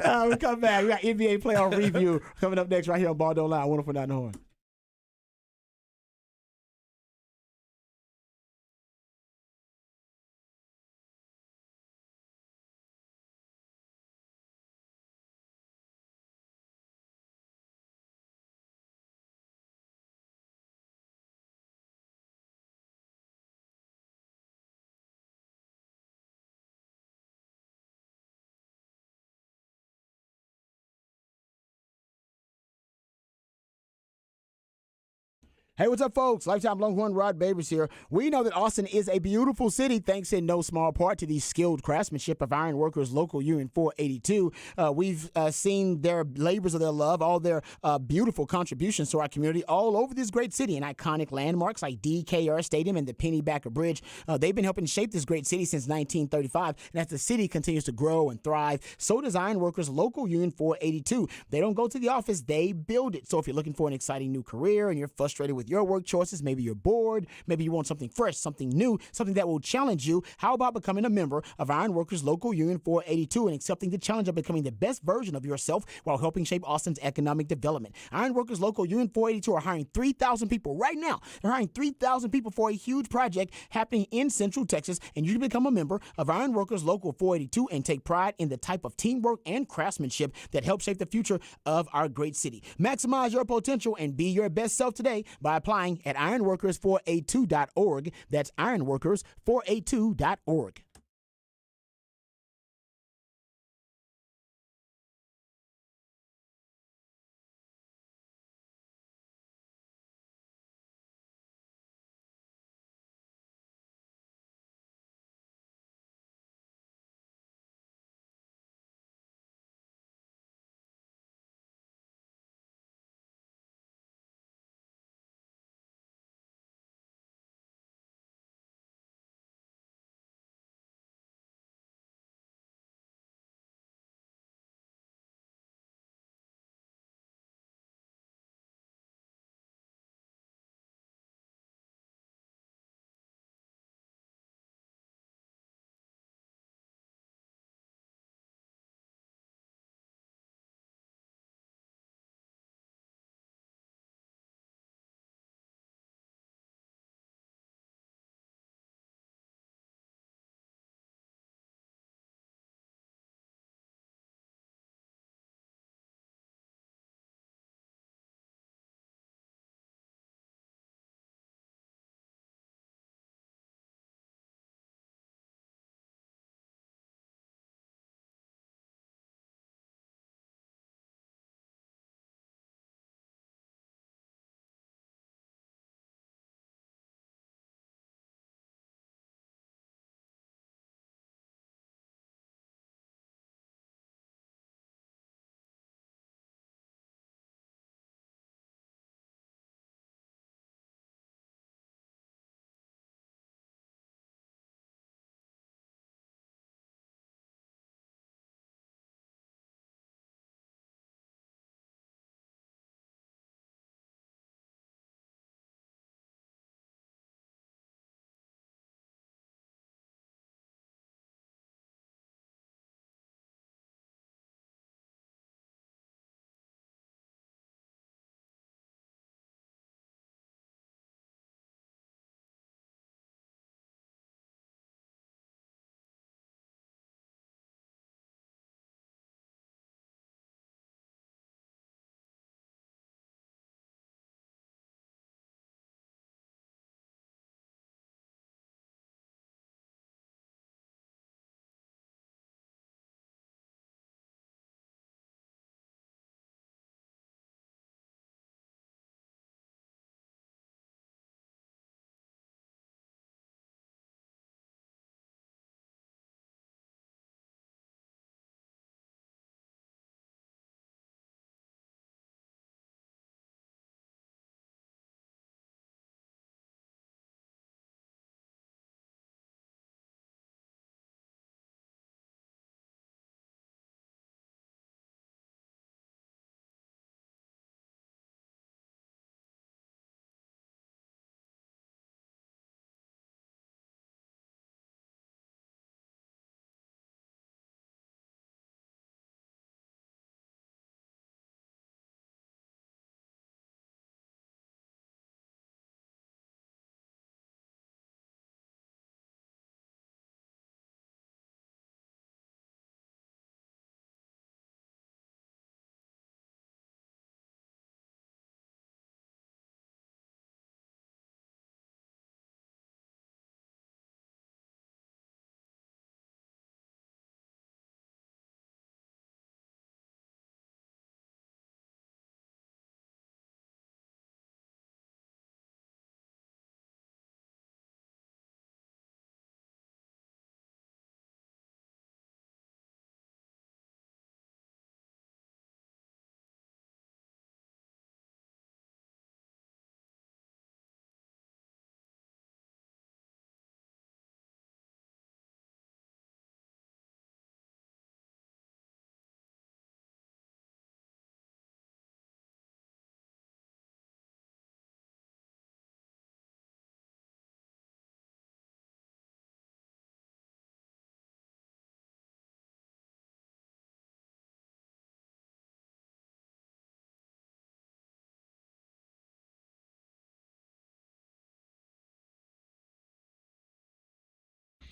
We'll come back. We got NBA playoff review coming up next right here on Ball Don't Lie, 104.9 The Horn. Hey, what's up, folks? Lifetime Longhorn Rod Babers here. We know that Austin is a beautiful city thanks in no small part to the skilled craftsmanship of Iron Workers Local Union 482. We've seen their labors of their love, all their beautiful contributions to our community all over this great city, and iconic landmarks like DKR Stadium and the Pennybacker Bridge. They've been helping shape this great city since 1935, and as the city continues to grow and thrive, so does Iron Workers Local Union 482. They don't go to the office, they build it. So if you're looking for an exciting new career and you're frustrated with your work choices, maybe you're bored, maybe you want something fresh, something new, something that will challenge you, how about becoming a member of Iron Workers Local Union 482 and accepting the challenge of becoming the best version of yourself while helping shape Austin's economic development? Iron Workers Local Union 482 are hiring 3,000 people right now. They're hiring 3,000 people for a huge project happening in Central Texas, and you can become a member of Iron Workers Local 482 and take pride in the type of teamwork and craftsmanship that helps shape the future of our great city. Maximize your potential and be your best self today by applying at ironworkers482.org. That's ironworkers482.org.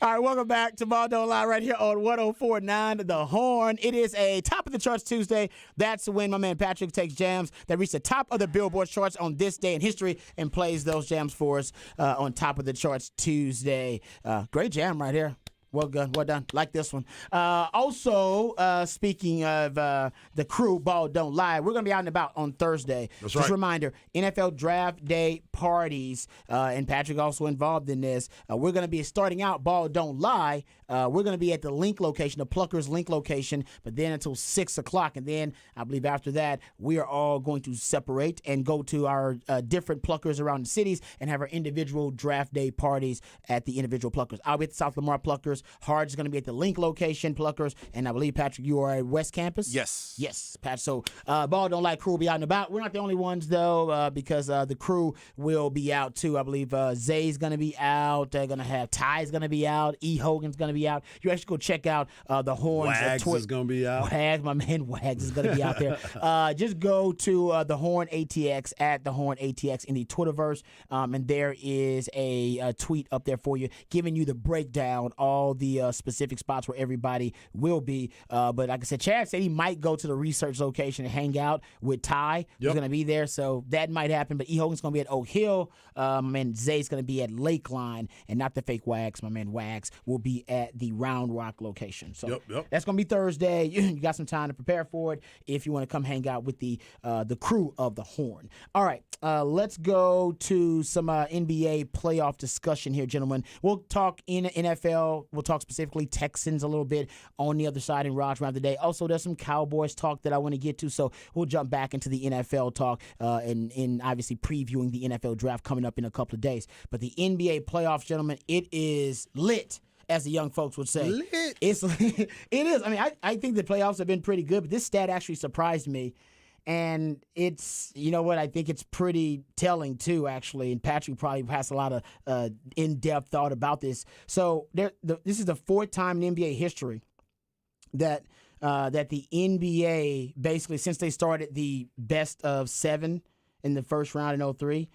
All right, welcome back to Ball Don't Lie right here on 104.9 The Horn. It is a Top of the Charts Tuesday. That's when my man Patrick takes jams that reach the top of the Billboard charts on this day in history and plays those jams for us on Top of the Charts Tuesday. Great jam right here. Well done, well done. Like this one. Also, speaking of the crew, Ball Don't Lie, we're going to be out and about on Thursday. That's Just right. a reminder, NFL Draft Day parties, and Patrick also involved in this. We're going to be starting out Ball Don't Lie. We're going to be at the Link location, the Pluckers Link location, but then until 6 o'clock. And then I believe after that, we are all going to separate and go to our different Pluckers around the cities and have our individual Draft Day parties at the individual Pluckers. I'll be at the South Lamar Pluckers. Hard is going to be at the Link location, Pluckers. And I believe, Patrick, you are at West Campus? Yes. Yes, Pat. So Ball Don't Lie crew will be out and about. We're not the only ones, though, because the crew will be out, too. I believe Zay's going to be out. They're going to have Ty's going to be out. E. Hogan's going to be out. You actually go check out the Horns. Wags is going to be out. Wags, my man Wags is going to be out there. Just go to the Horn ATX, at the Horn ATX in the Twitterverse, and there is a tweet up there for you giving you the breakdown, all the specific spots where everybody will be. But like I said, Chad said he might go to the research location and hang out with Ty, who's Yep. going to be there. So that might happen. But E. Hogan's going to be at Oak Hill, and Zay's going to be at Lakeline, and not the fake Wags. My man Wags will be at the Round Rock location. So Yep. that's going to be Thursday. You got some time to prepare for it if you want to come hang out with the crew of the Horn. All right, let's go to some NBA playoff discussion here, gentlemen. We'll talk in NFL. We'll talk specifically Texans a little bit on the other side in Raj around the day. Also, there's some Cowboys talk that I want to get to, so we'll jump back into the NFL talk and obviously previewing the NFL draft coming up in a couple of days. But the NBA playoffs, gentlemen, it is lit, as the young folks would say. Lit. It is. I mean, I think the playoffs have been pretty good, but this stat actually surprised me. And it's, you know what, I think it's pretty telling too, actually. And Patrick probably has a lot of in-depth thought about this. So this is the fourth time in NBA history that the NBA, basically since they started the best of 7 in the first round in 2003,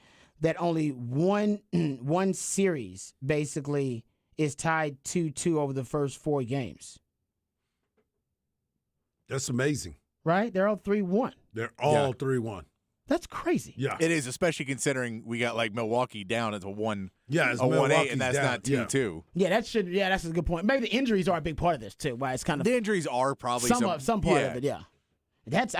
that only one series basically is tied 2-2 over the first 4 games. That's amazing. Right? They're all 3-1. They're all 3-1. That's crazy. Yeah. It is, especially considering we got like Milwaukee down as a 1-8, Yeah, it's and Milwaukee's that's down. not 2-2. Yeah, that's a good point. Maybe the injuries are a big part of this too. Why it's kind of The injuries are probably some part yeah. of it. Yeah, that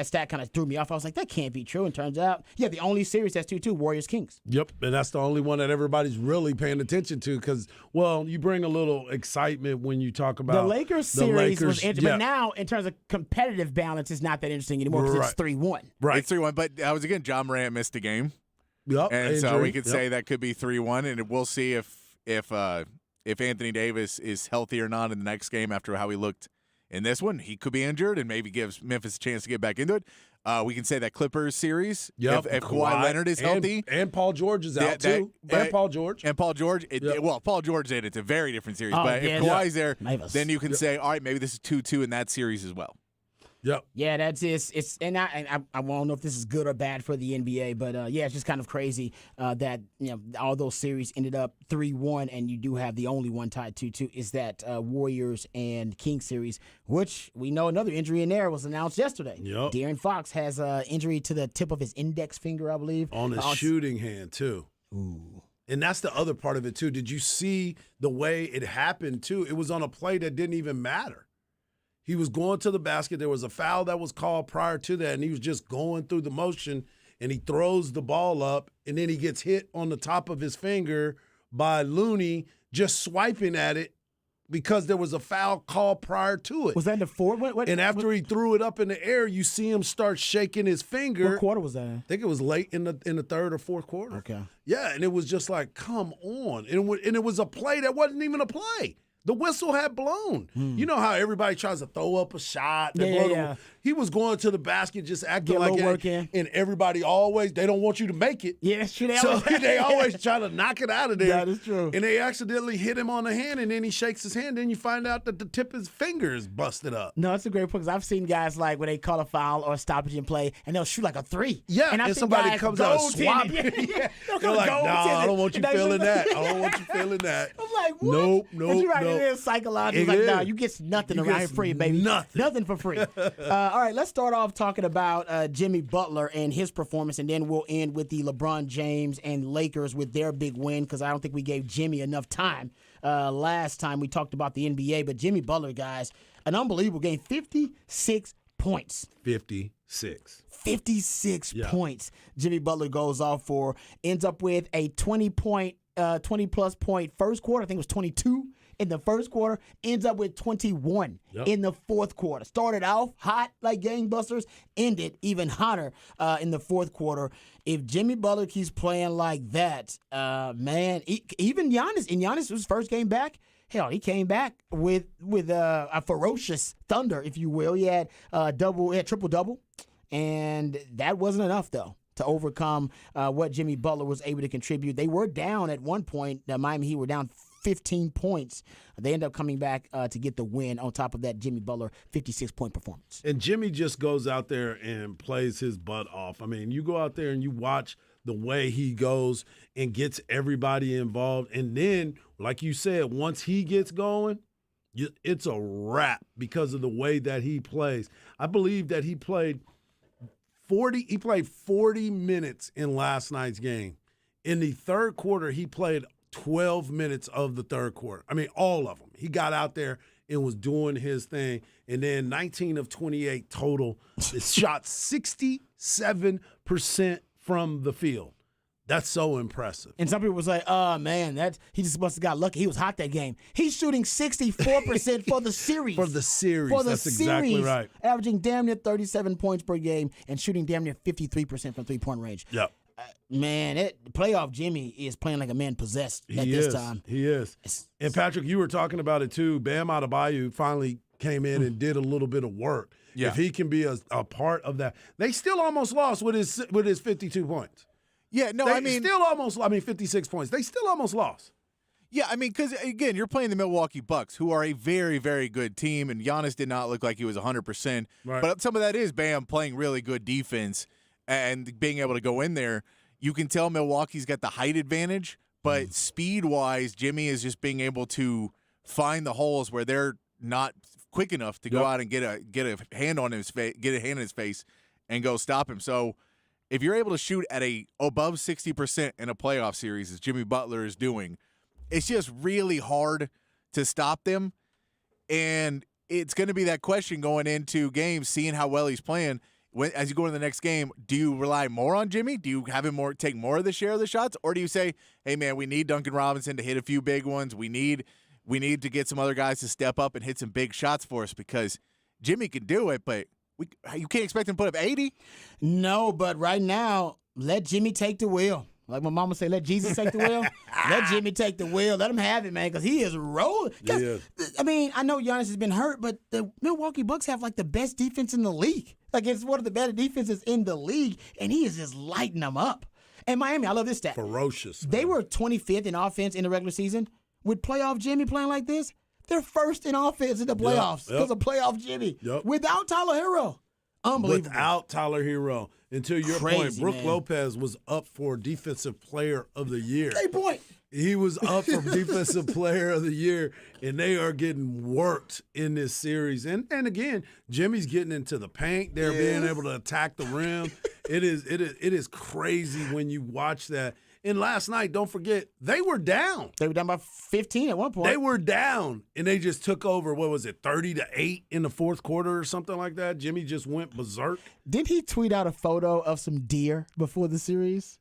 stat kind of threw me off. I was like, that can't be true. And turns out, yeah, the only series that's 2-2, Warriors Kings. Yep, and that's the only one that everybody's really paying attention to because, well, you bring a little excitement when you talk about The Lakers series was interesting, yeah. but now in terms of competitive balance, it's not that interesting anymore because it's 3-1. Right. It's 3-1, but I was again, John Morant missed a game. Yep, And so injury. we could say that could be 3-1, and we'll see if Anthony Davis is healthy or not in the next game after how he looked in this one. He could be injured and maybe gives Memphis a chance to get back into it. We can say that Clippers series, Yep, if Kawhi Leonard is healthy. And Paul George is out too. And Paul George. And Paul George, Yep. well, Paul George did. It's a very different series. Oh, but yeah, if Kawhi's there, Mavis. then you can say, all right, maybe this is 2-2 in that series as well. Yep. Yeah, that's it. It's and I won't know if this is good or bad for the NBA, but yeah, it's just kind of crazy that all those series ended up 3-1, and you do have the only one tied 2-2 is that Warriors and Kings series, which we know another injury in there was announced yesterday. Yep. De'Aaron Fox has an injury to the tip of his index finger, I believe, On his shooting hand too. Ooh. And that's the other part of it too. Did you see the way it happened too? It was on a play that didn't even matter. He was going to the basket. There was a foul that was called prior to that, and he was just going through the motion, and he throws the ball up, and then he gets hit on the top of his finger by Looney just swiping at it because there was a foul called prior to it. Was that in the fourth? And after he threw it up in the air, you see him start shaking his finger. What quarter was that in? I think it was late in the third or fourth quarter. Okay. Yeah, and it was just like, come on. And it was a play that wasn't even a play. The whistle had blown. You know how everybody tries to throw up a shot. Yeah. He was going to the basket just acting Get a like little it. work in. And everybody always, they don't want you to make it. Yeah, that's true. So they always try to knock it out of there. That is true. And they accidentally hit him on the hand, and then he shakes his hand. Then you find out that the tip of his finger is busted up. No, it's a great point because I've seen guys like when they call a foul or a stoppage in play, and they'll shoot like a 3. Yeah, and, I've and seen somebody guys comes out goaltending. swapping. Yeah. They're like, no, I don't want you feeling that. I don't want you feeling that. I'm like, what? Nope, But you're right, nope. it is psychological. It It's like, is. nah, you get nothing You around get here free, baby. nothing. For free. All right, let's start off talking about Jimmy Butler and his performance, and then we'll end with the LeBron James and Lakers with their big win because I don't think we gave Jimmy enough time. Last time we talked about the NBA, but Jimmy Butler, guys, an unbelievable game, 56 points. 56. 56 points Jimmy Butler goes off for, ends up with a 20-plus point first quarter. I think it was 22 in the first quarter, ends up with 21 in the fourth quarter. Started off hot like gangbusters, ended even hotter in the fourth quarter. If Jimmy Butler keeps playing like that, man, even Giannis, in Giannis' first game back, hell, he came back with a ferocious thunder, if you will. He had triple-double, and that wasn't enough, though, to overcome what Jimmy Butler was able to contribute. They were down at one point. Miami Heat were down 15 points. They end up coming back to get the win on top of that Jimmy Butler 56-point performance. And Jimmy just goes out there and plays his butt off. I mean, you go out there and you watch the way he goes and gets everybody involved. And then, like you said, once he gets going, it's a wrap because of the way that he plays. I believe that he played 40 minutes in last night's game. In the third quarter, he played 12 minutes of the third quarter. I mean, all of them. He got out there and was doing his thing. And then 19 of 28 total. It shot 67% from the field. That's so impressive. And some people was like, oh, man, he just must have got lucky. He was hot that game. He's shooting 64% for the series. That's exactly right. Averaging damn near 37 points per game and shooting damn near 53% from three-point range. Yep. Man, playoff Jimmy is playing like a man possessed at this time. He is. And, Patrick, you were talking about it, too. Bam Adebayo finally came in and did a little bit of work. Yeah. If he can be a part of that. They still almost lost with his 52 points. Yeah, no, 56 points. They still almost lost. Yeah, I mean, because, again, you're playing the Milwaukee Bucks, who are a very, very good team, and Giannis did not look like he was 100%. Right. But some of that is Bam playing really good defense and being able to go in there. You can tell Milwaukee's got the height advantage, but speed-wise, Jimmy is just being able to find the holes where they're not quick enough to go out and get a hand on his face, get a hand in his face, and go stop him. So if you're able to shoot at above 60% in a playoff series, as Jimmy Butler is doing, it's just really hard to stop them. And it's going to be that question going into games, seeing how well he's playing. As you go into the next game, do you rely more on Jimmy? Do you have him take more of the share of the shots? Or do you say, hey, man, we need Duncan Robinson to hit a few big ones. We need to get some other guys to step up and hit some big shots for us because Jimmy can do it, but you can't expect him to put up 80. No, but right now, let Jimmy take the wheel. Like my mama say, let Jesus take the wheel. Let Jimmy take the wheel. Let him have it, man, because he is rolling. Yeah. I mean, I know Giannis has been hurt, but the Milwaukee Bucks have like the best defense in the league. Like it's one of the better defenses in the league, and he is just lighting them up. And Miami, I love this stat. Ferocious. They were 25th in offense in the regular season. With playoff Jimmy playing like this, they're first in offense in the playoffs because of playoff Jimmy. Yep. Without Tyler Hero. Unbelievable. Without Tyler Hero. And to your point, Brook Lopez was up for Defensive Player of the Year. Great point. He was up for Defensive Player of the Year, and they are getting worked in this series. And again, Jimmy's getting into the paint. They're being able to attack the rim. It is crazy when you watch that. And last night, don't forget, they were down. They were down by 15 at one point. They were down, and they just took over, 30-8 in the fourth quarter or something like that? Jimmy just went berserk. Didn't he tweet out a photo of some deer before the series?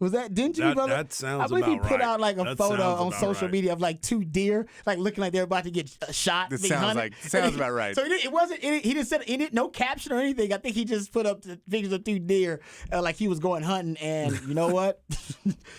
Was that, didn't Jimmy Butler? That sounds I believe he about put right. out like a That photo sounds on about social right. media of like 2 deer, like looking like they're about to get shot. This being hunted. sounds about right. So it wasn't, he didn't say no caption or anything. I think he just put up the pictures of 2 deer, like he was going hunting. And you know what?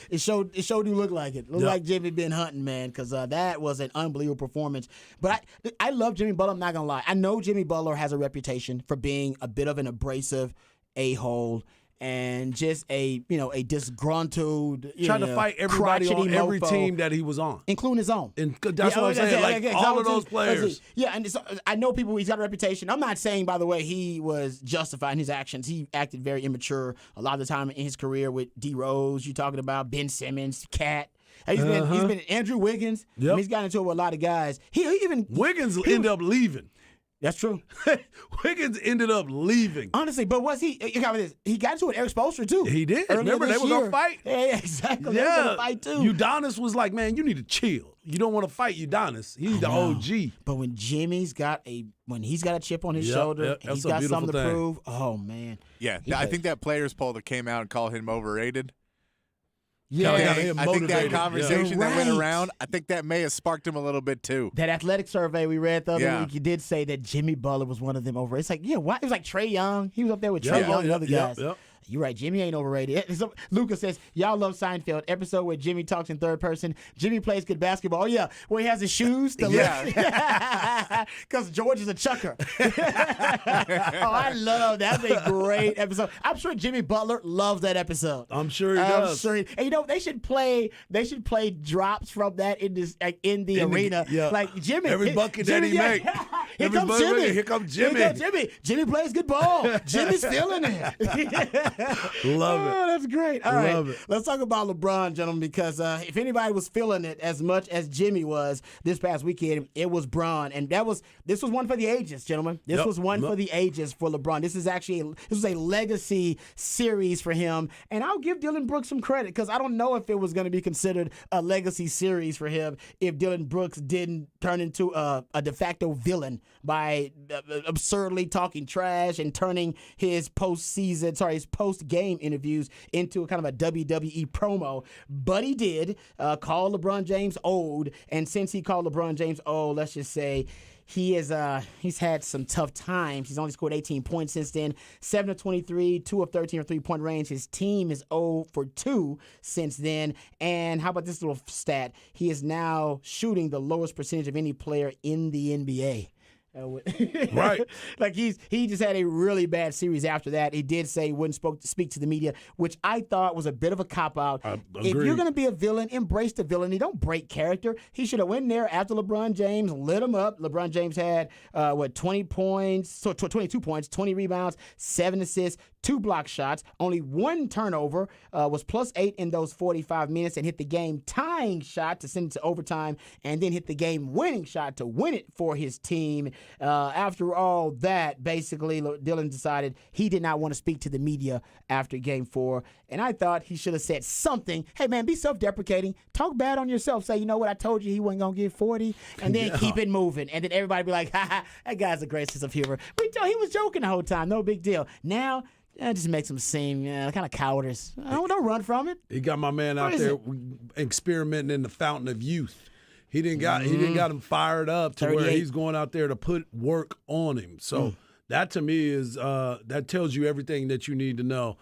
it showed you look like it. Looked like Jimmy been hunting, man, because that was an unbelievable performance. But I love Jimmy Butler. I'm not gonna lie. I know Jimmy Butler has a reputation for being a bit of an abrasive a-hole. And just a disgruntled, Trying to fight everybody on every mofo, team that he was on. including his own. And that's what I'm saying. Like all of those players. Yeah, and so, I know people. He's got a reputation. I'm not saying, by the way, he was justified in his actions. He acted very immature a lot of the time in his career with D Rose. You talking about Ben Simmons, Cat. He's been Andrew Wiggins. Yep. He's gotten into it with a lot of guys. Wiggins ended up leaving. That's true. Wiggins ended up leaving. Honestly, but was he? You got this. He got into it with Eric Spoelstra too. He did. Earlier Remember, this they were gonna year. fight? Yeah, exactly. They were gonna fight too. Udonis was like, man, you need to chill. You don't want to fight Udonis. He's the OG. But when he's got a chip on his shoulder and he's got something to prove, oh man. Yeah, I think that players poll that came out and called him overrated. Yeah, got I him think that motivated. conversation that went Right. around, I think that may have sparked him a little bit too. that athletic survey we read the other Yeah. week, you did say that Jimmy Butler was one of them over. It's like, yeah, why? It was like Trae Young. He was up there with Trae Young and other guys. You're right. Jimmy ain't overrated. So, Lucas says, y'all love Seinfeld. Episode where Jimmy talks in third person. Jimmy plays good basketball. Oh, yeah. Where he has his shoes. Because George is a chucker. I love that. That's a great episode. I'm sure Jimmy Butler loves that episode. I'm sure he does. And they should play drops from that in the arena. Like Jimmy. Every bucket that he make. Here comes Jimmy. Here comes Jimmy. Here comes Jimmy. Jimmy plays good ball. Jimmy's feeling it. Love it. Oh, that's great. All right. Love it. Let's talk about LeBron, gentlemen, because if anybody was feeling it as much as Jimmy was this past weekend, it was Bron. And this was one for the ages, gentlemen. This was one for the ages for LeBron. This is actually a legacy series for him. And I'll give Dylan Brooks some credit because I don't know if it was going to be considered a legacy series for him if Dylan Brooks didn't turn into a de facto villain by absurdly talking trash and turning his post-game interviews into a kind of a WWE promo. But he did call LeBron James old, and since he called LeBron James old, let's just say he's had some tough times. He's only scored 18 points since then. 7 of 23, 2 of 13 or 3-point range. His team is 0 for 2 since then. And how about this little stat? He is now shooting the lowest percentage of any player in the NBA. Right. Like he just had a really bad series after that. He did say he wouldn't speak to the media, which I thought was a bit of a cop-out. If you're going to be a villain, embrace the villain. You don't break character. He should have went there after LeBron James, lit him up. LeBron James had, 20 points, so 22 points, 20 rebounds, 7 assists, 2 block shots, only 1 turnover, was +8 in those 45 minutes and hit the game-tying shot to send it to overtime and then hit the game-winning shot to win it for his team. After all that, basically, Dylan decided he did not want to speak to the media after Game 4, and I thought he should have said something. Hey, man, be self-deprecating. Talk bad on yourself. Say, you know what, I told you he wasn't going to get 40, and then keep it moving. And then everybody be like, ha, that guy's a great sense of humor. He was joking the whole time. No big deal. Now, it just makes him seem kind of cowardice. Don't run from it. He got my man out there experimenting in the fountain of youth. He didn't got him fired up to 38. where he's going out there to put work on him. So that to me is that tells you everything that you need to know.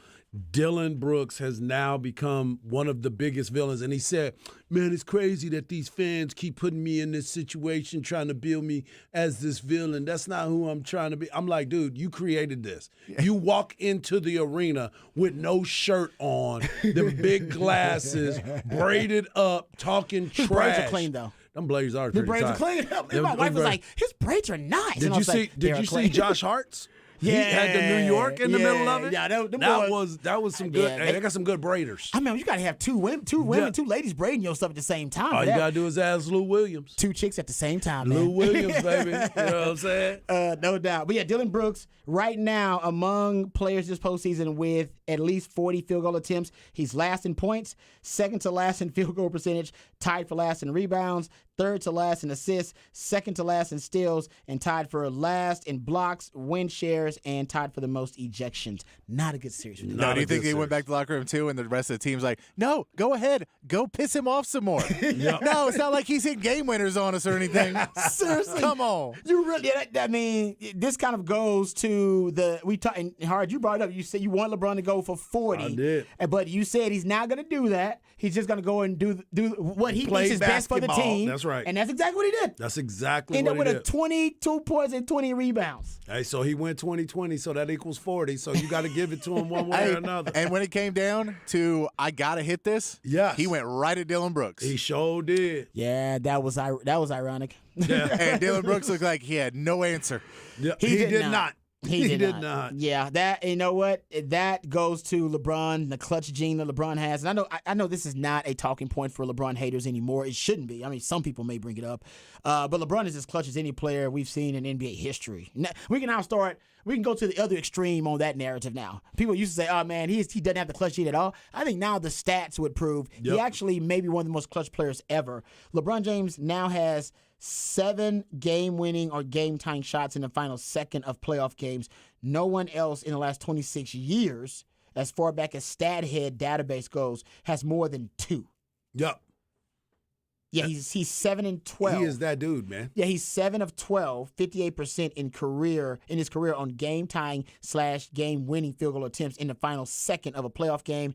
Dylan Brooks has now become one of the biggest villains. And he said, man, it's crazy that these fans keep putting me in this situation, trying to build me as this villain. That's not who I'm trying to be. I'm like, dude, you created this. You walk into the arena with no shirt on, the big glasses, braided up, talking trash. His braids are clean, though. Them blades are The pretty braids tight. are clean. My wife was like, his braids are nice. Did you see Josh Hart's? Yeah, he had the New York in the middle of it. Yeah, that was some good. Yeah, they got some good braiders. I mean, you got to have two women, two ladies braiding your stuff at the same time. All you gotta do is ask Lou Williams. 2 chicks at the same time, man. Lou Williams, baby. You know what I'm saying? No doubt. But yeah, Dylan Brooks right now among players this postseason with at least 40 field goal attempts. He's last in points, second to last in field goal percentage, tied for last in rebounds, third to last in assists, second to last in steals, and tied for last in blocks, win shares, and tied for the most ejections. Not a good series for them. No, do you think they went back to the locker room too, and the rest of the team's like, no, go ahead, go piss him off some more. No, it's not like he's hitting game winners on us or anything. Seriously, come on. You really? I mean, this kind of goes to and Hard. You brought it up. You said you want LeBron to go for 40. I did. But you said he's not going to do that. He's just going to go and do what he Play thinks is best for the basketball. team. That's right. And that's exactly what he did. That's exactly Ended what up he with did. a 22 points and 20 rebounds. Hey, so he went 20-20, so that equals 40. So you got to give it to him one way or another. And when it came down to I gotta hit this, Yes. he went right at Dylan Brooks. He sure did. Yeah, that was ironic. And Dylan Brooks looked like he had no answer. Yeah, He he did did not. He did not. Yeah, that, you know what? That goes to LeBron, the clutch gene that LeBron has. And I know this is not a talking point for LeBron haters anymore. It shouldn't be. I mean, some people may bring it up. But LeBron is as clutch as any player we've seen in NBA history. We can go to the other extreme on that narrative now. People used to say, oh, man, he doesn't have the clutch gene at all. I think now the stats would prove he actually may be one of the most clutch players ever. LeBron James now has 7 game-winning or game-tying shots in the final second of playoff games. No one else in the last 26 years, as far back as StatHead database goes, has more than 2. Yep. Yeah, he's 7 and 12. He is that dude, man. Yeah, he's 7 of 12, 58% in his career on game-tying / game-winning field goal attempts in the final second of a playoff game.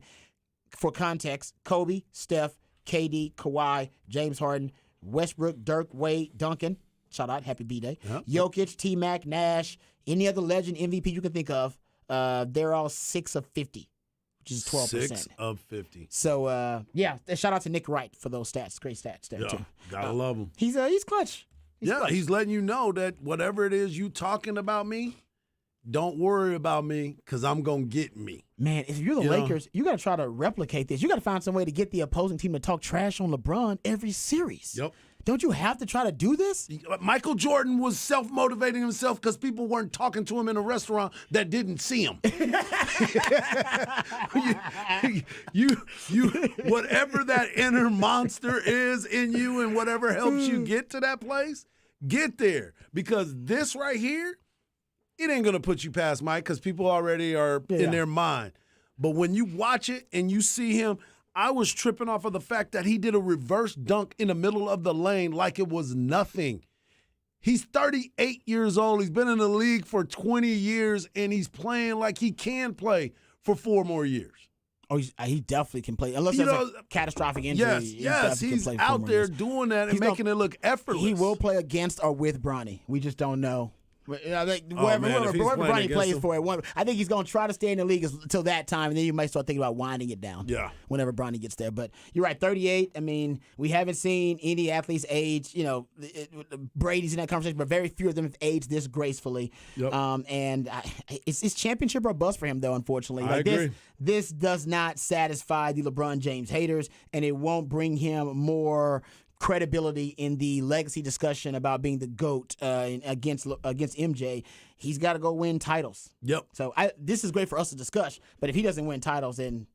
For context, Kobe, Steph, KD, Kawhi, James Harden, Westbrook, Dirk, Wade, Duncan, shout out, happy B-Day, Jokic, T-Mac, Nash, any other legend MVP you can think of, they're all 6 of 50, which is 12%. 6 of 50. So, shout out to Nick Wright for those stats. Great stats there, too. Gotta love him. He's clutch. He's letting you know that whatever it is you talking about me, don't worry about me because I'm going to get me. Man, if you're the Lakers, you got to try to replicate this. You got to find some way to get the opposing team to talk trash on LeBron every series. Yep. Don't you have to try to do this? Michael Jordan was self-motivating himself because people weren't talking to him in a restaurant that didn't see him. you, whatever that inner monster is in you and whatever helps you get to that place, get there. Because this right here, it ain't going to put you past Mike because people already are in their mind. But when you watch it and you see him, I was tripping off of the fact that he did a reverse dunk in the middle of the lane like it was nothing. He's 38 years old. He's been in the league for 20 years, and he's playing like he can play for 4 more years. Oh, he definitely can play. Unless there's a catastrophic injury. Yes, he's out there doing that and making it look effortless. He will play against or with Bronny. We just don't know. Wherever Bronny plays for it, I think he's going to try to stay in the league until that time, and then you might start thinking about winding it down. Yeah. Whenever Bronny gets there, but you're right. 38. I mean, we haven't seen any athletes age. Brady's in that conversation, but very few of them have aged this gracefully. Yep. And it's championship or bust for him, though. Unfortunately, I agree. This does not satisfy the LeBron James haters, and it won't bring him more credibility in the legacy discussion about being the GOAT against MJ. He's got to go win titles. Yep. So this is great for us to discuss, but if he doesn't win titles, then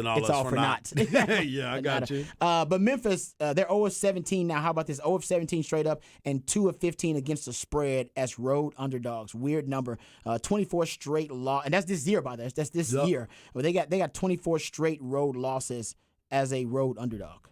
all it's all for naught. Yeah, I got you. But Memphis, they're 0 of 17 now. How about this? 0 of 17 straight up and 2 of 15 against the spread as road underdogs. Weird number. 24 straight loss, and that's this year, by the way. That's this year. But they got 24 straight road losses as a road underdog.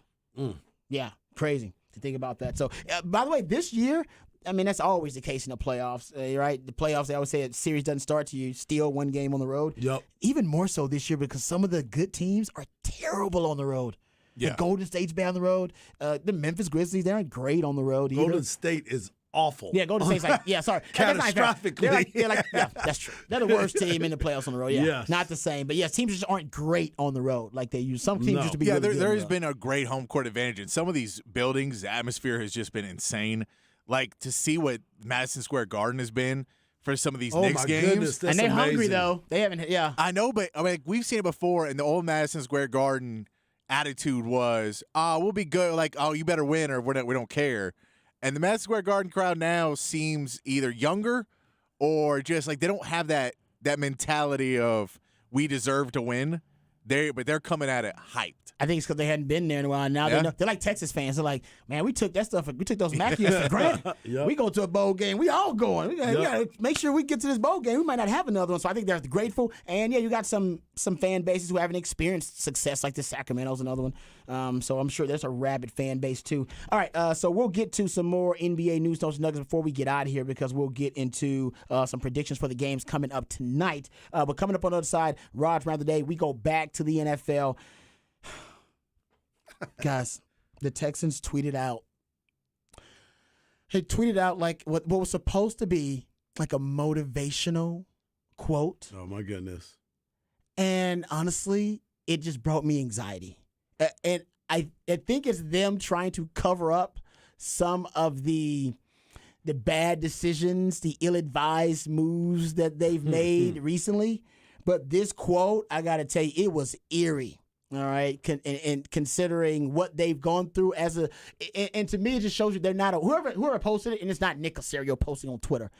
Yeah. Crazy to think about that. So, by the way, this year, I mean, that's always the case in the playoffs, right? The playoffs, they always say a series doesn't start till you steal 1 game on the road. Yep. Even more so this year because some of the good teams are terrible on the road. Yeah. The Golden State's bad on the road. The Memphis Grizzlies, they aren't great on the road either. Golden State is awful. Yeah, Golden State's like, catastrophically. That's true. They're the worst team in the playoffs on the road. Yeah, yes. Not the same. But yes, teams just aren't great on the road like they used. Some teams used to be Yeah, really good. there has been a great home court advantage. In some of these buildings, the atmosphere has just been insane. Like, to see what Madison Square Garden has been for some of these Knicks games. Goodness, that's and they're hungry, amazing. though. They haven't, I know, but I mean, we've seen it before, and the old Madison Square Garden attitude was, we'll be good. Like, you better win or we don't care. And the Madison Square Garden crowd now seems either younger or just like they don't have that mentality of we deserve to win. But they're coming at it hyped. I think it's because they hadn't been there in a while. Now Yeah. they're like Texas fans. They're like, man, we took that stuff. We took those Mac years for granted. Yep. We go to a bowl game. We all going. We got to make sure we get to this bowl game. We might not have another one. So I think they're grateful. And yeah, you got some fan bases who haven't experienced success like the Sacramento's another one. So I'm sure there's a rabid fan base too. All right, so we'll get to some more NBA news, notes, and nuggets before we get out of here because we'll get into some predictions for the games coming up tonight. But coming up on the other side, Raj round the day, we go back to the NFL. Guys, the Texans tweeted out. They tweeted out like what was supposed to be like a motivational quote. Oh my goodness. And honestly, it just brought me anxiety. And I think it's them trying to cover up some of the bad decisions, the ill-advised moves that they've made recently. But this quote, I got to tell you, it was eerie. All right, and considering what they've gone through and to me, it just shows you they're not whoever posted it, and it's not Nick Caserio posting on Twitter,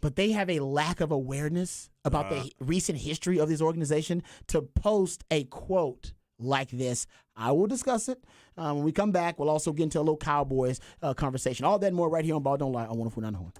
but they have a lack of awareness about the recent history of this organization to post a quote like this. I will discuss it when we come back. We'll also get into a little Cowboys conversation. All that and more right here on Ball Don't Lie on 104.9 The Horn.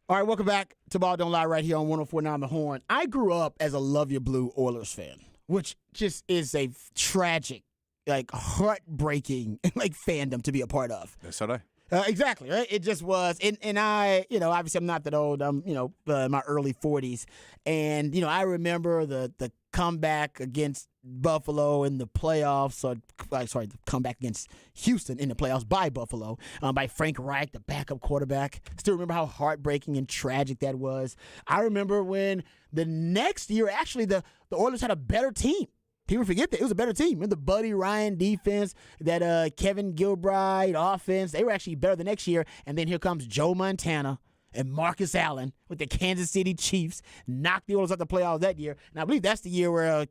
All right, welcome back to Ball Don't Lie right here on 104.9 The Horn. I grew up as a Love Your Blue Oilers fan, which just is a tragic, like heartbreaking, like fandom to be a part of. So did I. Exactly, right? It just was. And I, obviously I'm not that old. I'm, in my early 40s. And, I remember the comeback against Buffalo in the playoffs, the comeback against Houston in the playoffs by Buffalo, by Frank Reich, the backup quarterback. Still remember how heartbreaking and tragic that was. I remember when the next year, actually, the Oilers had a better team. People forget that it was a better team. Remember the Buddy Ryan defense, that Kevin Gilbride offense. They were actually better the next year. And then here comes Joe Montana and Marcus Allen with the Kansas City Chiefs, knocked the Oilers out the playoffs that year. And I believe that's the year where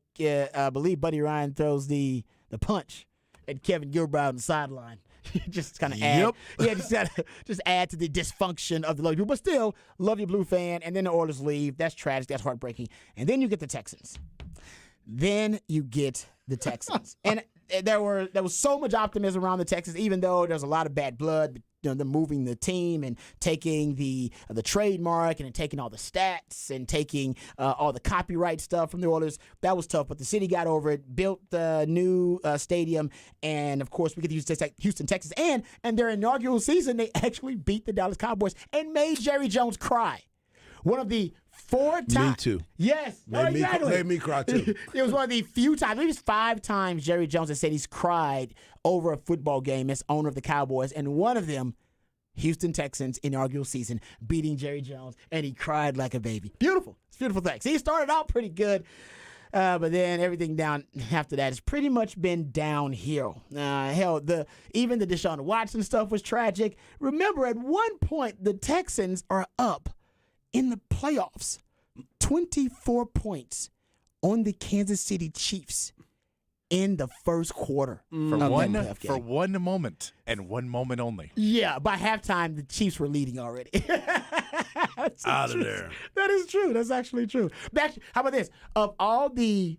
I believe Buddy Ryan throws the punch at Kevin Gilbride on the sideline. Just kind of add, just add to the dysfunction of the Love Your Blue. But still, Love Your Blue fan. And then the Oilers leave. That's tragic. That's heartbreaking. And then you get the Texans. Then you get the Texans. And there was so much optimism around the Texans, even though there's a lot of bad blood. Them moving the team and taking the trademark and taking all the stats and taking all the copyright stuff from the Oilers. That was tough, but the city got over it, built the new stadium, and of course we get to Houston, Texas. And their inaugural season, they actually beat the Dallas Cowboys and made Jerry Jones cry. One of the 4 times. Me too. Yes. Exactly. Made me cry too. It was one of the few times, maybe it's 5 times Jerry Jones has said he's cried over a football game as owner of the Cowboys. And one of them, Houston Texans inaugural season, beating Jerry Jones. And he cried like a baby. Beautiful. It's a beautiful thing. So he started out pretty good. But then everything down after that has pretty much been downhill. Hell, even the Deshaun Watson stuff was tragic. Remember, at one point, the Texans are up in the playoffs, 24 points on the Kansas City Chiefs in the first quarter. For one moment, and one moment only. Yeah, by halftime, the Chiefs were leading already. Out of there. That is true. That's actually true. But how about this? Of all the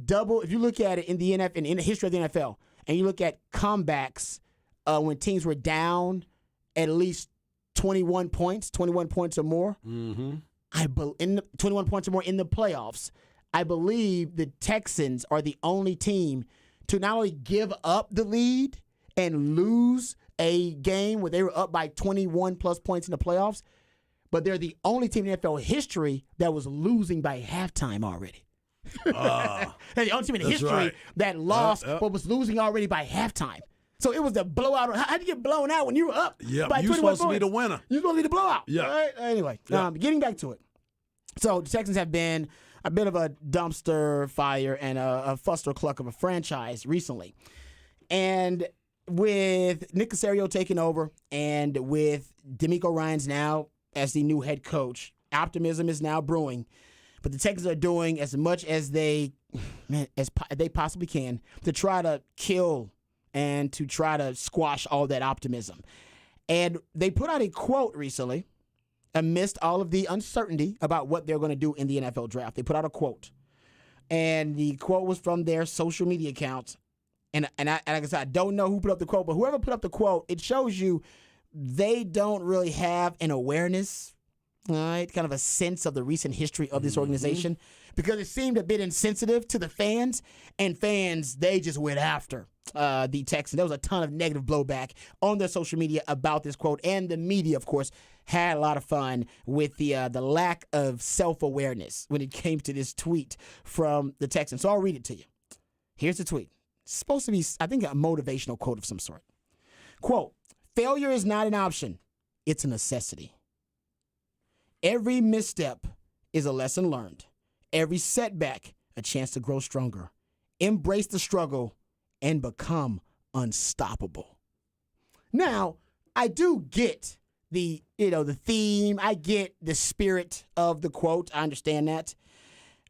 double, if you look at it in the NFL, in the history of the NFL, and you look at comebacks when teams were down at least 21 points or more. Mm-hmm. 21 points or more in the playoffs. I believe the Texans are the only team to not only give up the lead and lose a game where they were up by 21 plus points in the playoffs, but they're the only team in NFL history that was losing by halftime already. They're the only team in history that lost but was losing already by halftime. So it was the blowout. How'd you get blown out when you were up? Yeah, by you're 21 supposed to be the winner. You're supposed to be the blowout. Yeah. All right? Anyway, getting back to it. So the Texans have been a bit of a dumpster fire and a fuster cluck of a franchise recently. And with Nick Caserio taking over and with DeMeco Ryans now as the new head coach, optimism is now brewing. But the Texans are doing as much as they possibly can to try to kill and to try to squash all that optimism. And they put out a quote recently amidst all of the uncertainty about what they're going to do in the NFL draft. They put out a quote. And the quote was from their social media accounts. And like I said, I don't know who put up the quote, but whoever put up the quote, it shows you they don't really have an awareness, right? Kind of a sense of the recent history of this organization, because it seemed a bit insensitive to the fans, and fans, they just went after the Texans. There was a ton of negative blowback on their social media about this quote, and the media, of course, had a lot of fun with the lack of self-awareness when it came to this tweet from the Texans. So I'll read it to you. Here's the tweet. It's supposed to be, I think, a motivational quote of some sort. Quote, "Failure is not an option. It's a necessity. Every misstep is a lesson learned. Every setback, a chance to grow stronger. Embrace the struggle and become unstoppable." Now, I do get the theme. I get the spirit of the quote. I understand that.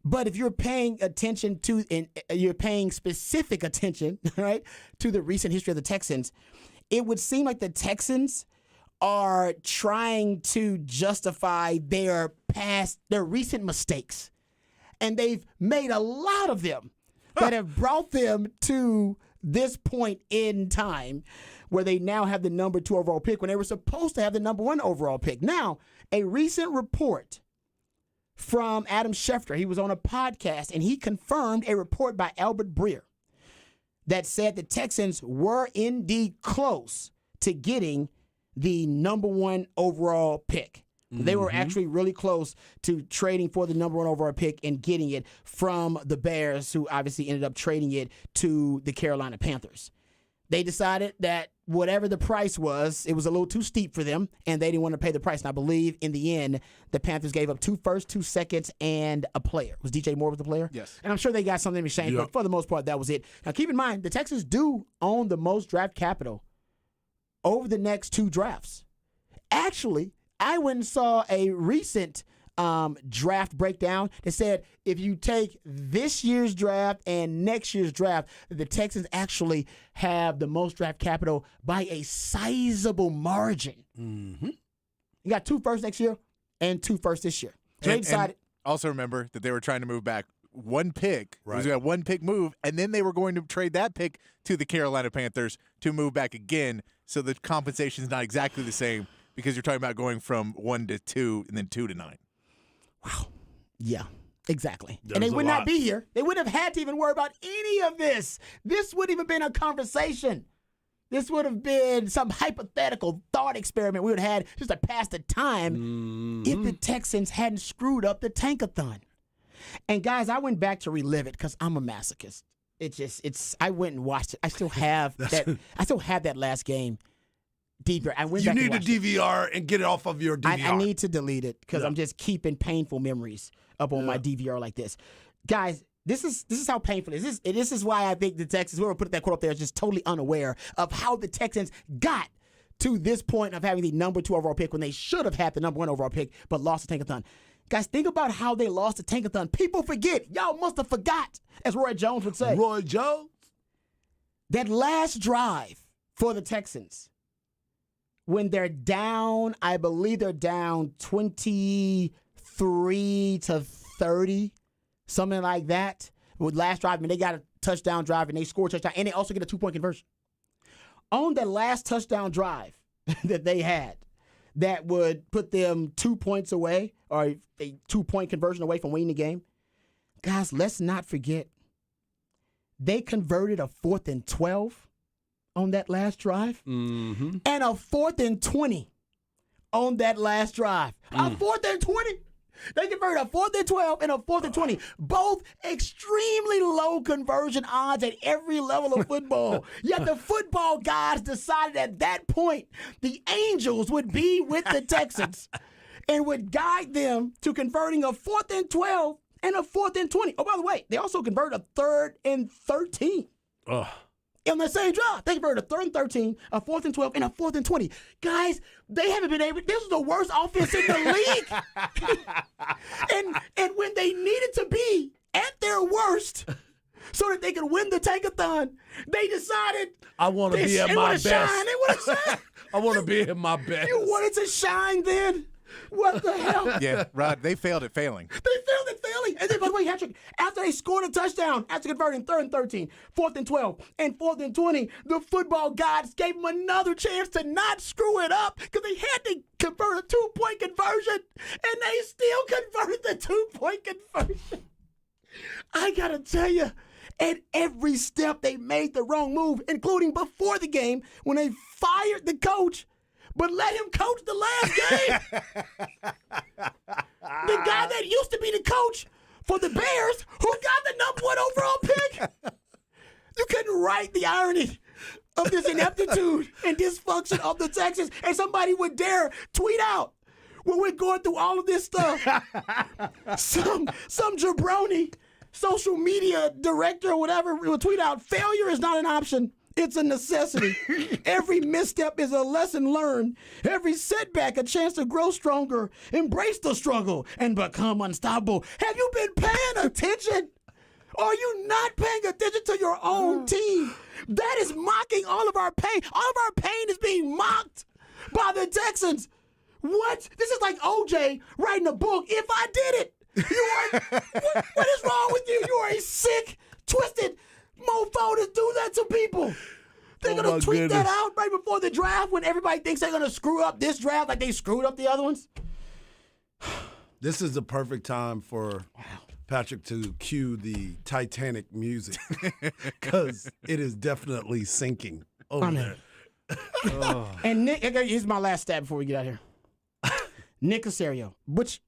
But if you're paying attention to, and you're paying specific attention, right, to the recent history of the Texans, it would seem like the Texans are trying to justify their recent mistakes. And they've made a lot of them that have brought them to this point in time where they now have the number 2 overall pick when they were supposed to have the number 1 overall pick. Now, A recent report from Adam Schefter, he was on a podcast, and he confirmed a report by Albert Breer that said the Texans were indeed close to getting the number 1 overall pick. They were actually really close to trading for the number 1 overall pick and getting it from the Bears, who obviously ended up trading it to the Carolina Panthers. They decided that whatever the price was, it was a little too steep for them, and they didn't want to pay the price. And I believe in the end, the Panthers gave up 2 firsts, 2 seconds, and a player. Was DJ Moore the player? Yes. And I'm sure they got something in exchange, but for the most part, that was it. Now, keep in mind, the Texans do own the most draft capital over the next 2 drafts. Actually, I went and saw a recent draft breakdown that said if you take this year's draft and next year's draft, the Texans actually have the most draft capital by a sizable margin. You got 2 firsts next year and 2 firsts this year. So they decided. And also remember that they were trying to move back 1 pick. Right. It was a 1 pick move, and then they were going to trade that pick to the Carolina Panthers to move back again. So the compensation is not exactly the same because you're talking about going from 1 to 2 and then 2 to 9. Wow. Yeah, exactly. There's and they a would lot. not be here. They wouldn't have had to even worry about any of this. This wouldn't even been a conversation. This would have been some hypothetical thought experiment we would have had just to pass the time if the Texans hadn't screwed up the tankathon. And guys, I went back to relive it because I'm a masochist. I went and watched it. I still have that last game. Deeper. I went You back and need watched to it. DVR and get it off of your DVR. I need to delete it because I'm just keeping painful memories up on my DVR like this. Guys, this is how painful it is. This is why I think the Texans, whoever put that quote up there, is just totally unaware of how the Texans got to this point of having the number 2 overall pick when they should have had the number 1 overall pick but lost the tankathon. Guys, think about how they lost the tankathon. People forget. Y'all must have forgot, as Roy Jones would say. Roy Jones? That last drive for the Texans, when they're down, I believe they're down 23 to 30, something like that. With last drive, I mean, they got a touchdown drive and they scored a touchdown, and they also get a 2-point conversion. On that last touchdown drive that they had, that would put them 2 points away, or a 2-point conversion away from winning the game. Guys, let's not forget, they converted a 4th and 12 on that last drive, and a 4th and 20 on that last drive. A 4th and 20. They converted a 4th and 12 and a 4th and 20. Both extremely low conversion odds at every level of football. Yet the football gods decided at that point the Angels would be with the Texans and would guide them to converting a 4th and 12 and a 4th and 20. Oh, by the way, they also converted a 3rd and 13. On the same drive. They converted a 3rd and 13, a 4th and 12, and a 4th and 20. Guys, they haven't been able. This was the worst offense in the league. and when they needed to be at their worst so that they could win the tankathon, they decided I want to be at my best. They want to shine. I want to be at my best. You wanted to shine then? What the hell? Yeah, Rod, they failed at failing. They failed at failing. And then, by the way, Patrick, after they scored a touchdown, after converting 3rd and 13, 4th and 12, and 4th and 20, the football gods gave them another chance to not screw it up because they had to convert a 2-point conversion, and they still converted the 2-point conversion. I got to tell you, at every step, they made the wrong move, including before the game when they fired the coach, but let him coach the last game. The guy that used to be the coach for the Bears, who got the number 1 overall pick. You couldn't write the irony of this ineptitude and dysfunction of the Texans, and somebody would dare tweet out when we're going through all of this stuff. Some jabroni, social media director or whatever, will tweet out, failure is not an option. It's a necessity. Every misstep is a lesson learned. Every setback, a chance to grow stronger. Embrace the struggle and become unstoppable. Have you been paying attention? Are you not paying attention to your own team? That is mocking all of our pain. All of our pain is being mocked by the Texans. What? This is like OJ writing a book. If I did it. What is wrong with you? You are a sick, twisted mofo to do that to people. They're going to tweet that out right before the draft when everybody thinks they're going to screw up this draft like they screwed up the other ones. This is the perfect time for Patrick to cue the Titanic music because it is definitely sinking over there. And Nick, here's my last stab before we get out here. Nick Caserio, which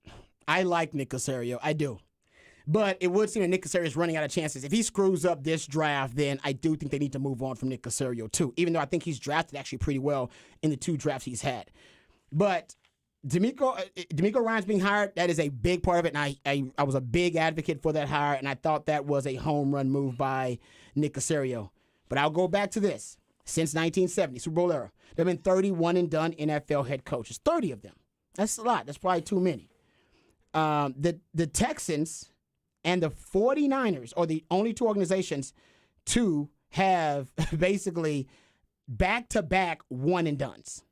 I like Nick Caserio, I do. But it would seem that Nick Caserio is running out of chances. If he screws up this draft, then I do think they need to move on from Nick Caserio too, even though I think he's drafted actually pretty well in the 2 drafts he's had. But D'Amico Ryan's being hired, that is a big part of it, and I was a big advocate for that hire, and I thought that was a home run move by Nick Caserio. But I'll go back to this. Since 1970, Super Bowl era, there have been 31 and done NFL head coaches, 30 of them. That's a lot. That's probably too many. The Texans and the 49ers are the only 2 organizations to have basically back-to-back one-and-dones.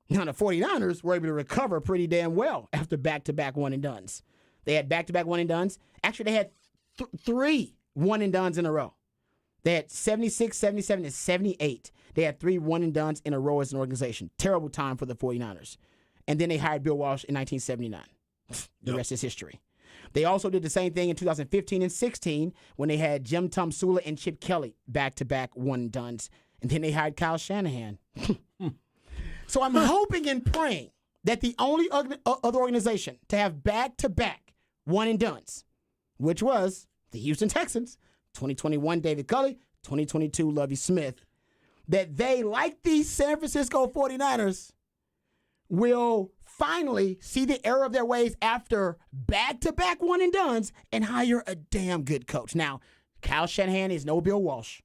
Now, the 49ers were able to recover pretty damn well after back-to-back one-and-dones. They had back-to-back one-and-dones. Actually, they had 3 one-and-dones in a row. They had 76, 77, and 78. They had 3 one-and-dones in a row as an organization. Terrible time for the 49ers. And then they hired Bill Walsh in 1979. The rest is history. They also did the same thing in 2015 and 16 when they had Jim Tomsula and Chip Kelly back-to-back one-and-dones. And then they hired Kyle Shanahan. So I'm hoping and praying that the only other organization to have back-to-back one-and-dones, which was the Houston Texans, 2021 David Culley, 2022 Lovie Smith, that they, like the San Francisco 49ers, will finally see the error of their ways after back-to-back one-and-dones and hire a damn good coach. Now, Kyle Shanahan is no Bill Walsh,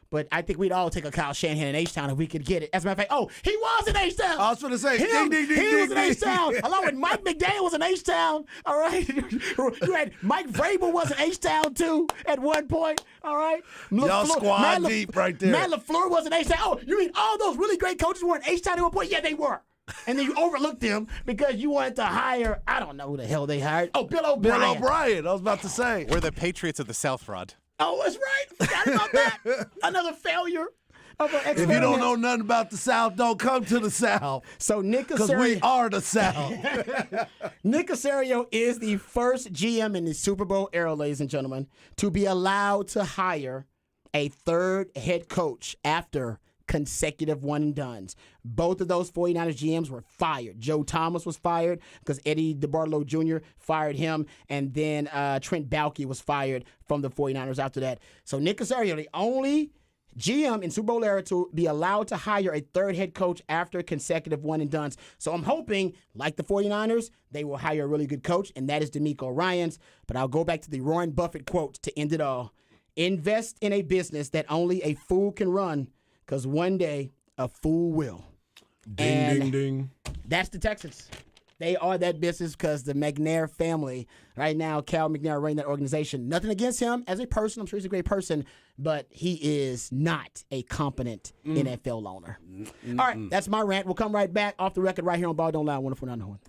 but I think we'd all take a Kyle Shanahan in H-Town if we could get it. As a matter of fact, he was in H-Town. I was going to say, He ding, ding, ding, was ding, in ding. H-Town, along with Mike McDaniel was in H-Town. All right, you had Mike Vrabel was in H-Town too at one point. All right, Y'all squad deep right there. Matt LaFleur was in H-Town. Oh, you mean all those really great coaches were in H-Town at one point? Yeah, they were. And then you overlooked them because you wanted to hire, I don't know who the hell they hired. Oh, Bill O'Brien. Bill O'Brien, I was about to say. We're the Patriots of the South, Rod. Oh, that's right. Forgot about that. Another failure of an If you experiment. don't know nothing about the South, don't come to the South. So Nick Because we Caserio, are the South. Nick Caserio is the first GM in the Super Bowl era, ladies and gentlemen, to be allowed to hire a 3rd head coach after consecutive one-and-dones. Both of those 49ers GMs were fired. Joe Thomas was fired because Eddie DeBartolo Jr. fired him, and then Trent Baalke was fired from the 49ers after that. So Nick Caserio, the only GM in Super Bowl era to be allowed to hire a 3rd head coach after consecutive one-and-dones. So I'm hoping, like the 49ers, they will hire a really good coach, and that is D'Amico Ryans. But I'll go back to the Warren Buffett quote to end it all. Invest in a business that only a fool can run, because one day a fool will. Ding, ding, ding. That's the Texans. They are that business because the McNair family, right now, Cal McNair running that organization. Nothing against him as a person. I'm sure he's a great person, but he is not a competent NFL owner. All right, that's my rant. We'll come right back off the record right here on Ball Don't Lie, 104.9 The Horn.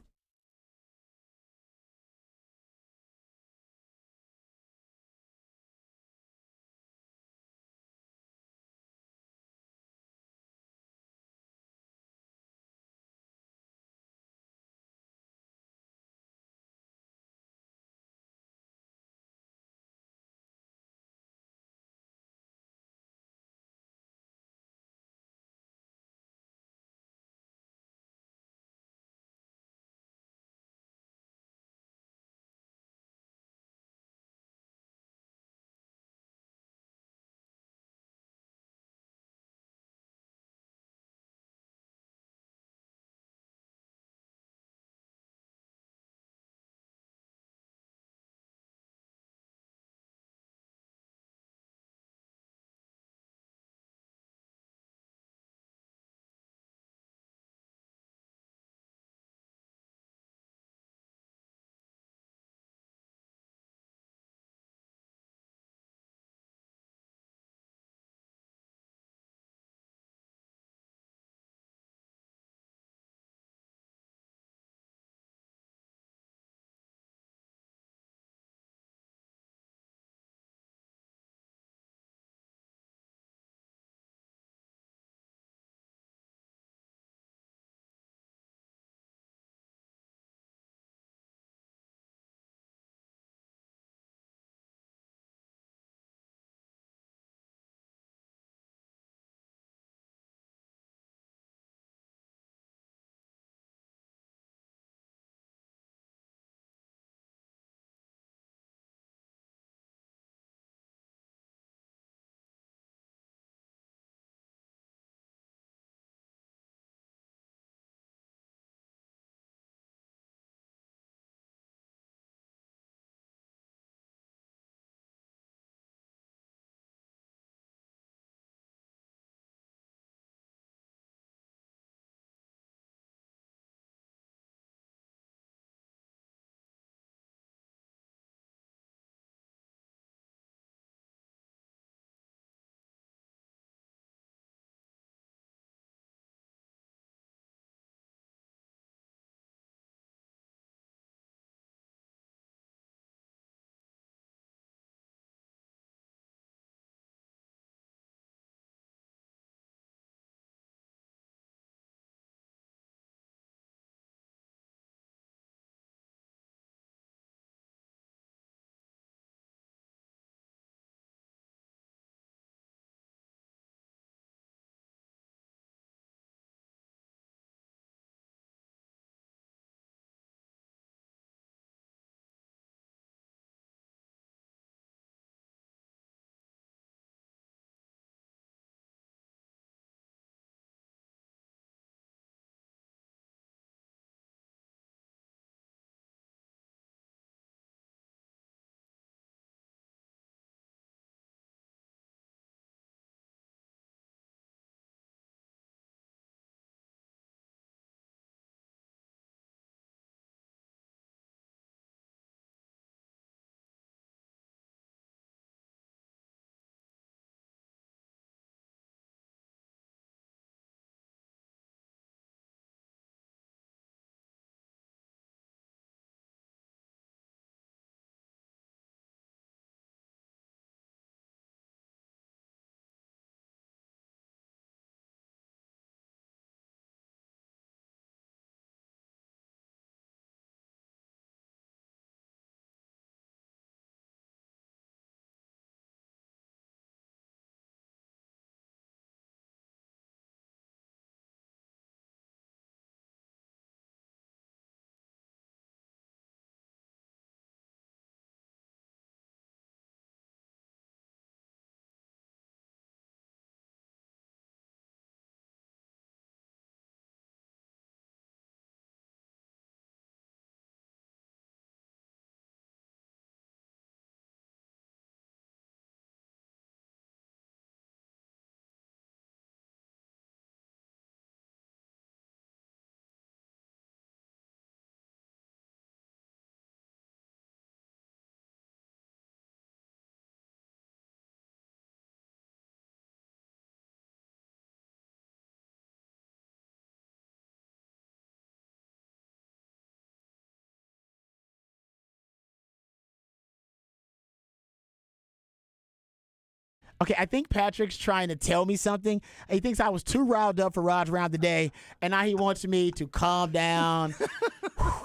Okay, I think Patrick's trying to tell me something. He thinks I was too riled up for Raj round today, and now he wants me to calm down,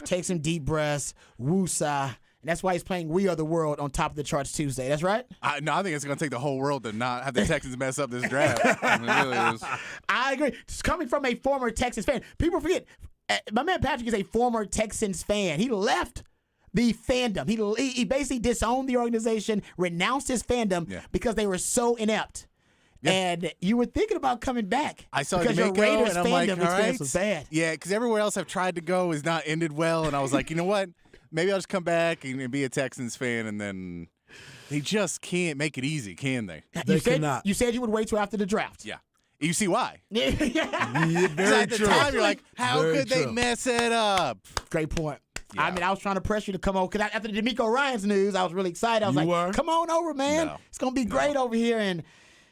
take some deep breaths, woosah. And that's why he's playing We Are the World on Top of the Charts Tuesday. That's right? No, I think it's going to take the whole world to not have the Texans mess up this draft. It really is. I agree. It's coming from a former Texans fan. People forget, my man Patrick is a former Texans fan. He left the fandom. He basically disowned the organization, renounced his fandom because they were so inept. Yeah. And you were thinking about coming back. I saw because D'Amico, your Raiders and I'm fandom like, experience all right. was bad. Yeah, because everywhere else I've tried to go has not ended well. And I was like, you know what? Maybe I'll just come back and be a Texans fan. And then they just can't make it easy, can they? They cannot. You said you would wait till after the draft. Yeah. You see why? Yeah. Very At the true. time, you're like, how Very could they true. mess it up? Great point. Yeah. I mean, I was trying to press you to come over because after the D'Amico Ryans news, I was really excited. I was You like, were? come on over, man. No. It's going to be great over here. And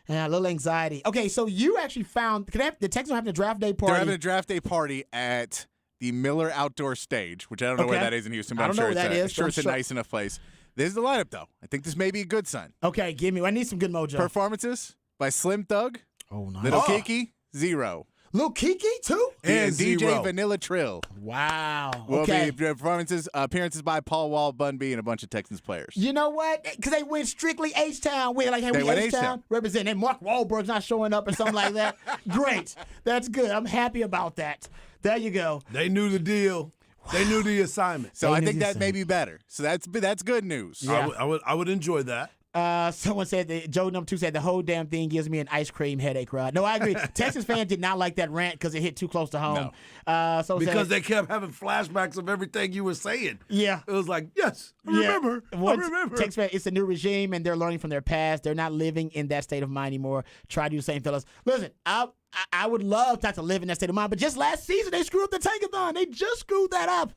a little anxiety. Okay, so you actually found the Texans are having a draft day party. They're having a draft day party at the Miller Outdoor Stage, which I don't know where Okay. that is in Houston, but I I'm don't know sure where that is, I'm sure but it's a I'm sure- nice enough place. This is the lineup, though. I think this may be a good sign. Okay, give me. I need some good mojo. Performances by Slim Thug, Oh, nice. Little Kiki, 0. Lil Kiki, too? And DJ 0. Vanilla Trill. Wow. Will Okay. be appearances by Paul Wall, Bun B, and a bunch of Texans players. You know what? Because they went strictly H-Town. We're like, hey, They we went H-Town. H-Town. Represent. And Mark Wahlberg's not showing up or something like that. Great. That's good. I'm happy about that. There you go. They knew the deal. They knew the assignment. So They I knew think the that may be better. So that's good news. Yeah. I would enjoy that. Someone said that Joe number 2 said the whole damn thing gives me an ice cream headache, Rod. No, I agree. Texas fans did not like that rant because it hit too close to home. So Because said, they kept having flashbacks of everything you were saying. yeah. It was like, yes, I remember. I remember. Texas fan, it's a new regime and they're learning from their past. They're not living in that state of mind anymore. Try to do the same, fellas. Listen, I would love not to live in that state of mind, but just last season they screwed up the Tankathon. They just screwed that up.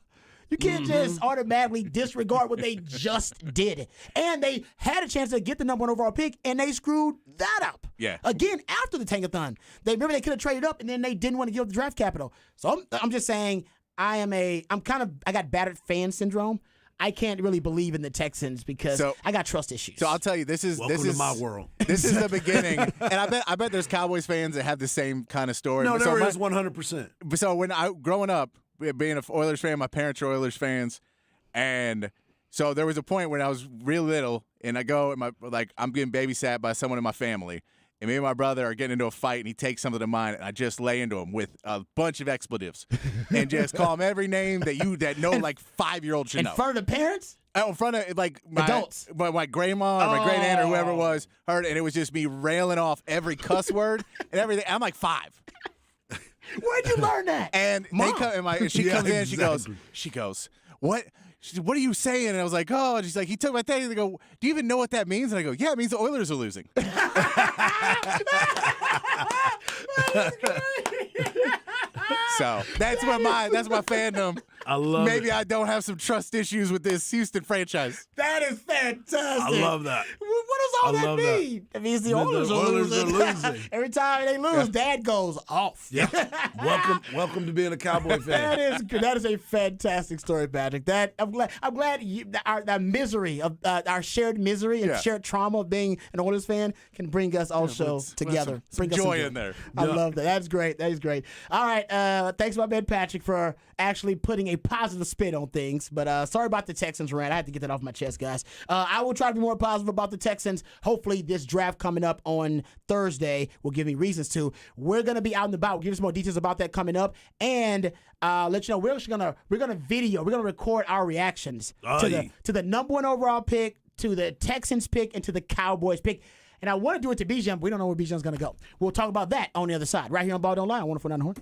You can't just automatically disregard what they just did. And they had a chance to get the number 1 overall pick, and they screwed that up. Yeah. Again, after the Tankathon. They could have traded up, and then they didn't want to give up the draft capital. So I'm just saying I got battered fan syndrome. I can't really believe in the Texans because I got trust issues. So I'll tell you, this is Welcome to my world. This is the beginning, and I bet there's Cowboys fans that have the same kind of story. No, So there my- is 100%. So when growing up, being an Oilers fan, my parents are Oilers fans, and so there was a point when I was real little, and I go and I'm getting babysat by someone in my family, and me and my brother are getting into a fight, and he takes something of mine, and I just lay into him with a bunch of expletives, and just call him every name that no 5-year-old should in know. front of the parents? In front of my Adults. my grandma or my great aunt or whoever it was heard, and it was just me railing off every cuss word and everything. I'm like 5. Where'd you learn that? And Mom. she Yeah, comes in, exactly. she goes, what? She said, what are you saying? And I was like, oh, and she's like, he took my thing. And they go, do you even know what that means? And I go, yeah, it means the Oilers are losing. So that's my fandom. I love Maybe it. I don't have some trust issues with this Houston franchise. That is fantastic. I love that. What does all I that love that. mean? It means the The Oilers are Oilers are losing. losing. Every time they lose, Dad goes off. Yeah. Welcome to being a Cowboy fan. That is a fantastic story, Patrick. I'm glad our misery of our shared misery and Yeah. shared trauma of being an Oilers fan can bring us also let's- together. some Bring us joy in there. I Yeah. love that. That's great. That is great. All right. Thanks, my man Patrick, for actually putting a positive spin on things. But sorry about the Texans rant. I had to get that off my chest, guys. I will try to be more positive about the Texans. Hopefully, this draft coming up on Thursday will give me reasons to. We're gonna be out and about. We'll give you some more details about that coming up, and let you know we're gonna record our reactions to the number 1 overall pick, to the Texans pick, and to the Cowboys pick. And I want to do it to Bijan, but we don't know where Bijan's going to go. We'll talk about that on the other side, right here on Ball Don't Lie on 104.9 The Horn.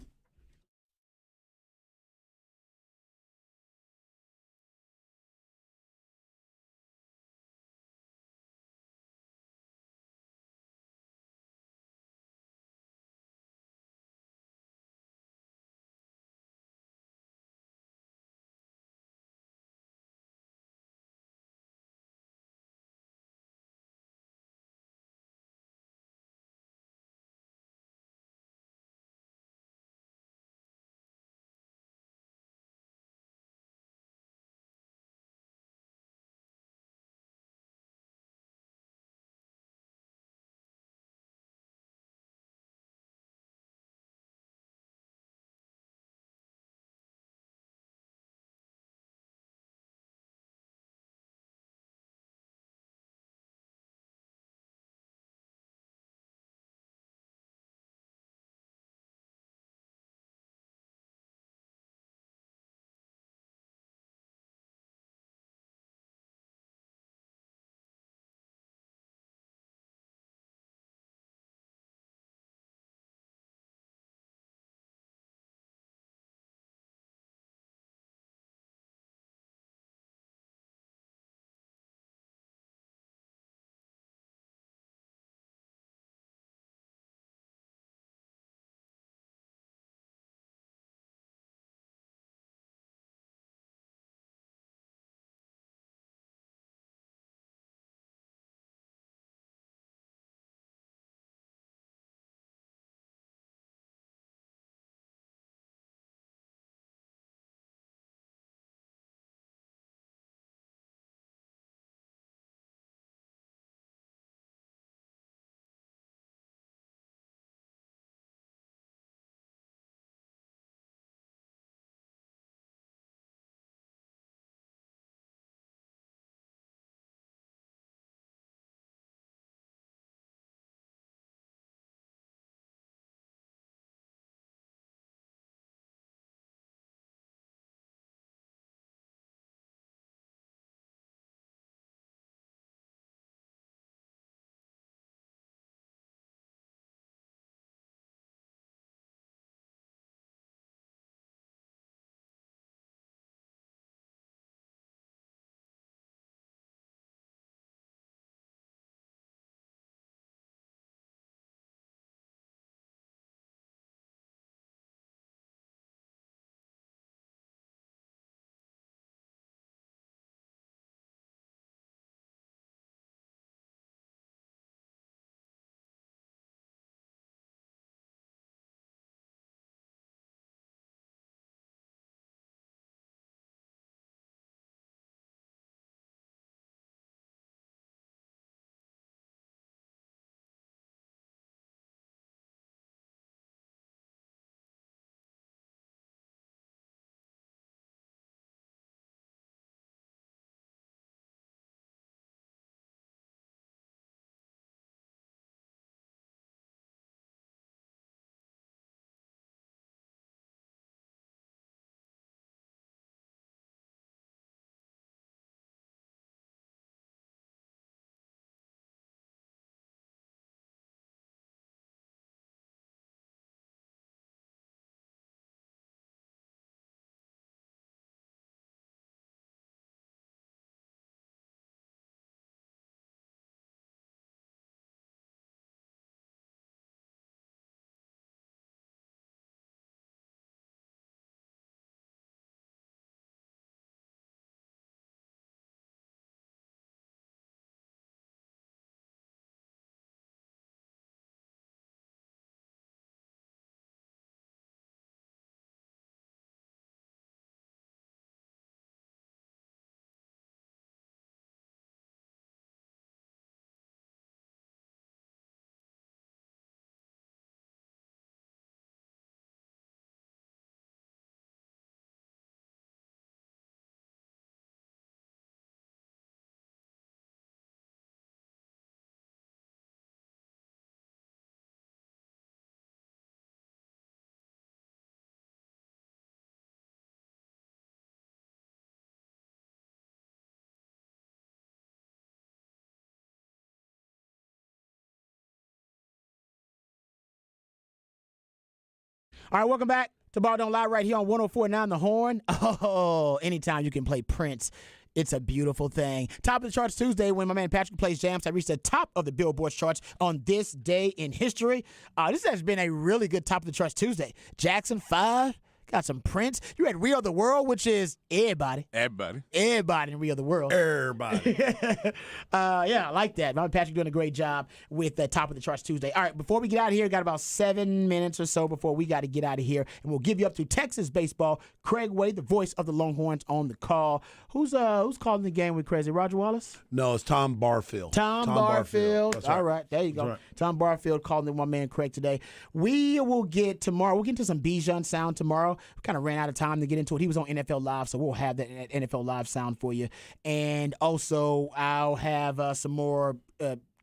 All right, welcome back to Ball Don't Lie right here on 104.9 The Horn. Oh, anytime you can play Prince, it's a beautiful thing. Top of the charts Tuesday when my man Patrick plays jams. I reached the top of the Billboard charts on this day in history. This has been a really good top of the charts Tuesday. Jackson 5. Got some Prince. You had Rio the World, which is everybody. Everybody. Everybody in Rio the World. Everybody. Yeah, I like that. My Patrick doing a great job with the top of the charts Tuesday. All right, before we get out of here, got about 7 minutes or so before we got to get out of here, and we'll give you up to Texas baseball. Craig Way, the voice of the Longhorns, on the call. Who's calling the game with Crazy? Roger Wallace? No, it's Tom Barfield. Tom Barfield. That's All right, there you go. right. Tom Barfield calling in my man Craig today. We will get tomorrow. We'll get into some Bijan sound tomorrow. We kind of ran out of time to get into it. He was on NFL Live, so we'll have that NFL Live sound for you. And also, I'll have some more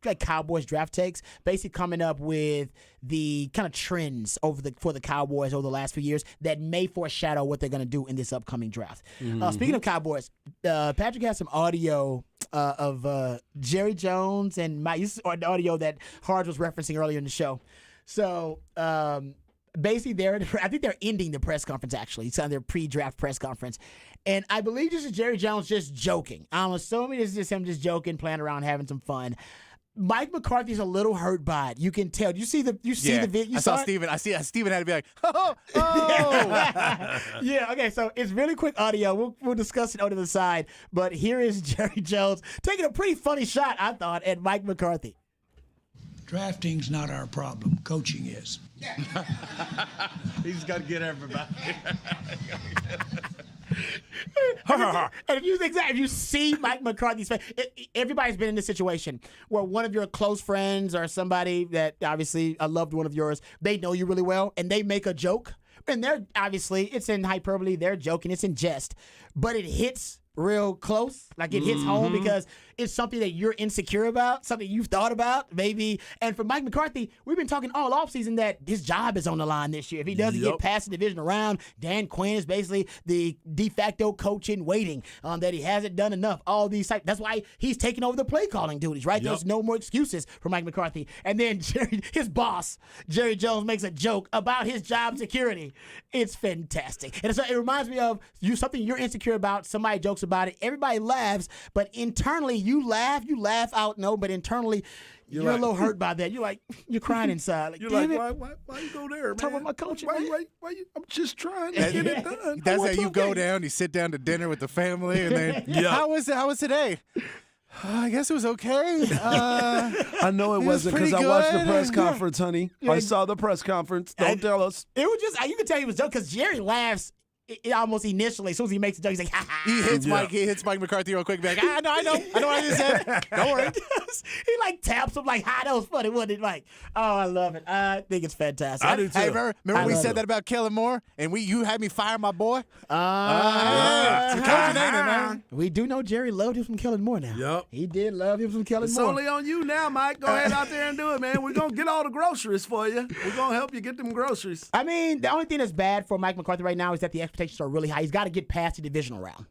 like Cowboys draft takes, basically coming up with the kind of trends for the Cowboys over the last few years that may foreshadow what they're going to do in this upcoming draft. Speaking of Cowboys, Patrick has some audio of Jerry Jones and Mike. This is the audio that Harge was referencing earlier in the show. So basically, I think they're ending the press conference, actually. It's on their pre-draft press conference. And I believe this is Jerry Jones just joking. I'm assuming this is just him just joking, playing around, having some fun. Mike McCarthy's a little hurt by it. You can tell. You see the video. I saw Steven. Steven had to be like, oh. Yeah, okay, so it's really quick audio. We'll discuss it on the side. But here is Jerry Jones taking a pretty funny shot, I thought, at Mike McCarthy. Drafting's not our problem. Coaching is. He's got to get everybody. And if you see Mike McCarthy's face, everybody's been in this situation where one of your close friends or somebody that obviously a loved one of yours, they know you really well, and they make a joke, and they're obviously, it's in hyperbole, they're joking, it's in jest, but it hits real close, like it hits home because it's something that you're insecure about, something you've thought about, maybe. And for Mike McCarthy, we've been talking all offseason that his job is on the line this year. If he doesn't get past the divisional round, Dan Quinn is basically the de facto coach in waiting, that he hasn't done enough. All these types. That's why he's taking over the play calling duties, right? There's no more excuses for Mike McCarthy. And then his boss, Jerry Jones, makes a joke about his job security. It's fantastic. And so it reminds me of something you're insecure about, somebody jokes about it, everybody laughs, but internally you laugh out, but internally you're a little hurt by that. You're crying inside. Like, You're damn like, it. why you go there, man? Talk about my coaching, Why man. I'm just trying to get it done. That's how you go down. You sit down to dinner with the family, and then How was today? I guess it was okay. I know it wasn't pretty because I watched the good. press conference, honey. I saw the press conference. Don't tell us. It was just, you can tell he was joking because Jerry laughs almost initially. As soon as he makes the joke, he's like, ha ha. He hits Mike McCarthy real quick. Be like, I know what I just said. Don't worry. He taps him like, that was funny, wasn't it? Like, oh, I love it. I think it's fantastic. I do too. Hey, remember we said that about Kellen Moore, and you had me fire my boy. We do know Jerry loved him from Kellen Moore now. Yep. He did love him from Kellen It's Moore. only on you now, Mike. Go ahead out there and do it, man. We're going to get all the groceries for you. We're going to help you get them groceries. I mean, the only thing that's bad for Mike McCarthy right now is that the expectations are really high. He's got to get past the divisional round.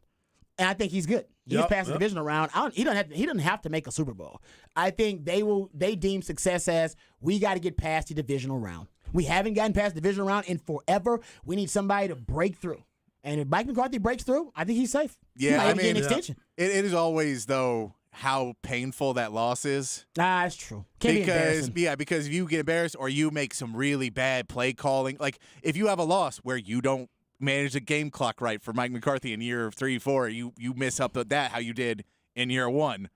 And I think he's good. He's past the divisional round. He doesn't have to make a Super Bowl. I think they deem success as we got to get past the divisional round. We haven't gotten past the divisional round in forever. We need somebody to break through. And if Mike McCarthy breaks through, I think he's safe. Yeah, he might get an extension. It is always, though, how painful that loss is. That's true. Can't be embarrassing. Because if you get embarrassed or you make some really bad play calling, like if you have a loss where you don't manage the game clock right for Mike McCarthy in year 3, 4, you miss up that how you did in year 1,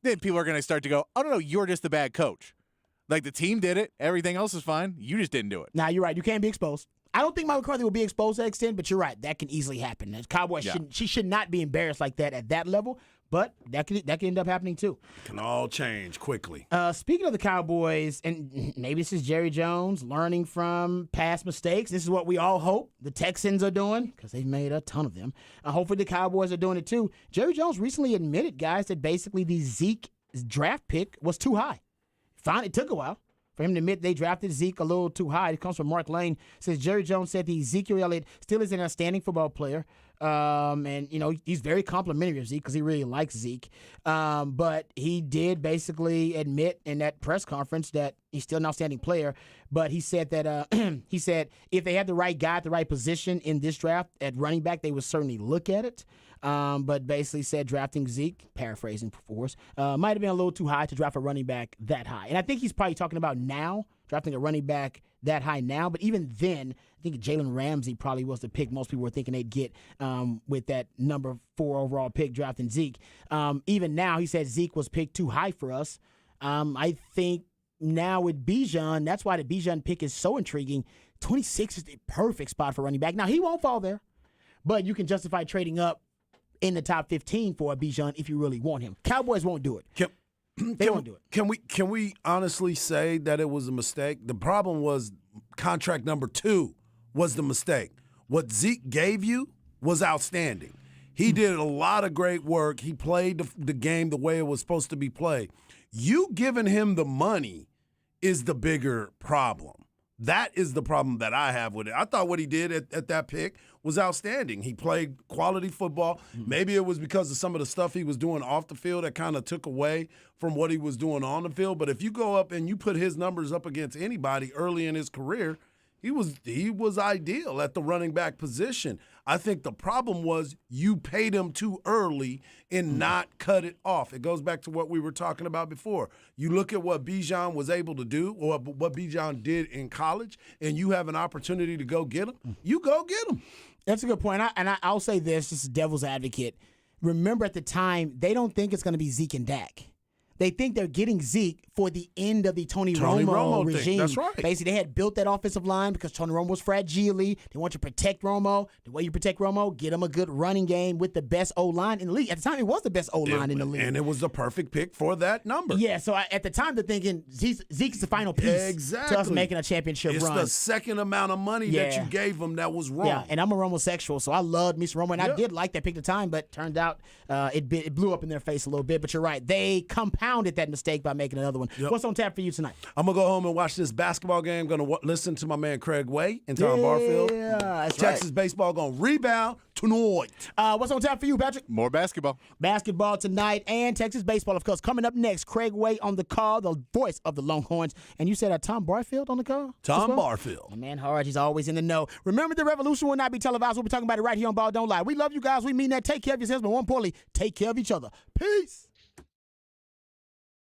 then people are going to start to go, oh, no, you're just the bad coach. Like the team did it. Everything else is fine. You just didn't do it. Nah, you're right. You can't be exposed. I don't think Mike McCarthy will be exposed to that extent, but you're right. That can easily happen. The Cowboys should not be embarrassed like that at that level, but that can end up happening too. It can all change quickly. Speaking of the Cowboys, and maybe this is Jerry Jones learning from past mistakes. This is what we all hope the Texans are doing because they've made a ton of them. Hopefully the Cowboys are doing it too. Jerry Jones recently admitted, guys, that basically the Zeke draft pick was too high. It took a while. for him to admit they drafted Zeke a little too high. It comes from Mark Lane. Says Jerry Jones said the Ezekiel Elliott still is an outstanding football player. And, he's very complimentary of Zeke because he really likes Zeke. But he did basically admit in that press conference that he's still an outstanding player. But he said that he said if they had the right guy at the right position in this draft at running back, they would certainly look at it. But basically said drafting Zeke, paraphrasing for us, might have been a little too high to draft a running back that high. And I think he's probably talking about now, drafting a running back that high now. But even then, I think Jalen Ramsey probably was the pick most people were thinking they'd get with that number 4 overall pick drafting Zeke. Even now, he said Zeke was picked too high for us. I think now with Bijan, that's why the Bijan pick is so intriguing. 26 is the perfect spot for running back. Now, he won't fall there, but you can justify trading up in the top 15 for a Bijan if you really want him. Cowboys won't do it. They won't do it. Can we honestly say that it was a mistake? The problem was contract number 2 was the mistake. What Zeke gave you was outstanding. He did a lot of great work. He played the game the way it was supposed to be played. You giving him the money is the bigger problem. That is the problem that I have with it. I thought what he did at that pick was outstanding. He played quality football. Maybe it was because of some of the stuff he was doing off the field that kind of took away from what he was doing on the field. But if you go up and you put his numbers up against anybody early in his career, he was ideal at the running back position. I think the problem was you paid him too early and not cut it off. It goes back to what we were talking about before. You look at what Bijan was able to do or what Bijan did in college, and you have an opportunity to go get him, you go get him. That's a good point. I'll say this, just devil's advocate. Remember at the time, they don't think it's going to be Zeke and Dak. They think they're getting Zeke for the end of the Tony Romo regime. Thing. That's right. Basically, they had built that offensive line because Tony Romo was fragile. They want to protect Romo. The way you protect Romo, get him a good running game with the best O-line in the league. At the time, it was the best O-line in the league. And it was the perfect pick for that number. Yeah, so at the time, they're thinking Zeke's the final piece to us making a championship run. It's the second amount of money that you gave him that was wrong. Yeah, and I'm a homosexual, so I loved Mr. Romo, and I did like that pick at the time, but turned out it blew up in their face a little bit. But you're right. They compounded that mistake by making another one. Yep. What's on tap for you tonight? I'm going to go home and watch this basketball game. I'm going to listen to my man Craig Way and Tom Barfield. Yeah, that's Texas right. baseball going to rebound tonight. What's on tap for you, Patrick? More basketball. Basketball tonight and Texas baseball, of course. Coming up next, Craig Way on the call, the voice of the Longhorns. And you said Tom Barfield on the call? Tom Barfield. My man Hard, he's always in the know. Remember, the revolution will not be televised. We'll be talking about it right here on Ball Don't Lie. We love you guys. We mean that. Take care of yourselves, but more importantly, take care of each other. Peace.